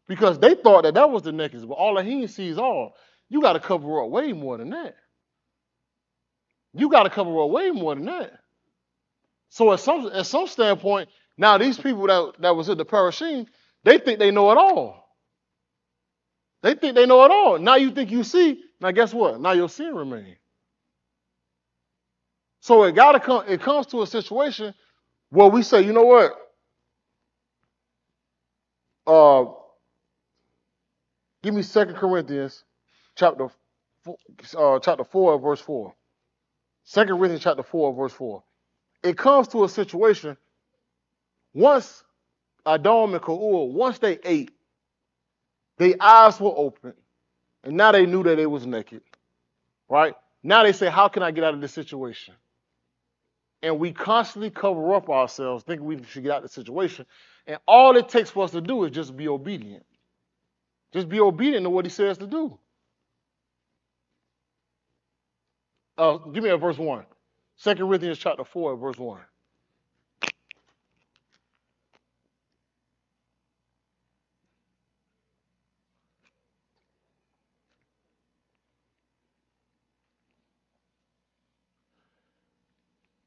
Because they thought that was the nakedness. But Elohim sees all. You got to cover up way more than that. You got to cover up way more than that. So at some standpoint, now these people that was in the Parashim, they think they know it all. They think they know it all. Now you think you see. Now guess what? Now your sin remains. So it comes to a situation where we say, you know what? Give me 2 Corinthians chapter 4, verse 4. 2 Corinthians chapter 4, verse 4. It comes to a situation once Adam and Ku'ul, once they ate, Their eyes were open, and now they knew that they was naked, right? Now they say, how can I get out of this situation? And we constantly cover up ourselves, thinking we should get out of the situation. And all it takes for us to do is just be obedient. Just be obedient to what he says to do. Give me a verse 1. 2 Corinthians chapter 4, verse 1.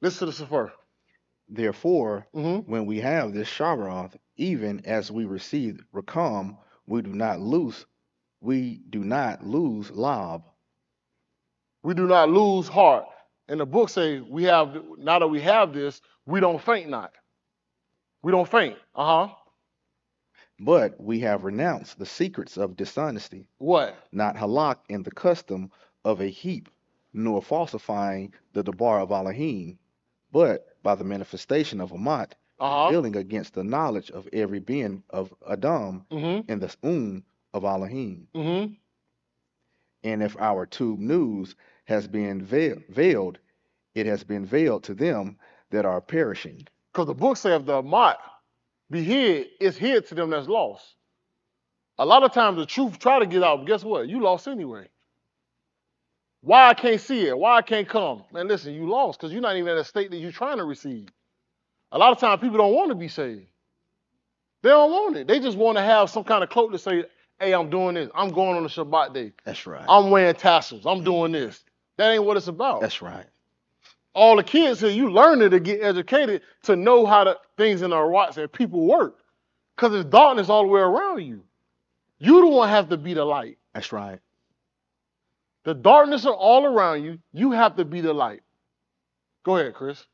Listen to this first. Therefore, when we have this Shabbath, even as we receive Rakam, we do not lose lob. We do not lose heart. And the book says now that we have this, we don't faint not. We don't faint. But we have renounced the secrets of dishonesty. What? Not halak in the custom of a heap, nor falsifying the debar of Elohim, but by the manifestation of Amat, revealing against the knowledge of every being of Adam in the of Elohim. And if our tube news has been veiled, it has been veiled to them that are perishing. Because the book says if the Amat be hid, it's hid to them that's lost. A lot of times the truth try to get out, but guess what? You lost anyway. Why I can't see it? Why I can't come? Man, listen, you lost because you're not even in a state that you're trying to receive. A lot of times people don't want to be saved. They don't want it. They just want to have some kind of cloak to say, hey, I'm doing this. I'm going on a Shabbat day. That's right. I'm wearing tassels. I'm doing this. That ain't what it's about. That's right. All the kids here, you learning to get educated to know how the things in our rights and people work. Because there's darkness all the way around you. You the one have to be the light. That's right. The darkness are all around you. You have to be the light. Go ahead, Chris.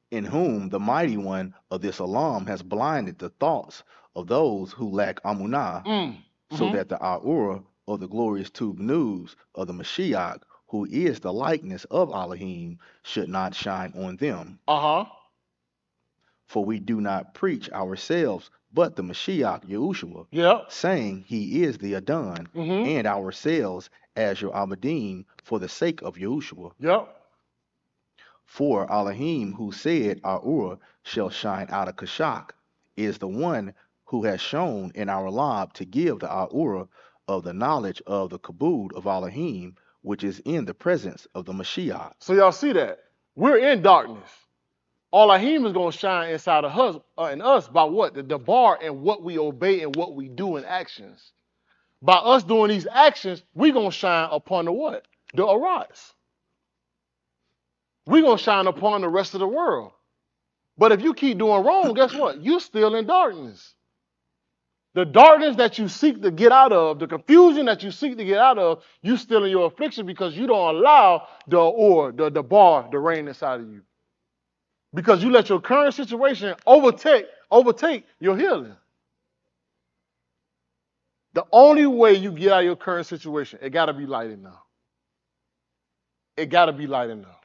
In whom the mighty one of this alarm has blinded the thoughts of those who lack amunah, so that the Aura of the glorious tube news of the Mashiach, who is the likeness of Elohim, should not shine on them. For we do not preach ourselves, but the Mashiach Yahushua, saying he is the Adon, and ourselves as your Abadim for the sake of Yahushua. For Elohim, who said Aura shall shine out of Kashak, is the one who has shown in our lab to give the Aura of the knowledge of the kabod of Elohim, which is in the presence of the Mashiach. So y'all see that? We're in darkness. Elohim is going to shine inside of us, in us by what? The bar and what we obey and what we do in actions. By us doing these actions, we're going to shine upon the what? The arise. We're going to shine upon the rest of the world. But if you keep doing wrong, guess what? You're still in darkness. The darkness that you seek to get out of, the confusion that you seek to get out of, you're still in your affliction because you don't allow the bar to reign inside of you. Because you let your current situation overtake your healing. The only way you get out of your current situation, it got to be light enough. It got to be light enough.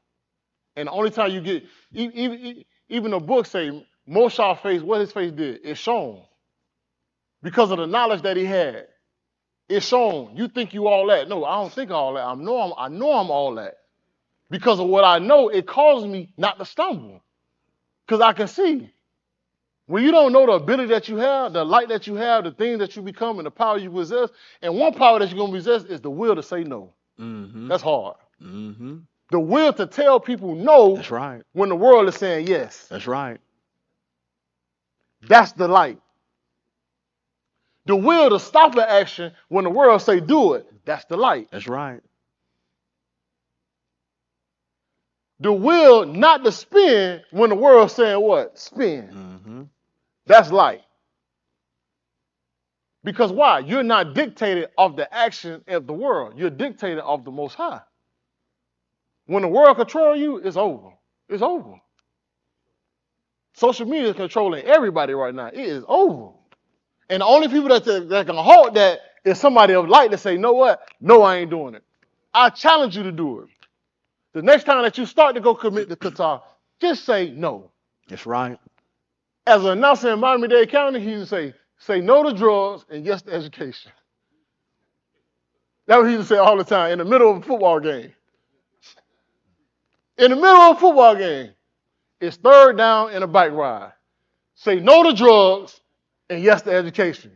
And the only time you get, even the book say, Moshe's face, what his face did, it's shown. Because of the knowledge that he had. It's shown. You think you all that. No, I don't think all that. I know I'm all that. Because of what I know, it causes me not to stumble. Because I can see. When you don't know the ability that you have, the light that you have, the things that you become, and the power you possess, and one power that you're going to possess is the will to say no. That's hard. The will to tell people no. That's right. When the world is saying yes. That's right. That's the light. The will to stop the action when the world say do it. That's the light. That's right. The will not to spin when the world saying what? Spin. That's light. Because why? You're not dictated of the action of the world. You're dictated of the Most High. When the world controls you, it's over. It's over. Social media is controlling everybody right now. It is over. And the only people that can halt that is somebody of light that say, know what? No, I ain't doing it. I challenge you to do it. The next time that you start to go commit the Qatar, just say no. That's right. As an announcer in Miami-Dade County, he would say, Say no to drugs and yes to education. That's what he used to say all the time in the middle of a football game. In the middle of a football game, it's third down and a bike ride. Say no to drugs and yes to education.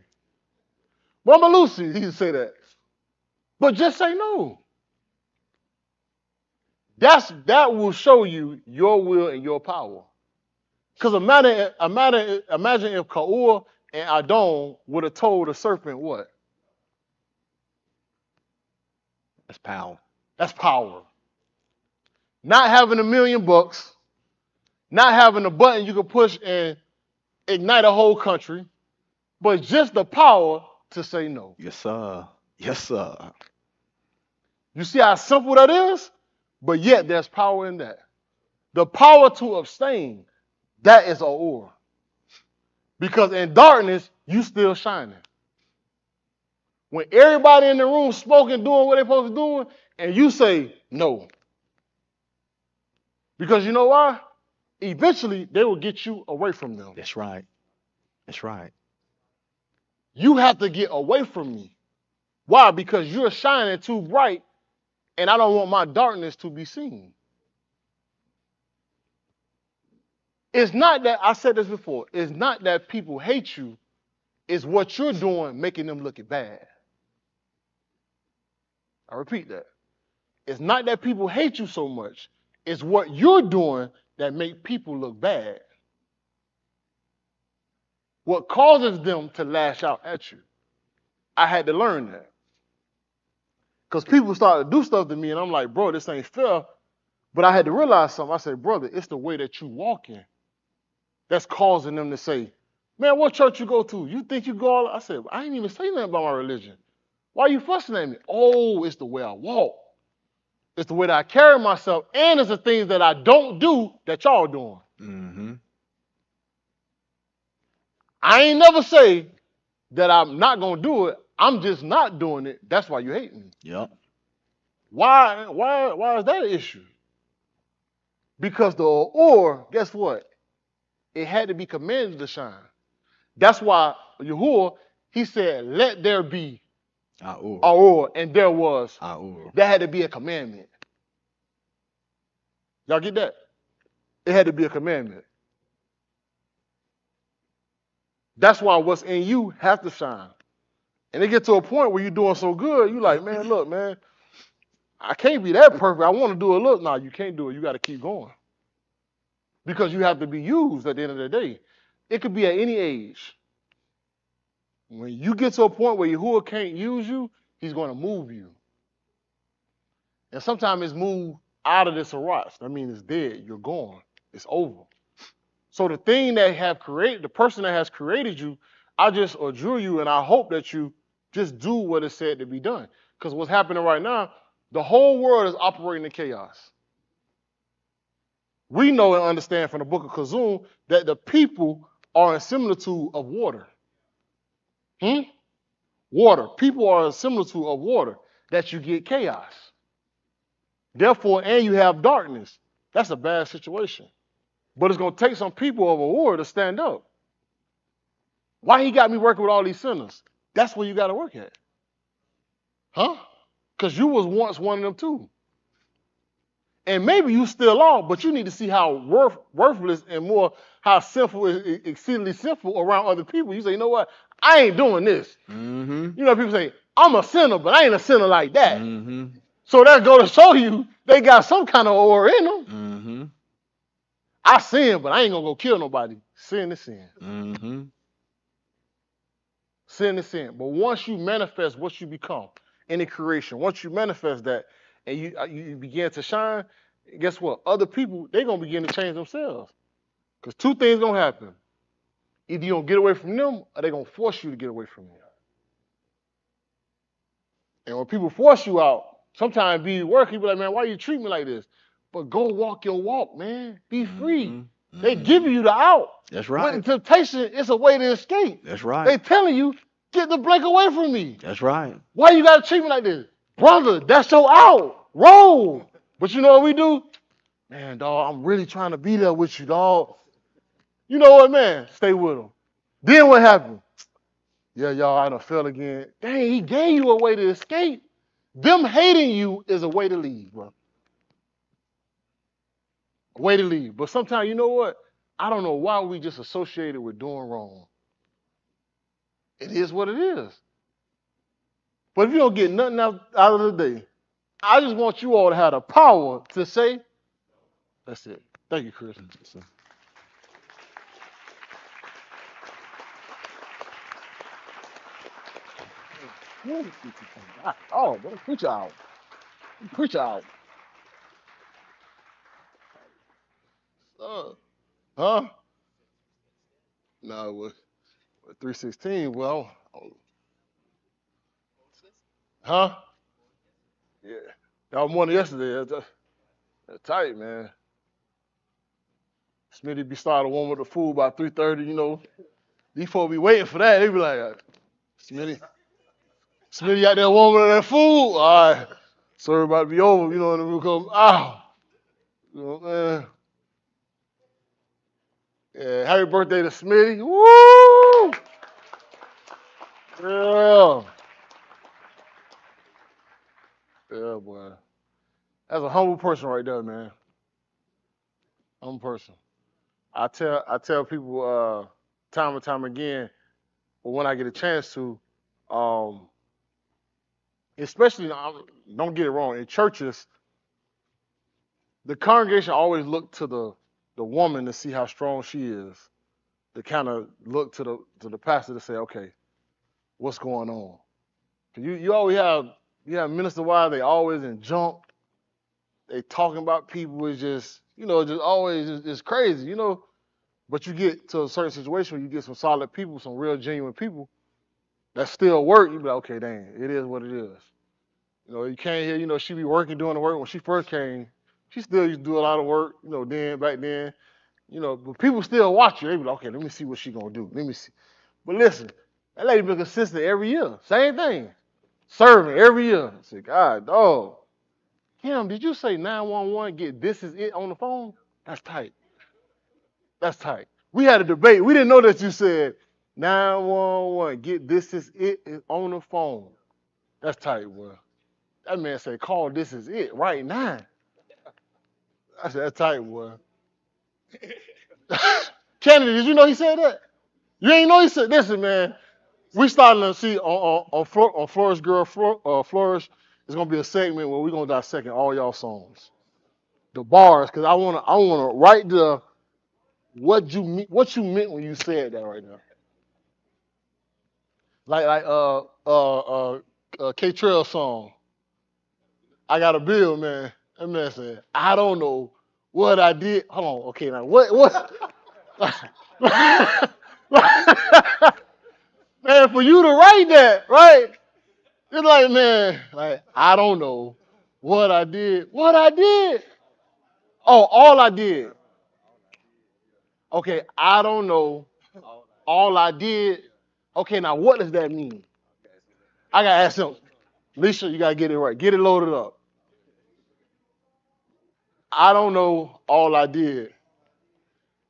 Mama Lucy, he used to say that. But just say no. That will show you your will and your power. Because imagine if Kaur and Adon would have told the serpent what? That's power. That's power. Not having $1 million, not having a button you can push and ignite a whole country, but just the power to say no. Yes, sir. Yes, sir. You see how simple that is? But yet there's power in that. The power to abstain, that is or. Because in darkness, you still shining. When everybody in the room smoking, doing what they're supposed to do, and you say no. Because you know why? Eventually, they will get you away from them. That's right. That's right. You have to get away from me. Why? Because you're shining too bright, and I don't want my darkness to be seen. It's not that, I said this before, it's not that people hate you, it's what you're doing making them look bad. I repeat that. It's not that people hate you so much, it's what you're doing that make people look bad. What causes them to lash out at you. I had to learn that. Because people started to do stuff to me, and I'm like, bro, this ain't fair. But I had to realize something. I said, brother, it's the way that you walk in that's causing them to say, man, what church you go to? You think you go all... I said, I ain't even say nothing about my religion. Why are you fussing at me? Oh, it's the way I walk. It's the way that I carry myself, and it's the things that I don't do that y'all doing. Mm-hmm. I ain't never say that I'm not going to do it. I'm just not doing it. That's why you hate me. Yep. Why is that an issue? Because the or, guess what? It had to be commanded to shine. That's why Yahuwah, he said, let there be or, and there was. That had to be a commandment. Y'all get that? It had to be a commandment. That's why what's in you has to shine. And it get to a point where you're doing so good, you like, man, look, man, I can't be that perfect. I want to do a look. No, you can't do it. You got to keep going. Because you have to be used at the end of the day. It could be at any age. When you get to a point where Yahuwah can't use you, he's going to move you. And sometimes it's moved out of this arach. That means it's dead. You're gone. It's over. So the thing that have created, the person that has created you, I just adjure you and I hope that you just do what is said to be done. Because what's happening right now, the whole world is operating in chaos. We know and understand from the book of Kazum that the people are a similitude of water. Water. People are a similitude of water, that you get chaos. Therefore, and you have darkness. That's a bad situation. But it's going to take some people of a war to stand up. Why he got me working with all these sinners? That's where you got to work at. Because you was once one of them too. And maybe you still are, but you need to see how worthless and more how sinful, exceedingly sinful around other people. You say, you know what? I ain't doing this. Mm-hmm. You know, people say, I'm a sinner, but I ain't a sinner like that. Mm-hmm. So that go to show you they got some kind of aura in them. Mm-hmm. I sin, but I ain't going to go kill nobody. Sin is sin. Mm-hmm. Sin is sin. But once you manifest what you become in the creation, once you manifest that and you begin to shine, guess what? Other people, they're going to begin to change themselves. Because two things going to happen. Either you're going to get away from them or they're going to force you to get away from them. And when people force you out, sometimes be work, you be like, man, why you treat me like this? But go walk your walk, man. Be free. Mm-hmm. They give you the out. That's right. When temptation is a way to escape. That's right. They telling you, get the blank away from me. That's right. Why you got to treat me like this? Brother, that's your out. Roll. But you know what we do? Man, dog, I'm really trying to be there with you, dog. You know what, man? Stay with them. Then what happened? Yeah, y'all, I done fell again. Dang, he gave you a way to escape. Them hating you is a way to leave, bro. A way to leave. But sometimes, you know what? I don't know why we just associated with doing wrong. It is what it is. But if you don't get nothing out of the day, I just want you all to have the power to say, that's it. Thank you, Chris. Oh, bro, preach out. Preach out. Huh? No, with 316, well, huh? Yeah. That was one yesterday. That's tight, man. Smitty be starting warming up the food by 3:30, you know. These folks be waiting for that. They be like, Smitty out there warming up that food. All right. So about to be over, you know, and then we come, ow. You know what I'm saying? Yeah, happy birthday to Smitty. Woo! Yeah. Yeah, boy. That's a humble person right there, man. Humble person. I tell people time and time again, but when I get a chance to, um, especially don't get it wrong, in churches, the congregation always look to the woman to see how strong she is. To kind of look to the pastor to say, okay, what's going on? You always have minister wives, they always in junk. They talking about people is just, you know, just always just crazy, you know. But you get to a certain situation where you get some solid people, some real genuine people that still work. You be like, okay, dang, it is what it is. You know, you can't hear, you know, she be working, doing the work. When she first came, she still used to do a lot of work, you know, back then, you know, but people still watch you. They be like, okay, let me see what she gonna do. Let me see. But listen, that lady been consistent every year. Same thing. Serving every year. I said, God, dog. Kim, did you say 911 get this is it on the phone? That's tight. That's tight. We had a debate. We didn't know that you said 911 get this is it on the phone. That's tight, boy. That man said, call this is it right now. I said, that's tight, boy. Kennedy, did you know he said that? You ain't know he said, listen, man, we starting to see on Flourish Girl, Flourish, it's going to be a segment where we're going to dissect all y'all songs. The bars, because I wanna write the what you meant when you said that right now. Like K Trail song. I got a bill, man. That man said, I don't know what I did. Hold on, okay, now what man, for you to write that, right? It's like, man, like, I don't know what I did. What I did? Oh, all I did. Okay, I don't know. All I did. Okay, now what does that mean? I gotta ask him. Lisa, you gotta get it right. Get it loaded up. I don't know all I did.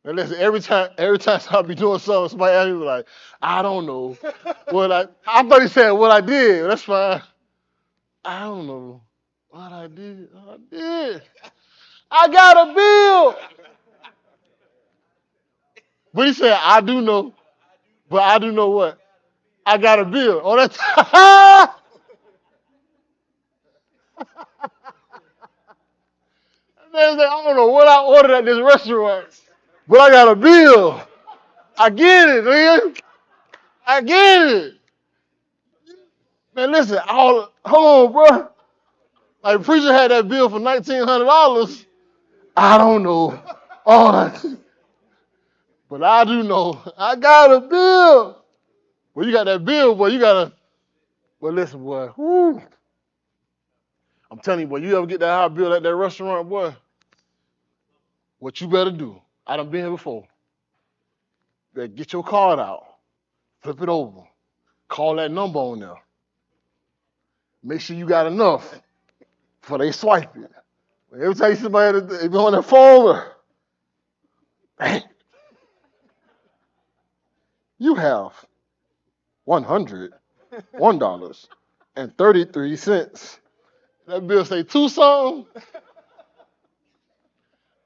And listen, every time I be doing something, somebody ask me like, I don't know what I thought he said what I did. That's fine. I don't know what I did. I did. I got a bill. But he said, I do know. But I do know what? I got a bill. Oh, that's man said, I don't know what I ordered at this restaurant, but I got a bill. I get it, man. I get it. Man, listen, hold on, bro. Like, preacher had that bill for $1,900. I don't know. All I, but I do know. I got a bill. Well, you got that bill, boy. You got to, well, listen, boy. Whoo. I'm telling you, boy, you ever get that high bill at that restaurant, boy, what you better do. I done been here before. Better get your card out. Flip it over. Call that number on there. Make sure you got enough before they swipe it. Every time you see somebody be on their phone, you have $101.33. That bill say two something.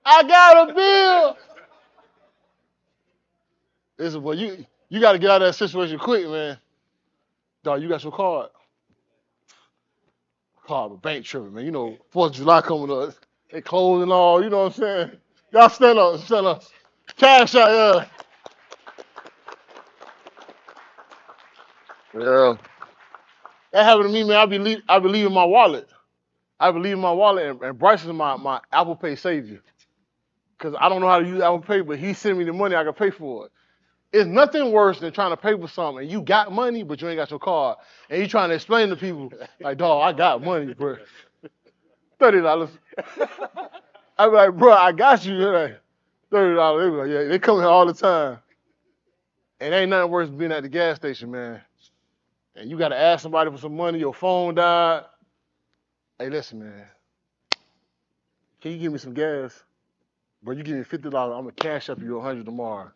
I got a bill. Listen, boy, you got to get out of that situation quick, man. Dog, you got your card. Card, bank tripping, man. You know, 4th of July coming up. They closing all, you know what I'm saying? Y'all stand up, stand up. Cash out, yeah. Yeah. That happened to me, man. I be leaving my wallet. I be leaving my wallet, and Bryce is my Apple Pay savior. Because I don't know how to use Apple Pay, but he sent me the money, I can pay for it. It's nothing worse than trying to pay for something, and you got money, but you ain't got your card. And you trying to explain to people, like, dog, I got money, bro. $30. I be like, bro, I got you. They're like, $30. They be like, yeah, they come here all the time. And ain't nothing worse than being at the gas station, man. And you got to ask somebody for some money, your phone died. Hey, listen, man. Can you give me some gas? Bro, you give me $50, I'm going to cash up you $100 tomorrow.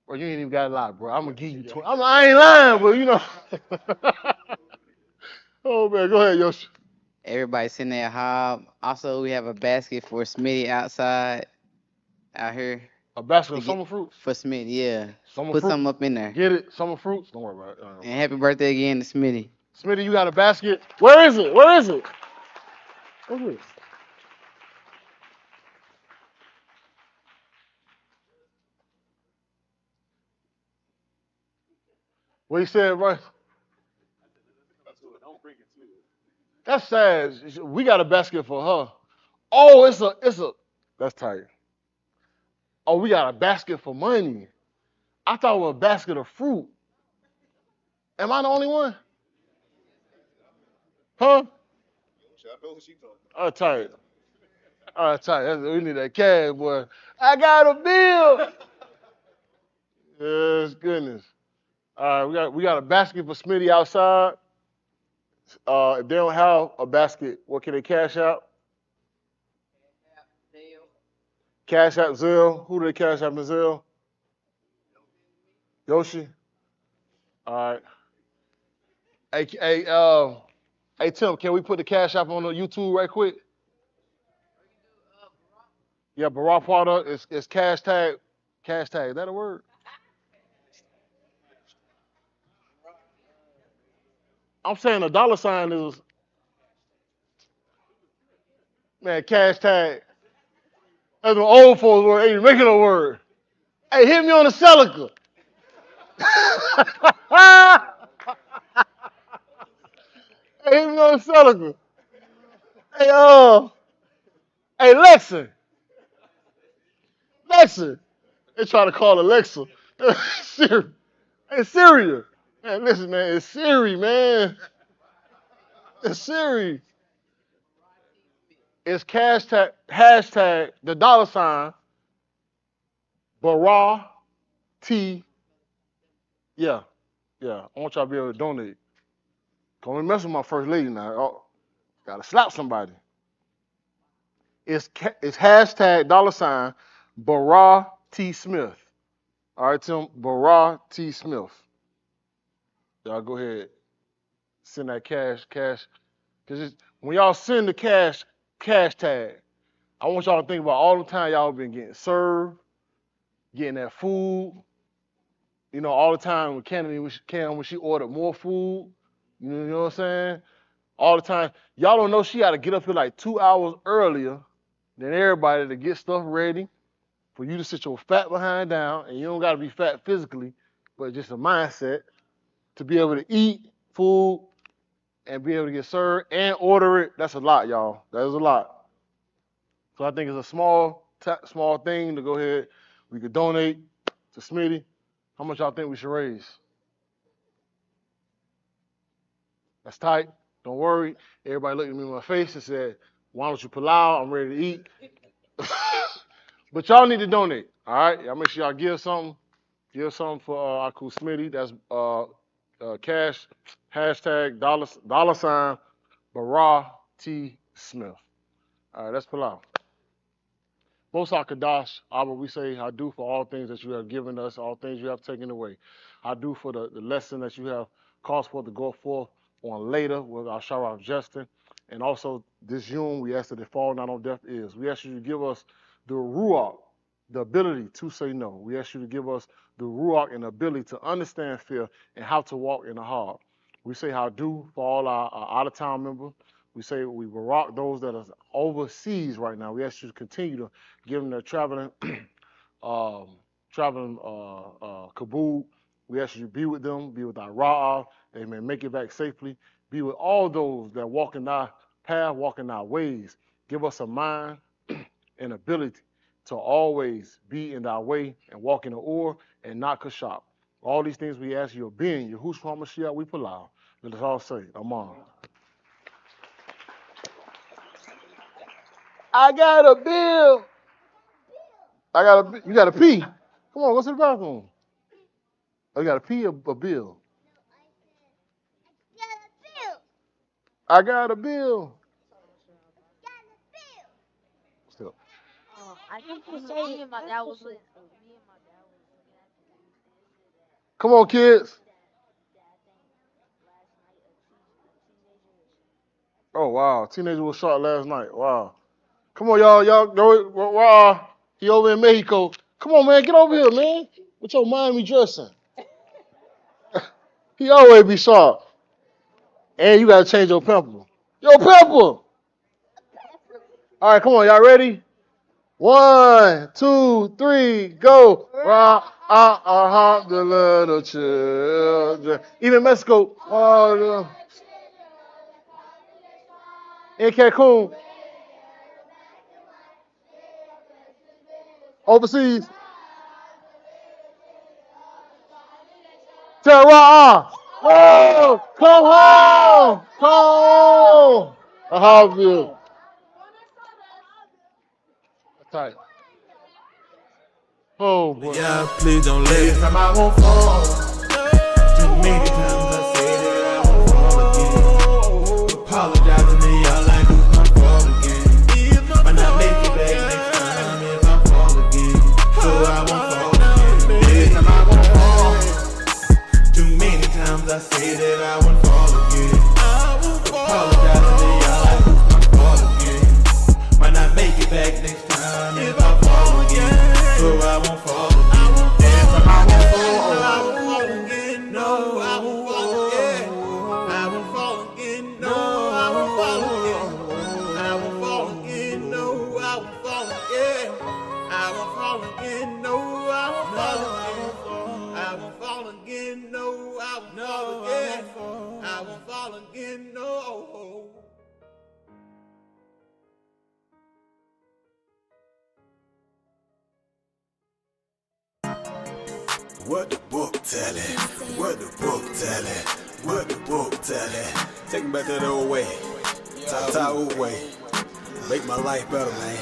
Bro, you ain't even got a lot, bro. I'm going to give you 20. I ain't lying, but you know. Oh, man, go ahead, Yoshi. Everybody sitting there hob. Also, we have a basket for Smitty outside, out here. A basket of summer fruits? For Smitty, yeah. Summer Put fruits? something up in there. Get it? Summer fruits? Don't worry about it. And happy birthday again to Smitty. Smitty, you got a basket? Where is it? Where is it? What's this? What he said, right? That's sad. We got a basket for her. Oh, it's a. That's tight. Oh, we got a basket for money. I thought it was a basket of fruit. Am I the only one? Huh? Oh, tight. Oh, tight. We need that cash, boy. I got a bill. Yes, goodness. All right, we got a basket for Smitty outside. If they don't have a basket, what can they cash out? Cash out Zelle. Who do they cash out in Zelle? Yoshi. All right. Hey, Tim, can we put the cash app on the YouTube right quick? Yeah, Barack Potter is cash tag. Cash tag, is that a word? I'm saying a dollar sign is, man, cash tag. That's an old folks word. Ain't making a word. Hey, hit me on the Celica. Hey, hit me on the Celica. Hey, Lexa. They try to call Alexa. Siri. Hey, Siri. Man, listen, man, it's Siri, man. It's Siri. It's hashtag the dollar sign Bara T. Yeah. I want y'all to be able to donate. Don't even mess with my first lady now. Oh, gotta slap somebody. It's hashtag dollar sign Bara T. Smith. All right, Tim, Bara T. Smith. Y'all go ahead. Send that cash. Because when y'all send the cash tag, I want y'all to think about all the time y'all been getting served, getting that food. You know, all the time with Kennedy, when she ordered more food. You know what I'm saying? All the time. Y'all don't know she had to get up here like 2 hours earlier than everybody to get stuff ready for you to sit your fat behind down. And you don't got to be fat physically, but just a mindset to be able to eat food and be able to get served and order it. That's a lot, y'all. That is a lot. So I think it's a small thing to go ahead. We could donate to Smitty. How much y'all think we should raise? That's tight. Don't worry. Everybody looked at me in my face and said, why don't you pull out? I'm ready to eat. But y'all need to donate. All right? Y'all make sure y'all give something. Give something for our cool Smitty. That's cash, hashtag dollar sign, Bara T. Smith. All right, let's pull out. Most Kadash, Abba, we say, I do for all things that you have given us, all things you have taken away. I do for the lesson that you have caused for to go forth on later with our shower of Justin. And also this June, we ask that it fall not on deaf ears. We ask you to give us the ruach, the ability to say no. We ask you to give us the ruach and the ability to understand fear and how to walk in the hard. We say how do for all our out-of-town members. We say we will rock those that are overseas right now. We ask you to continue to give them their traveling kabul. We ask you to be with them, be with our Ra'ah, they may make it back safely. Be with all those that walk in our path, walk in our ways. Give us a mind and ability to always be in our way and walk in the Ur and not Kashab. All these things we ask you, being Yahushua HaMashiach, we palau. Let us all say, Amen. I got a bill. You got to pee. Come on, go to the bathroom. Oh, you got to pee a bill. I got a bill. Still. I think you say me and my dad was with. Come on, kids. Oh, wow. Teenager was shot last night. Wow. Come on, y'all. Y'all, he over in Mexico. Come on, man. Get over here, man. With your Miami dressing. He always be sharp. And you got to change your pimple. Yo, pimple. All right, come on. Y'all ready? 1, 2, 3, go. The little children. Even Mexico. In Cancun. Overseas. Tell Ra'ah. Oh, come home. Come home. I have you. Tight. Oh, boy. Yeah, please don't let it. Time I won't fall. Too many times I say that I won't fall again. Apologizing to y'all like it's my fault again. Might not make it back next time if I fall again. So I won't fall again. Every time I won't fall. Too many times I say that I won't fall again. Apologizing to y'all like it's my fault again. Might not make it back next time if I fall again. So I won't fall again. Every time I won't fall again. No, I won't fall again. I won't fall again. No, I won't fall again. I won't fall again. No, I won't fall again. I won't fall again. No, I won't fall again. I won't fall again. No, I won't fall again. I won't fall again. No. What the book tellin'? What the book tellin'? What the book tellin'? Take me back to the old way. Old way. Make my life better, man.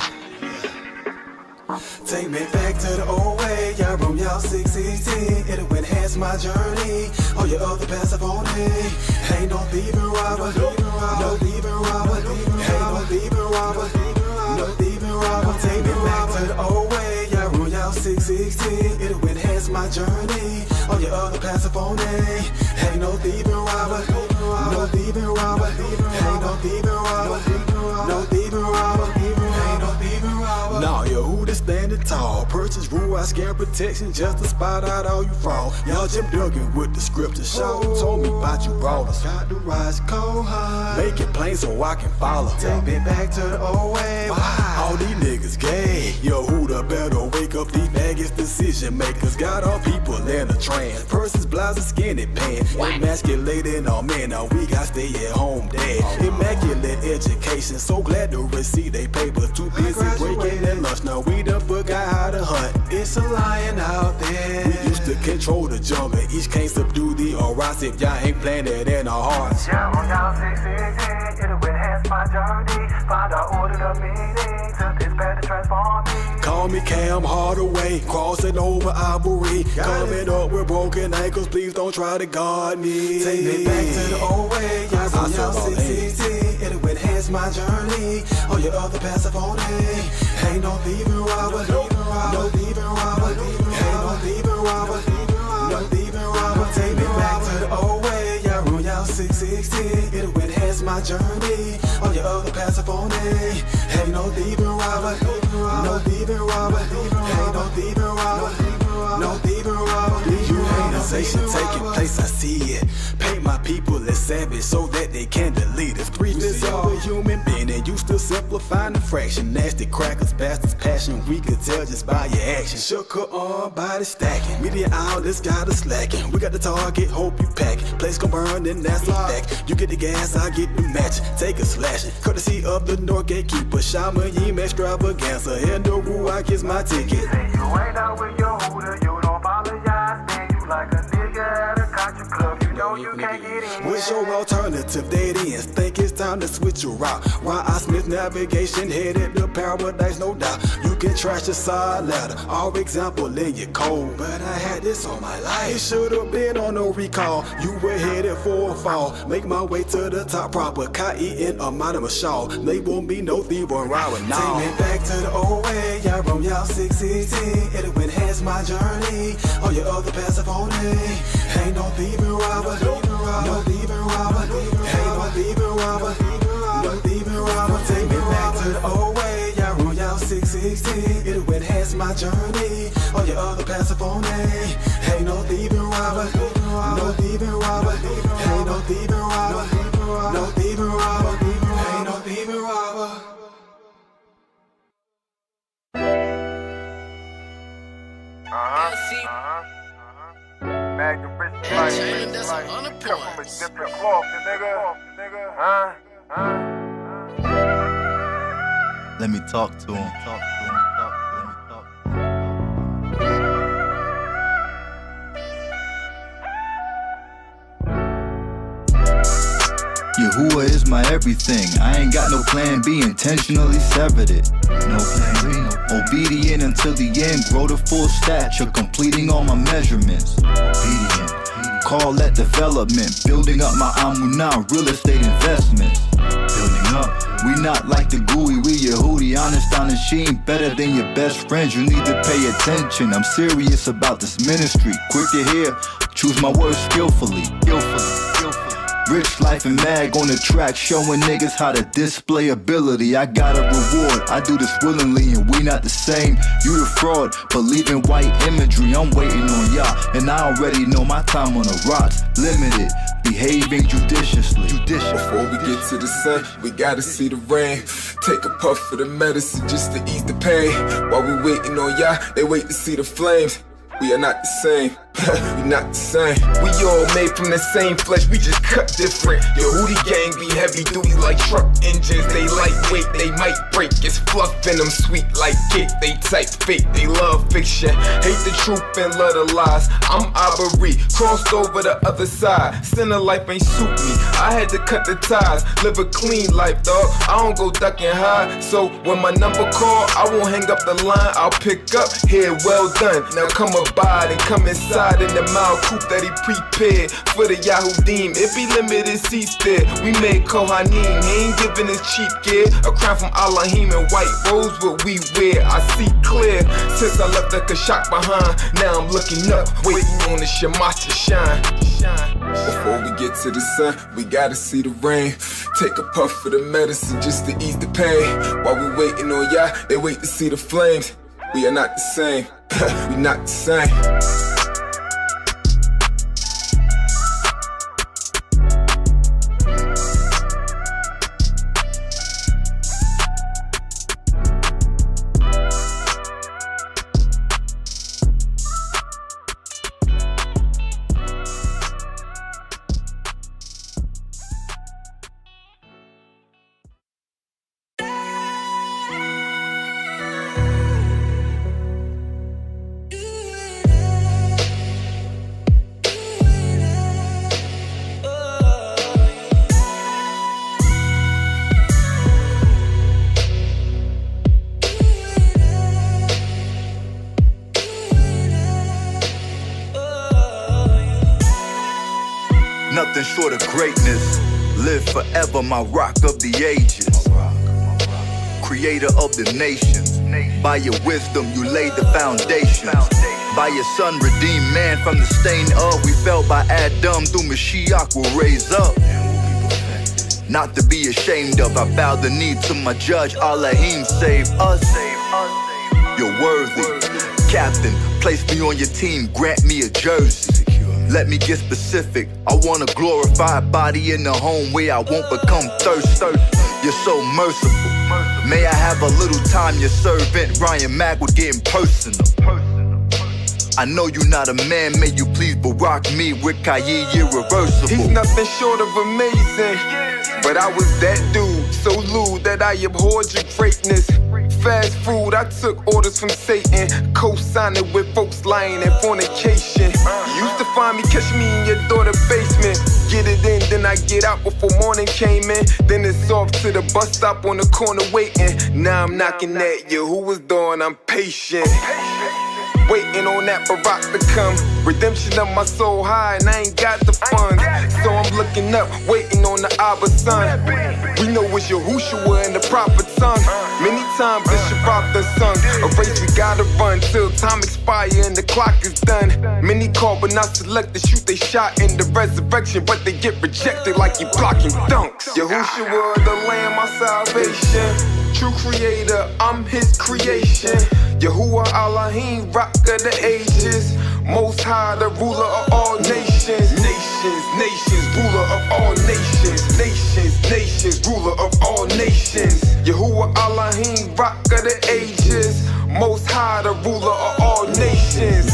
Take me back to the old way, y'all room, y'all 616. It'll enhance my journey. All your other passive on it. Ain't no thieving robber, no thieving robber. Ain't no thieving robber, no thieving robber. Take me back to the old way, y'all room, y'all 616. It'll enhance my journey. All your other passive on it. Ain't no thieving robber, no thieving robber. Ain't no thieving robber, no thieving robber. Ain't no thieving robber. Nah, yo, who this standing tall? Purchase rule, I scare protection just to spot out all you fraud. Y'all Jim Duggan with the scripture. Shout told me about you brawlers. Got to rise cold high. Make it plain so I can follow. Take me back to the old way. Why? All these niggas gay. Yo, who the better wake up these faggots decision makers? Got all people in a trance. Persons, blouses, skinny pants. Emasculated all men. Now we got stay at home dad. Immaculate education. So glad to receive they papers. Too busy breaking their lunch. Now we done forgot how to hunt. It's a lion out there. We used to control the jungle. Each can't subdue the arouse if y'all ain't planted in our hearts. Yeah, on y'all 616, it'll enhance my journey. Find out order the meaning to this path to transform me. Call me Cam Hardaway, crossing over Ivory. Coming up with broken ankles, please don't try to guard me. Take me back to the old way, y'all on y'all 616. It'll enhance my journey. All your other passive on it. Ain't no thieving robber, no thieving robber. Ain't no thieving robber, no thieving robber. Take me back to the old way, y'all run y'all 616. It'll enhance my journey. All your other passive on it. Ain't no thieving robber, no thieving robber. Ain't no thieving robber, no thieving robber. Dehumanization taking place, I see it. Paint my people as savage so that they can delete us. Grief is all a human being and used to simplifying the fraction. Nasty crackers, bastards, passion. We could tell just by your action. Shook her on, body stacking. Media outlets got us slacking. We got the target, hope you pack. Place gon' burn, then that's a fact. You get the gas, I get the match. Take a slashing. Courtesy of the North Gatekeeper. Shama Yim extravaganza. In the Ruach is my ticket. You ain't out with your hooter, you don't apologize. Man, you like a nigga at a country club. You know you can't get in. What's your alternative? Dead ends. Think it's time to switch your route. Ron I. Smith navigation headed to paradise, no doubt. You can trash the side ladder. Our example in your code. But I had this on my life. It should've been on no recall. You were headed for a fall. Make my way to the top proper. K-E-N anonymous shawl. Label me no thief or robber. Now take me back to the old way. Y'all run y'all 616. It'll enhance my journey. All your other passive on it. Ain't no thieving robber. No thieving robber. Ain't no thieving robber. No thieving robber. Take me back to the old way. Y'all run y'all 616. It'll enhance my journey. All your other passive on it. Ain't no thieving robber. No thieving robber. Ain't no thieving robber. No thieving robber. Ain't no thieving robber. Mag the rich like cut from a different cloth, nigga. Let me talk to him. Yahuwah is my everything. I ain't got no plan B, intentionally severed it. No plan B. Obedient until the end, grow to full stature, completing all my measurements. Obedient. Call that development, building up my Amunah, real estate investments. Building up. We not like the gooey, we Yehudi, honest on the sheen, better than your best friends, you need to pay attention. I'm serious about this ministry, quick to hear, choose my words skillfully. Rich life and mag on the track, showing niggas how to display ability. I got a reward, I do this willingly, and we not the same. You the fraud, believe in white imagery. I'm waiting on Yah, and I already know my time on the rocks. Limited, behaving judiciously. Before we get to the sun, we gotta see the rain. Take a puff of the medicine just to ease the pain. While we waiting on Yah, they wait to see the flames. We are not the same, we not the same. We all made from the same flesh, we just cut different. Yehudi gang be heavy duty like truck engines. They lightweight, they might break. It's fluff in them, sweet like cake. They type fake, they love fiction. Hate the truth and love the lies. I'm Aubrey, crossed over the other side. Sinner life ain't suit me, I had to cut the ties. Live a clean life, dog, I don't go duck and hide. So when my number call, I won't hang up the line. I'll pick up, here, well done. Now come abide and come inside in the mild coupe that he prepared for the Yahudim. It be limited seats there. We made Kohanim, he ain't giving us cheap gear. A crown from Elohim and white rose what we wear. I see clear since I left the Kashak behind. Now I'm looking up, waiting on the Shemash to shine. Before we get to the sun, we gotta see the rain. Take a puff of the medicine just to ease the pain. While we waiting on Yah, they wait to see the flames. We are not the same, we not the same. Nothing short of greatness. Live forever, my rock of the ages. Creator of the nations. By your wisdom, you laid the foundation. By your son, redeemed man from the stain of. We fell by Adam, through Mashiach will raise up. Not to be ashamed of, I bow the knee to my judge, Elohim, save us. You're worthy, captain, place me on your team, grant me a jersey. Let me get specific, I want a glorified body in the home where I won't become thirsty. You're so merciful, may I have a little time, your servant Ryan Mack would get personal. I know you're not a man, may you please barack me with Kayi irreversible. He's nothing short of amazing, but I was that dude, so lewd that I abhorred your greatness. Fast food, I took orders from Satan, co-signing with folks lying and fornication. You used to find me, catch me in your daughter's basement. Get it in, then I get out before morning came in. Then it's off to the bus stop on the corner waiting. Now I'm knocking at you, who was doing? I'm patient. Waiting on that Barack to come. Redemption of my soul high and I ain't got the funds. So I'm looking up, waiting on the Abba son. We know it's Yahushua and the prophet tongue. Many times it's Shabbat the sung. A race we gotta run till time expire and the clock is done. Many call but not select to shoot they shot in the resurrection, but they get rejected like you blocking dunks. Yahushua the Lamb, my salvation. True creator, I'm his creation. Yahuwah Elohim, rock of the ages. Most high, the ruler of all nations. Nations, nations, ruler of all nations. Nations, nations, ruler of all nations. Yahuwah Elohim, rock of the ages. Most high, the ruler of all nations.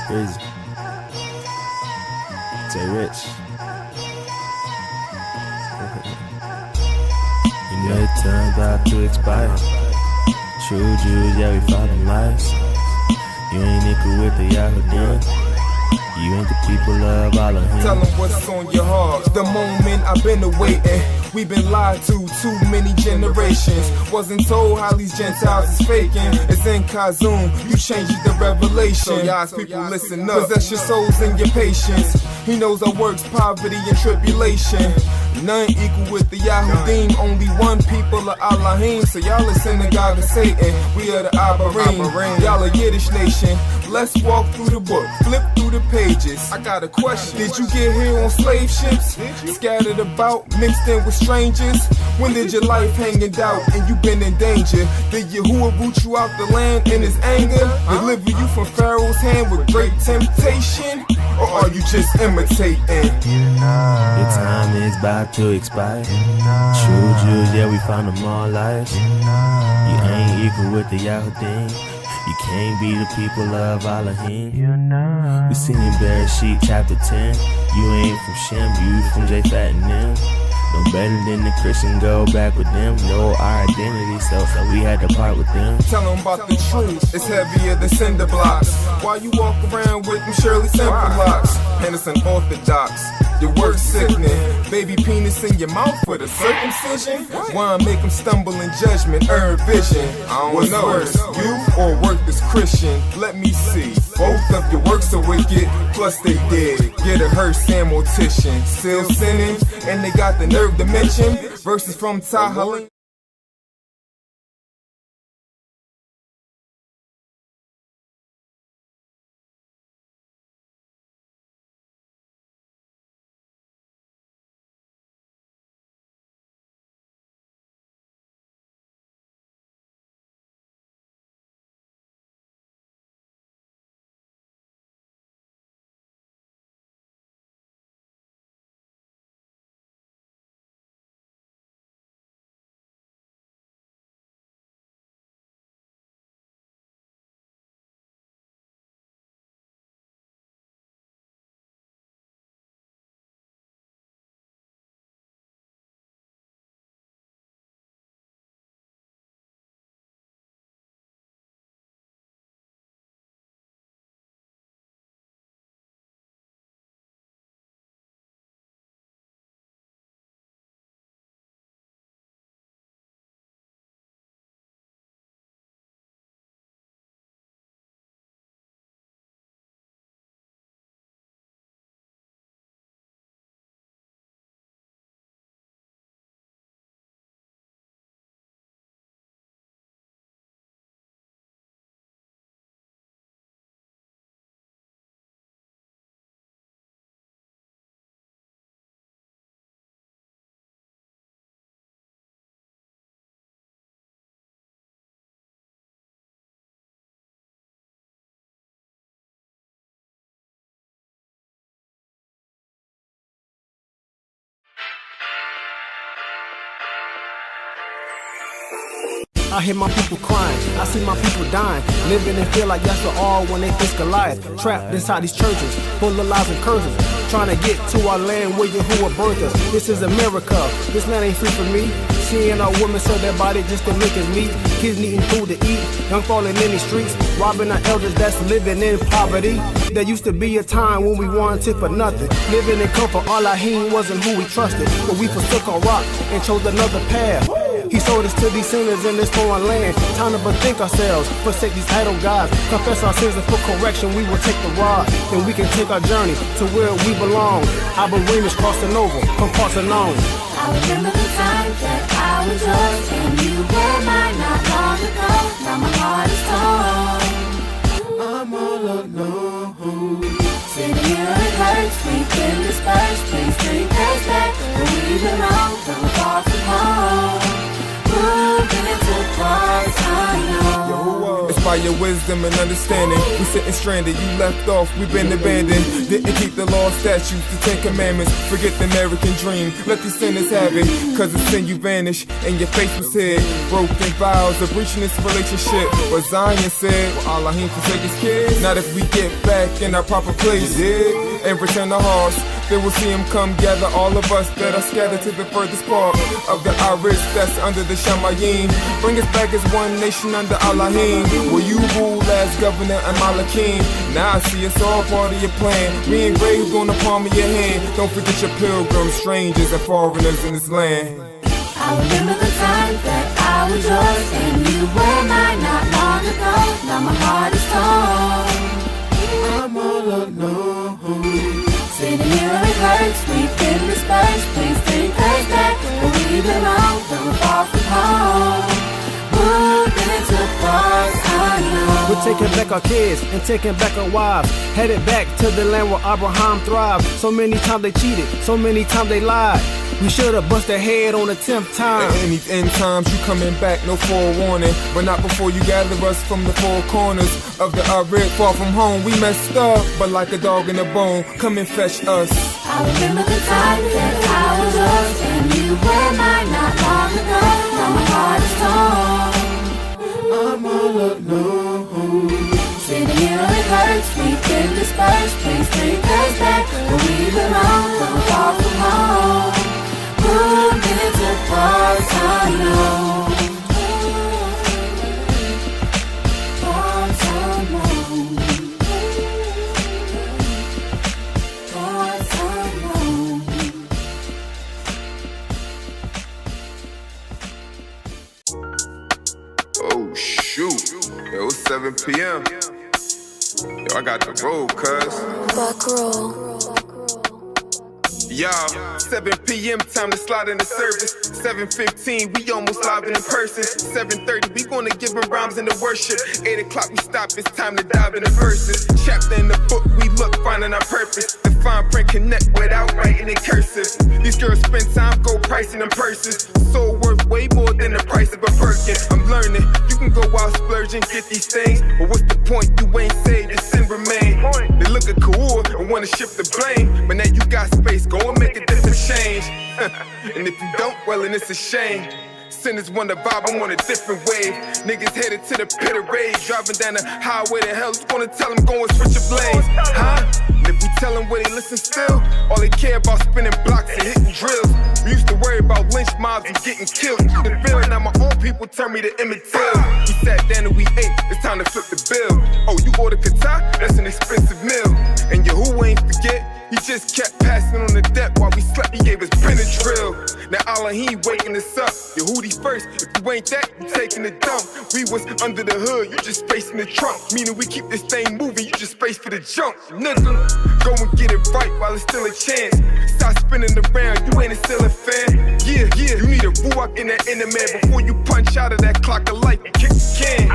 Crazy. Say Rich. You know it turned out to expire. True Jews, yeah, we follow lies. You ain't nickel with the Yahudim. You ain't the people of Elohim. Tell them what's on your heart. The moment I've been awaiting. We've been lied to too many generations. Wasn't told how these Gentiles is faking. It's in Kazum, you changed the revelation. So y'all people listen up. Possess your souls and your patience. He knows our works, poverty and tribulation. None equal with the Yahudim. Only one people of Elohim. So y'all listen to God and Satan. We are the Abarim. Y'all a Yiddish nation. Let's walk through the book, flip through the pages. I got a question. Did you get here on slave ships? Scattered about, mixed in with strangers? When did your life hang in doubt and you been in danger? Did Yahuwah root you out the land in his anger? Deliver you from Pharaoh's hand with great temptation? Or are you just imitating? Your time is about to expire. True Jews, yeah, we found them all liars. You ain't equal with the Yahudim. You can't be the people of Elohim. We seen in Bereshit chapter 10. You ain't from Shem, you from Japhet and them. No better than the Christian, go back with them. Know our identity, so we had to part with them. Tell them about the truth, it's heavier than cinder blocks. Why you walk around with them Shirley Simple locks? And it's unorthodox, your work sickening. Baby penis in your mouth with a circumcision? Why make them stumble in judgment, earn vision? I don't know, worse, you or worthless Christian? Let me see, both of your works are wicked, plus they did get a hurt Sam mortician. Still sinning, and they got the nerve to mention verses from Tahalim. I hear my people crying, I see my people dying, living and feel like that's for all when they face Goliath. Trapped inside these churches, full of lies and curses, trying to get to our land where Yahuwah birthed us. This is America, this land ain't free for me. Seeing our women sell their body just to make us meat. Kids needing food to eat, young falling in the streets, robbing our elders that's living in poverty. There used to be a time when we wanted for nothing, living in comfort. All I seen wasn't who we trusted, but we forsook our rock and chose another path. He sold us to these sinners in this foreign land. Time to bethink ourselves, forsake these idol gods, confess our sins and for correction we will take the rod. Then we can take our journey to where we belong. Our arenas crossing over from parts unknown. I remember the time that I was yours and you were mine not long ago. Now my heart is torn. I'm all alone. Sitting here it hurts, we've been dispersed. Please take us back where we belong. From far from home. Moving into parts unknown. It's by your wisdom and understanding. We sitting stranded, you left off, we've been abandoned. Didn't keep the law, statutes, the 10 commandments. Forget the American dream, let these sinners have it. Cause it's sin you vanish, and your face was hid. Broken vows of breaching this relationship. But Zion said, well, Allahim forsake his kids. Not if we get back in our proper place, yeah, and return the hearts. Then we'll see him come gather all of us that are scattered to the furthest part of the iris that's under the Shamayim. Bring us back as one nation under Allahim. Will you rule as governor and Malakim? Now I see it's all part of your plan. Me engraved on the palm of your hand. Don't forget your pilgrims, strangers and foreigners in this land. I remember the time that I was yours and you were mine not long ago. Now my heart is torn. I'm all alone. Sitting here it hurts, we've been dispersed. Please take us back where we belong. From far from home. Moving into parts unknown. We're taking back our kids and taking back our wives, headed back to the land where Abraham thrived. So many times they cheated, so many times they lied. We should've bust their head on the 10th time. In these end times, you coming back, no forewarning. But not before you gather us from the four corners of the Arid. Far from home, we messed up, but like a dog in a bone, come and fetch us. I remember the time that I was yours and you were mine not long ago. Now my heart is torn. I'm all alone. Sitting here it hurts, we've been dispersed. Please take us back where we belong. From far from home. Moving into parts unknown. Parts unknown. Parts unknown. Oh shoot, yo, it's 7 p.m. Yo, I got the roll, cuz. Buck roll. Y'all, 7 p.m. time to slide in the service. 7:15, we almost live in person. 7:30, we gonna give them rhymes in the worship. 8 o'clock, we stop, it's time to dive in the verses. Chapter in the book, we look, finding our purpose. The fine print connect without writing in cursive. These girls spend time, go pricing them purses. So worth way more than the price of a Birkin. I'm learning, you can go out splurging, get these things. But what's the point? You ain't saved, your sin remain. They look at cool and wanna shift the blame. But now you got space, go and make a different change. And if you don't, well, then it's a shame. Sinners want to vibe, I'm on a different wave. Niggas headed to the pit of rage. Driving down the highway to hell, who's gonna tell them go and switch your blades? Huh? And if we tell them where they listen still, all they care about spinning blocks and hitting drills. We used to worry about lynch mobs and getting killed. The feeling now my own people turn me to Emmett Till. We sat down and we ate, it's time to flip the bill. Oh, you ordered Qatar? That's an expensive meal. And Yahuwah ain't forget, he just kept passing on the debt while we slept, he gave us Benadryl. Now Allahim waking us up, Yehudi first, if you ain't that, you taking the dump. We was under the hood, you just spacing the trunk. Meaning we keep this thing moving, you just space for the junk. Nigga, go and get it right while it's still a chance. Stop spinning around, you ain't still a fan. Yeah, you need a ruach in that inner man before you punch out of that clock of life and kick the can.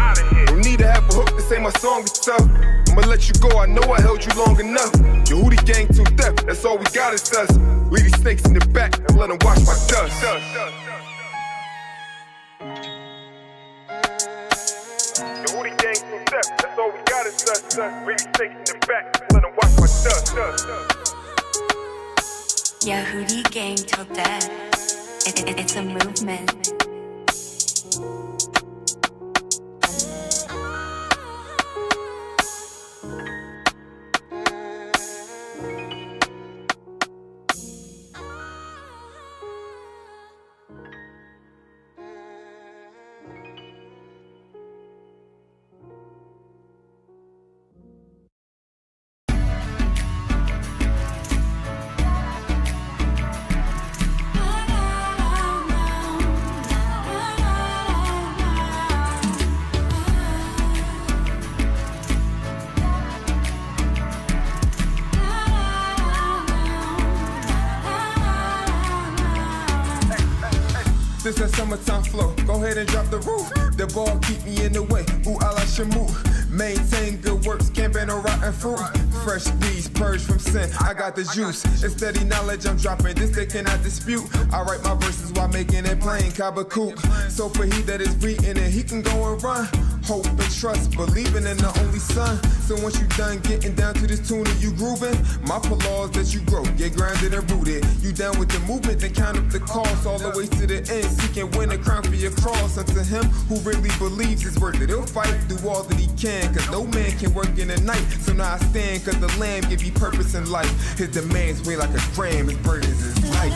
Don't need to have a hook to say my song is tough. I'ma let you go, I know I held you long enough. Yehudi gang to death, that's all we got is us. Leave these snakes in the back and let them wash my dust. Yehudi gang to death, that's all we got is us. Leave these snakes in the back and let them wash my dust. Yehudi gang till death. It's a movement. summertime flow. Go ahead and drop the roof. The ball keep me in the way. Ooh, I like your move. Maintain good works, can't bear no rotten fruit. Fresh bees, purged from sin. I got the juice. It's steady knowledge I'm dropping. This they cannot dispute. I write my verses while making it plain. Kabakook. So for he that is reading it, he can go and run. Hope and trust, believing in the only son. So once you done getting down to this tune and you grooving, my laws that you grow, get grounded and rooted. You down with the movement, then count up the cost all the way to the end. Seeking win a crown for your cross. Unto him who really believes it's worth it. He'll fight, do all that he can, cause no man can work in the night. So now I stand, cause the Lamb give you purpose in life. His demands weigh like a gram, his burdens is light.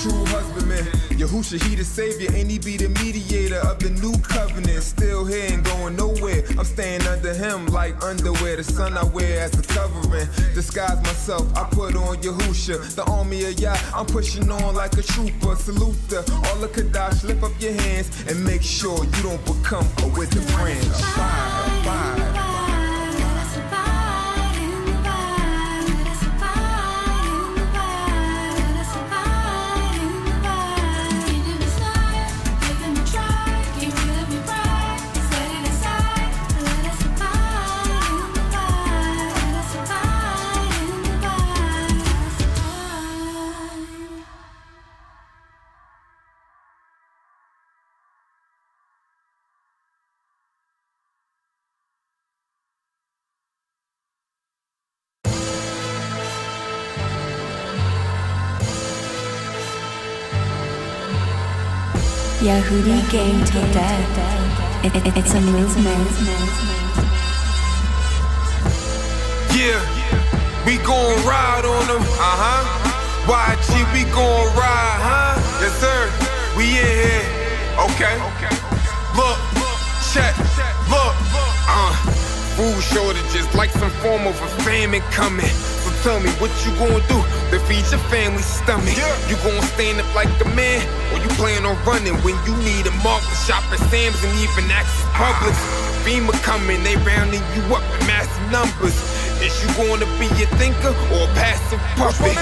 True husbandman, Yahusha, he the savior, and he be the mediator of the new covenant. Still here and going nowhere. I'm staying under him like underwear. The sun I wear as a covering. Disguise myself, I put on Yahusha. The army of Yah, I'm pushing on like a trooper. Salute the all of Kadash, lift up your hands and make sure you don't become a wicked friend. Abide, abide. Yahudi gang till death. It's a movement. Yeah, we gon' ride on them. YG, we gon' ride, huh? Yes, sir. We in here. Okay. Look, check, look. Food shortages like some form of a famine coming. So tell me what you gonna do to feed your family's stomach. You gonna stand up like a man, or you plan on running when you need a market, shop at Sam's and even access Publix? FEMA coming, they rounding you up in massive numbers. Is you gonna be a thinker or a passive puppet?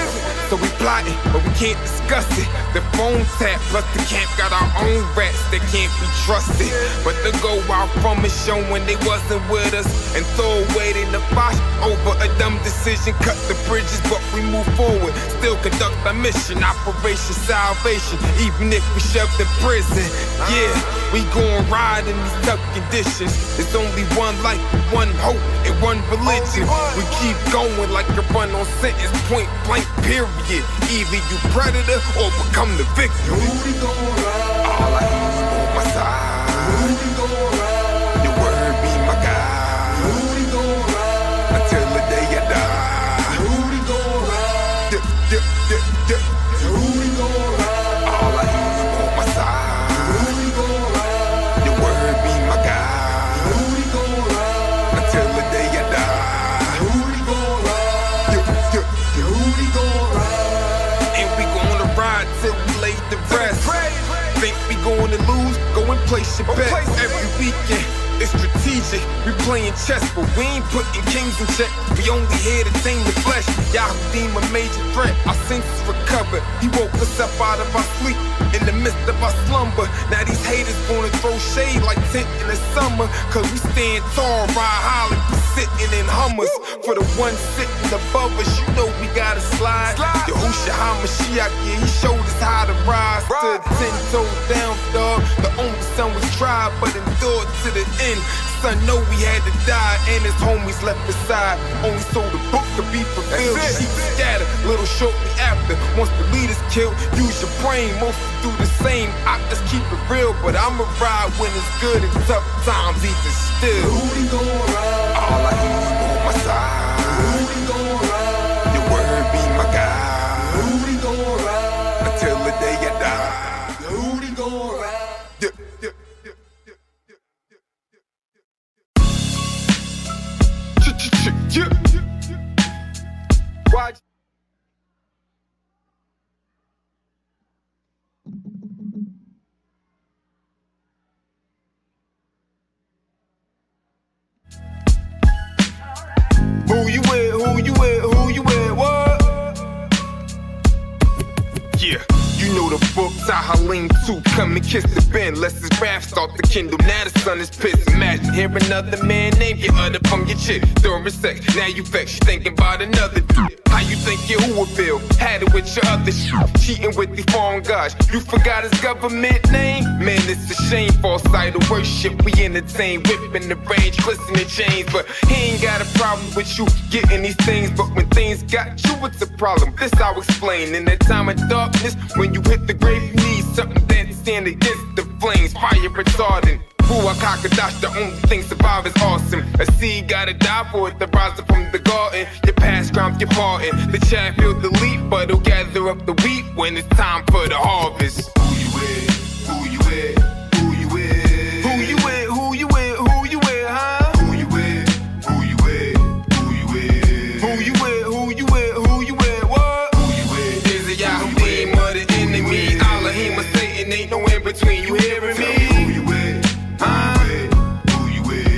So we plotting, but we can't discuss it. The phone tap, plus the camp got our own rats that can't be trusted. But to go out from it showing they wasn't with us and throw away the bosh over a dumb decision. Cut the bridges, but we move forward. Still conduct our mission, Operation Salvation, even if we shoved in prison. Yeah, we gon' ride in these tough conditions. There's only one life, one hope, and one religion. We keep going like a run on sentence, point blank, period. Either you predator or become the victim. All I need is on my side. Your word be my guide. Until the day I die. All I need is on my side. Your word be my guide. Until the day I die. And we gonna ride till we lay the rest. Think we gonna lose? Go and place your bet. Every weekend, It's strategic, we playing chess, but we ain't putting kings in check. We only here to tame the flesh. Y'all deem a major threat. Our senses recovered. He woke us up out of our sleep in the midst of our slumber. Now these haters gonna throw shade like tent in the summer. Cause we stand tall, ride high like we sitting in Hummers. For the one sitting above us, you know we gotta slide. Yahushua HaMashiach, yeah, he showed us how to rise. Stood 10 toes down, dog. The only son was tried, but endured to the end. Son know we had to die, and his homies left beside. Only so the book could be fulfilled. Sheep scattered, little shortly after. Once the leaders killed, use your brain. Most do the same. I just keep it real, but I'ma ride when it's good and tough times even still. Rudy gon' ride. All I need is on my side. Rudy gon' ride. Your word be my guide. Rudy gon' ride. Until the day I die. Rudy gon' ride. Watch. Who you with? Who you with? Who you with? What? Yeah. You know the book, Tahalim 2, come and kiss the bin. Lest his wrath start to kindle. Now the sun is pissed. Imagine hearing another man name get uttered from your chick. During sex, now you vex, you thinking about another dude. How you think you who would feel? Had it with your other shit. Cheating with the foreign gods. You forgot his government name? Man, it's a shame. False idol worship. We entertain, whipping the range, twisting the chains. But he ain't got a problem with you getting these things. But when things got you, it's a problem. This I'll explain. In that time of darkness, when you hit the grave, you need something that to stand against the flames. Fire retardant. Ruach HaKodesh, the only thing survive is awesome. A seed gotta die for it to rise up from the garden. Your past crimes, your pardon. The chaff will delete, but it'll gather up the wheat when it's time for the harvest. Who you with? Who you with? Who you with? Who you with? Who you with? Who you with, huh? Who you with? Who you with? Who you with? Who you with? Who you with? Who you with? What? Who you with? Is it Yahudim or the enemy? Elohim or Satan, ain't no in between. You hearing me? Who you with? Who you with?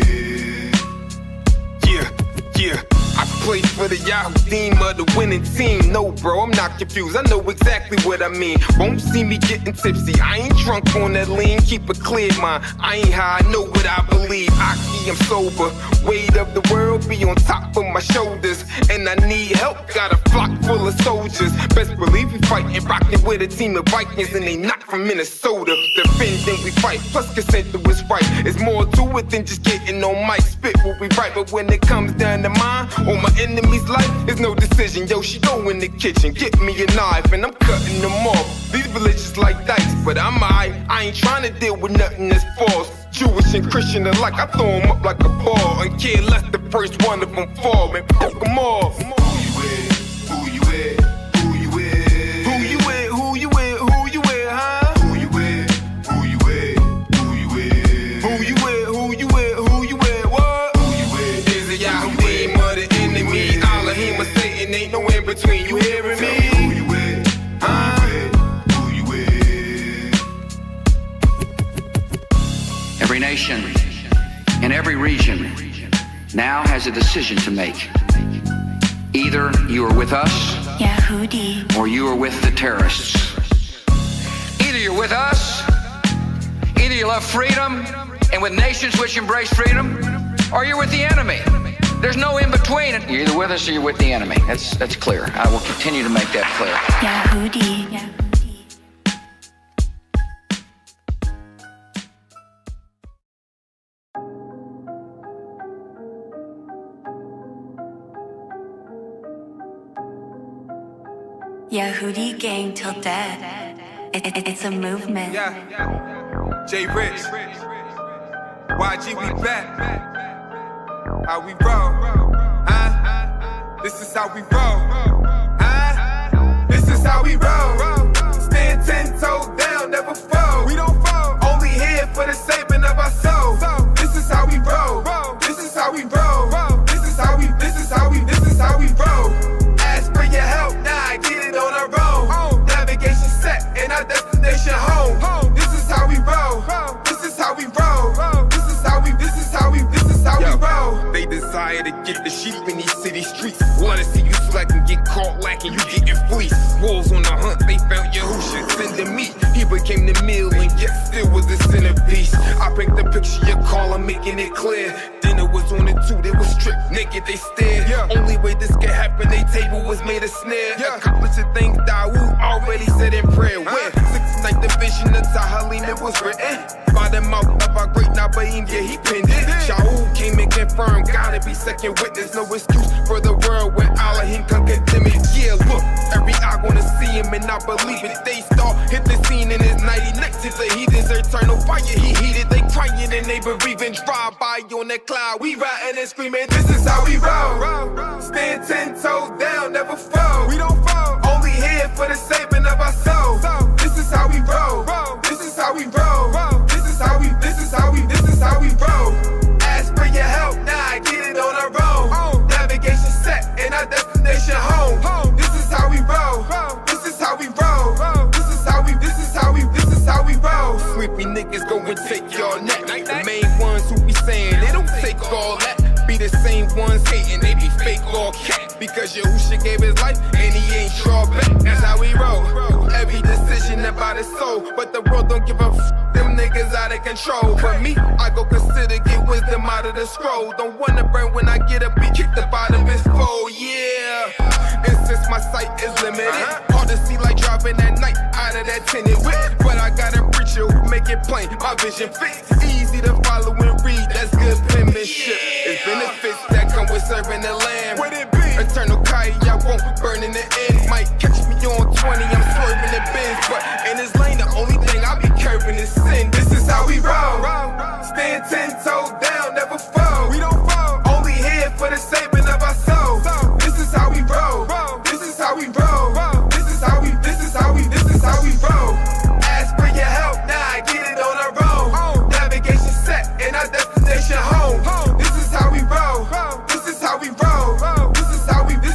Yeah. I play for the Yahudim of the winning team. No, bro, I'm not confused. I know exactly what I mean. Won't see me getting tipsy. I ain't drunk on that lean. Keep a clear mind. I ain't high. I know what I believe. Aki, I'm sober. Weight of the world be on top of my shoulders. And I need help. Got a flock full of soldiers. Best believe we fighting. Rocking with a team of Vikings. And they not from Minnesota. Defending we fight. Plus consent to what's right. It's more to it than just getting on mic. Spit what we write. But when it comes down to mine, on my enemy's life, there's no decision. Yo, she go in the kitchen, get me a knife, and I'm cutting them off. These religions like dice, but I'm alright. I ain't trying to deal with nothing that's false. Jewish and Christian alike, I throw them up like a ball. And care less the first one of them fall, man, fuck them off. Who you with? Who you with? Who you with? Who you with? Who you with? Who you with, huh? Who you with? Who you with? Who you with? Who you with? Who you with? Who you with? What? Who you with? Is it Yahudim or the enemy? Elohim or Satan, ain't no in between. You hearing me? Who you with? Who you with? Every nation in every region now has a decision to make. Either you are with us, Yahudi, or you are with the terrorists. Either you're with us, either you love freedom and with nations which embrace freedom, or you're with the enemy. There's no in between. You're either with us or you're with the enemy. That's clear. I will continue to make that clear. Yahudi. Yahudi gang till dead. It's a movement. Yeah. J Rich. YG, we back. How we roll, huh? This is how we roll, huh? This is how we roll. Stand 10 toes down, never fold. We don't fold. Only here for the saving of our soul. This is how we roll. This is how we roll. This is how we roll. Ask for your help, now get it on our own. Navigation set and our destination home. This is how we roll. This is how we roll. This is how streets. Wanna see you slacking, get caught lacking, you getting fleeced. Wolves on the hunt, they found your who should send to me. He became the meal and yet still was a centerpiece. I paint the picture you call, I'm making it clear. Dinner was on it too, they was stripped naked, they stared. Only way this could happen, they table was made a snare. Accomplishing things Dawood already said in prayer. Where 69th division of Tahalim it was written. By the mouth of our great Nabaim, yeah, he pinned it. Shaul came and confirmed, gotta be second witness. No excuse for the world where Elohim can condemn it. Yeah, look, every eye gonna see him and I believe it. Daystar hit the scene in his 90 next to the heathens. Eternal fire, he heated. They crying and they bereaving. Drive by on the cloud, we riding and screaming. This is how we roll. Stand 10 toes down, never fall. We don't fall. Only here for the saving of our soul. This is how we roll. This is how we roll. This is how we roll. Ask for your help, now I get it on our own. Navigation set and our destination home. This is how we roll. This is how we roll. This is how we roll. Sleepy niggas go and take your neck. The main ones who be saying they don't take all that. Be the same ones hating, they be fake or cat. Because Yahusha gave his life and he ain't draw back. That's how we roll. Every decision about his soul, but the world don't give a f. Them niggas out of control. But me, I go consider get wisdom out of the scroll. Don't wanna burn when I get up, be kicked up out of his foe. Yeah. And since my sight is limited, hard to see like driving at night out of that tinted whip. But I got a preacher who make it plain. My vision fits, easy to follow and read. That's good penmanship. It's benefits that come with serving the lamb. What it be? Eternal Kai, I won't burn in the end. Might catch me on 20, I'm swerving the bins. But in this lane, the only thing I be curving is sin. This is how we roll. Stand 10 toes down, never fall. We don't fall. Only here for the saving of our soul. This is how we roll. This is how we roll. This is how we roll. Ask for your help, now I get it on our own. Navigation set and our destination home. This is how we roll. This is how we roll. This is how we roll.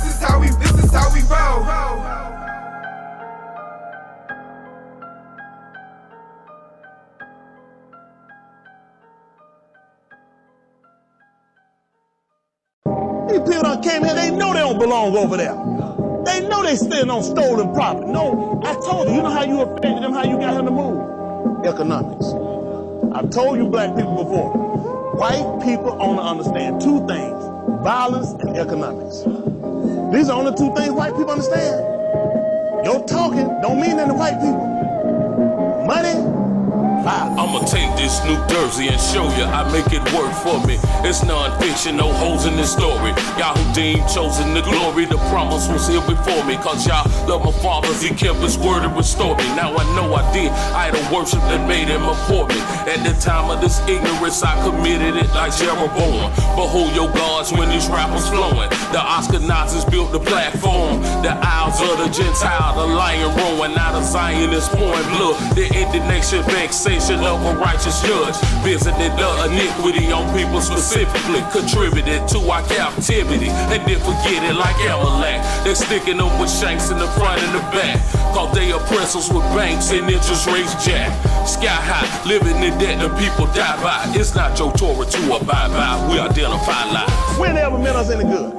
These people done came here, they know they don't belong over there. They know they still on stolen property. No, I told you know how you affected them, how you got him to move? Economics. I've told you black people before. White people only understand two things, violence and economics. These are only two things white people understand. Your talking don't mean nothing to white people. Money, I'ma take this New Jersey and show you I make it work for me. It's non-fiction, no holes in this story. Yahudim chosen the glory, the promise was here before me. Cause y'all love my fathers, he kept his word and restored me. Now I know I did idol worship that made him abhor me. At the time of this ignorance, I committed it like Jeroboam. Behold your gods when these rappers flowing. The Ashkenazis built the platform. The Isles of the Gentile, the lion roaring. Now the Zionists pouring blood. The indignation, vexation of a righteous judge. Visited the iniquity on people specifically. Contributed to our captivity. And then forget it like Amalek. They're sticking them with shanks in the front and the back. Cause they oppress us with banks and interest rates jack. Sky high, living in debt the people die by. It's not your Torah to abide by. We identify lies. We never meant us any good.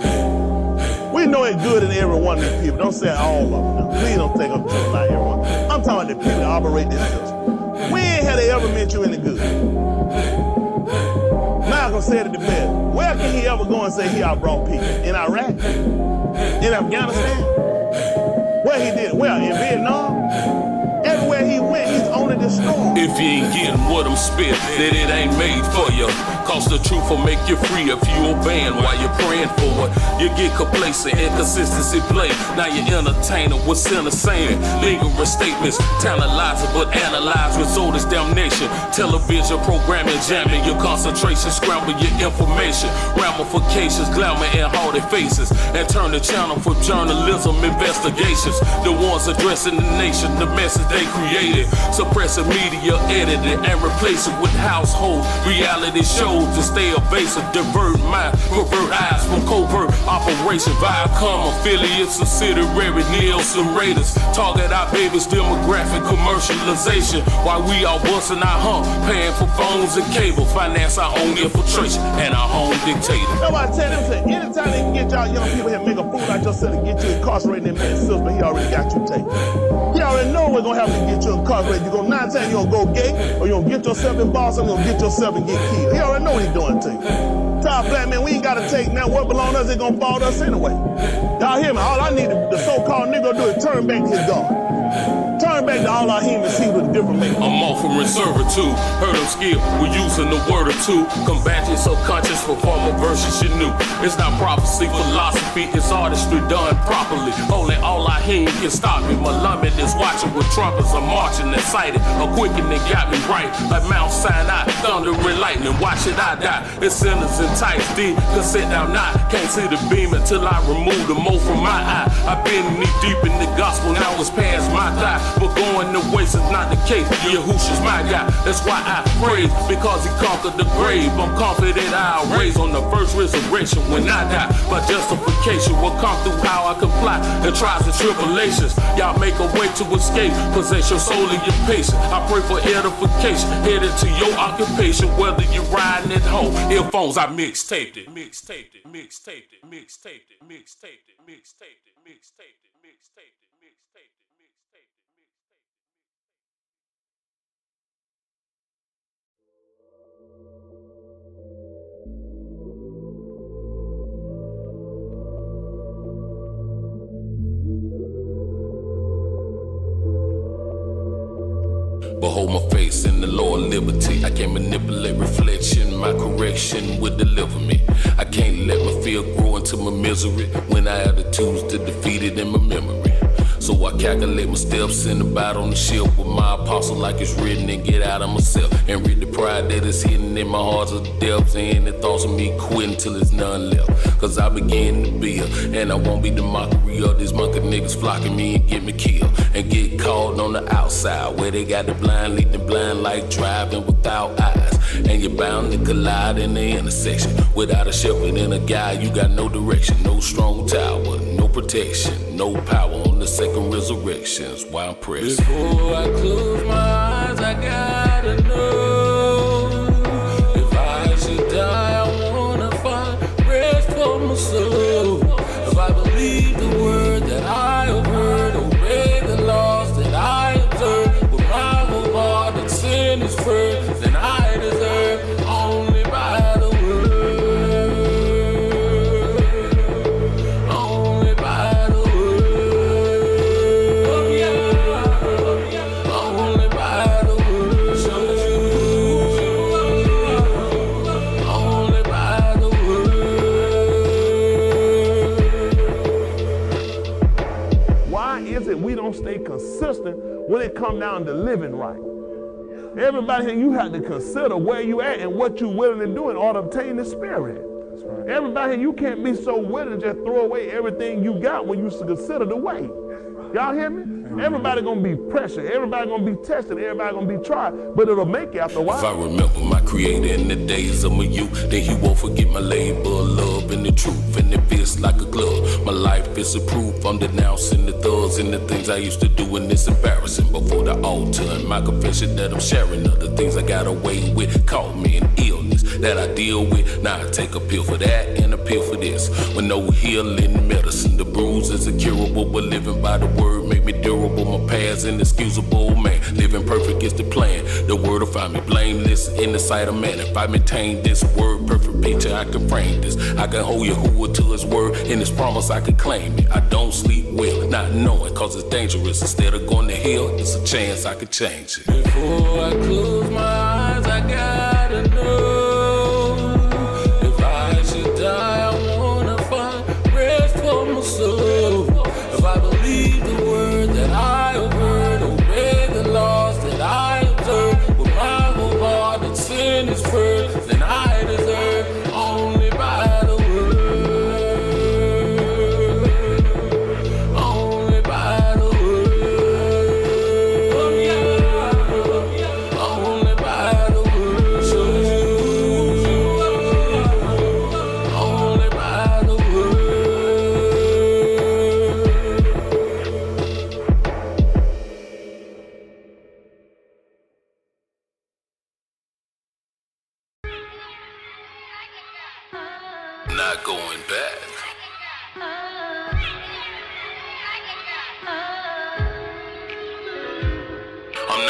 We know it's good in every one of these people. Don't say all of them now. Please don't think I'm talking about everyone. I'm talking about the people that operate this system. We ain't had they ever meant you any good. Malcolm said it the best. Where can he ever go and say he outbrought people? In Iraq? In Afghanistan? Where he did? Where? In Vietnam? Everywhere he went, he's only destroyed. If you ain't getting what I'm spit, then it ain't made for you. Cause the truth will make you free if you obeying while you're praying for it. You get complacent, inconsistency play. Now you're entertaining what's in the saying. Lingering statements, tantalizing but analyze result is damnation. Television programming, jamming your concentration, scramble your information. Ramifications, glamour and haughty faces. And turn the channel for journalism investigations. The ones addressing the nation, the message they created. Suppressing media, edit it and replace it with household reality shows to stay evasive, divert mind, pervert eyes from covert operation. Viacom affiliates, subsidiary Nielsen Raiders. Target our babies, demographic commercialization. While we all busting our hump, paying for phones and cable, finance our own infiltration and our home dictator. Nobody tell them, say, anytime they can get y'all young people here, make a fool out yourself and get you incarcerated in that man's system, he already got you taken. He already know what's gonna happen to get you incarcerated. You're gonna 9 times you're gonna go gay, or you're gonna get yourself involved, or you're gonna get yourself and get killed. He already know what he's doing to you. Tell black man, we ain't gotta take now what belong to us, it's gonna fall to us anyway. Y'all hear me? All I need the so-called nigga do is turn back to his God. Turn back to all our human see with a different man. I'm offering servitude, heard of skill, we're using the word or two. Combat your subconscious for former versions you knew. It's not prophecy, philosophy, it's artistry done properly. Only all I hear can stop me. My lummin is watching with trumpets, I'm marching excited. A quickening got me right, like Mount Sinai, thunder and lightning. Why should I die? It's sinners and tights, D, cause sit down now. Can't see the beam until I remove the mold from my eye. I've been knee deep in the gospel, now it's past my thigh. But going to waste is not the case. Yahushua's my guy. That's why I praise, because he conquered the grave. I'm confident I'll raise on the first resurrection when I die. My justification will come through how I comply the trials and tribulations. Y'all make a way to escape. Possess your soul and your patience. I pray for edification. Headed to your occupation, whether you're riding at home. Earphones, I mixtaped it. Mixtaped it. Mixtaped it. Mixtaped it. Mixtaped it. Mixtaped it. Mixtaped it. Mixtaped it. Behold my face in the Lord liberty. I can't manipulate reflection. My correction will deliver me. I can't let my fear grow into my misery when I attitudes to defeat it in my memory. So I calculate my steps and abide on the ship with my apostle like it's written, and get out of myself and read the pride that is hidden in my heart of the depths and the thoughts of me quitting till there's none left. Cause I begin to build, and I won't be the mockery of these monkey niggas flocking me and get me killed and get caught on the outside where they got the blind lead the blind like driving without eyes. And you're bound to collide in the intersection without a shepherd and a guide. You got no direction, no strong tower, no protection, no power on the second resurrections. Why I'm pressed. Before I close my eyes, I gotta know if I should die, I wanna find rest for my soul. If I believe the word that I have heard, obey the laws that I observe, with my whole heart and sin is first, then I deserve only by the word, only by the word, only by the word, only by the word. Why is it we don't stay consistent when it comes down to living right? Everybody here, you have to consider where you at and what you're willing to do in order to obtain the spirit. Right. Everybody here, you can't be so willing to just throw away everything you got when you consider the way. Y'all hear me? Everybody gonna be pressured, everybody gonna be tested, everybody gonna be tried, but it'll make you after a while. If I remember my creator in the days of my youth, then he won't forget my labor of love and the truth, and it fits like a glove. My life is a proof, I'm denouncing the thugs and the things I used to do, and it's embarrassing before the altar. And my confession that I'm sharing of the things I got away with caught me in illness that I deal with. Now I take a pill for that and a pill for this. With no healing medicine, the bruise is incurable, but living by the word make me durable. My past inexcusable, man. Living perfect is the plan. The word will find me blameless in the sight of man. If I maintain this word, perfect picture, I can frame this. I can hold Yahuwah to his word. In his promise, I can claim it. I don't sleep well, not knowing, cause it's dangerous. Instead of going to hell, it's a chance I could change it. Before I close my eyes, I gotta know if I should die, I wanna find rest for my soul. If I believe the word that I have heard, obey the laws that I observe, with my whole heart and sin is first, then I deserve only by the word, only by the word, only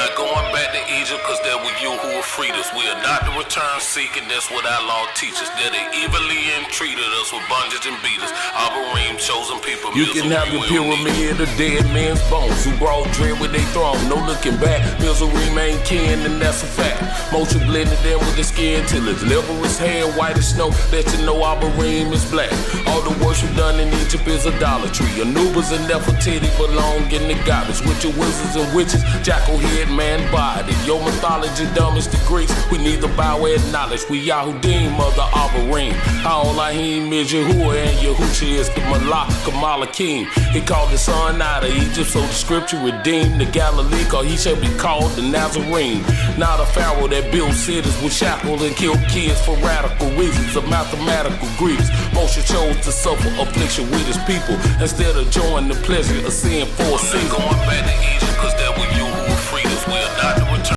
not going back to Egypt, cause there were you who were freed us. We are not to return seeking, that's what our law teaches. That they evilly entreated us with bondage and beat us. Abarim, chosen people. You can have the pyramid of dead men's bones who brought dread with their throne. No looking back, misery remain kin, and that's a fact. Motion blended in with the skin till it's liver is hair, white as snow. Let you know Abarim is black. All the worship done in Egypt is idolatry. Anubis and Nefertiti belong in the garbage with your wizards and witches. Jackal head, man body. Your mythology dumb as the Greeks. We neither bow or acknowledge. We Yahudim, mother Abarim. Haolahim is Yahuwah and Yahusha is the Malak Kamalakim. He called his son out of Egypt, so the scripture redeemed the Galilee, cause he shall be called the Nazarene. Not a pharaoh that built cities with shackles and killed kids for radical reasons of mathematical Greeks. Moshe chose to suffer affliction with his people instead of joining the pleasure of sin for a season. Going back to Egypt, cause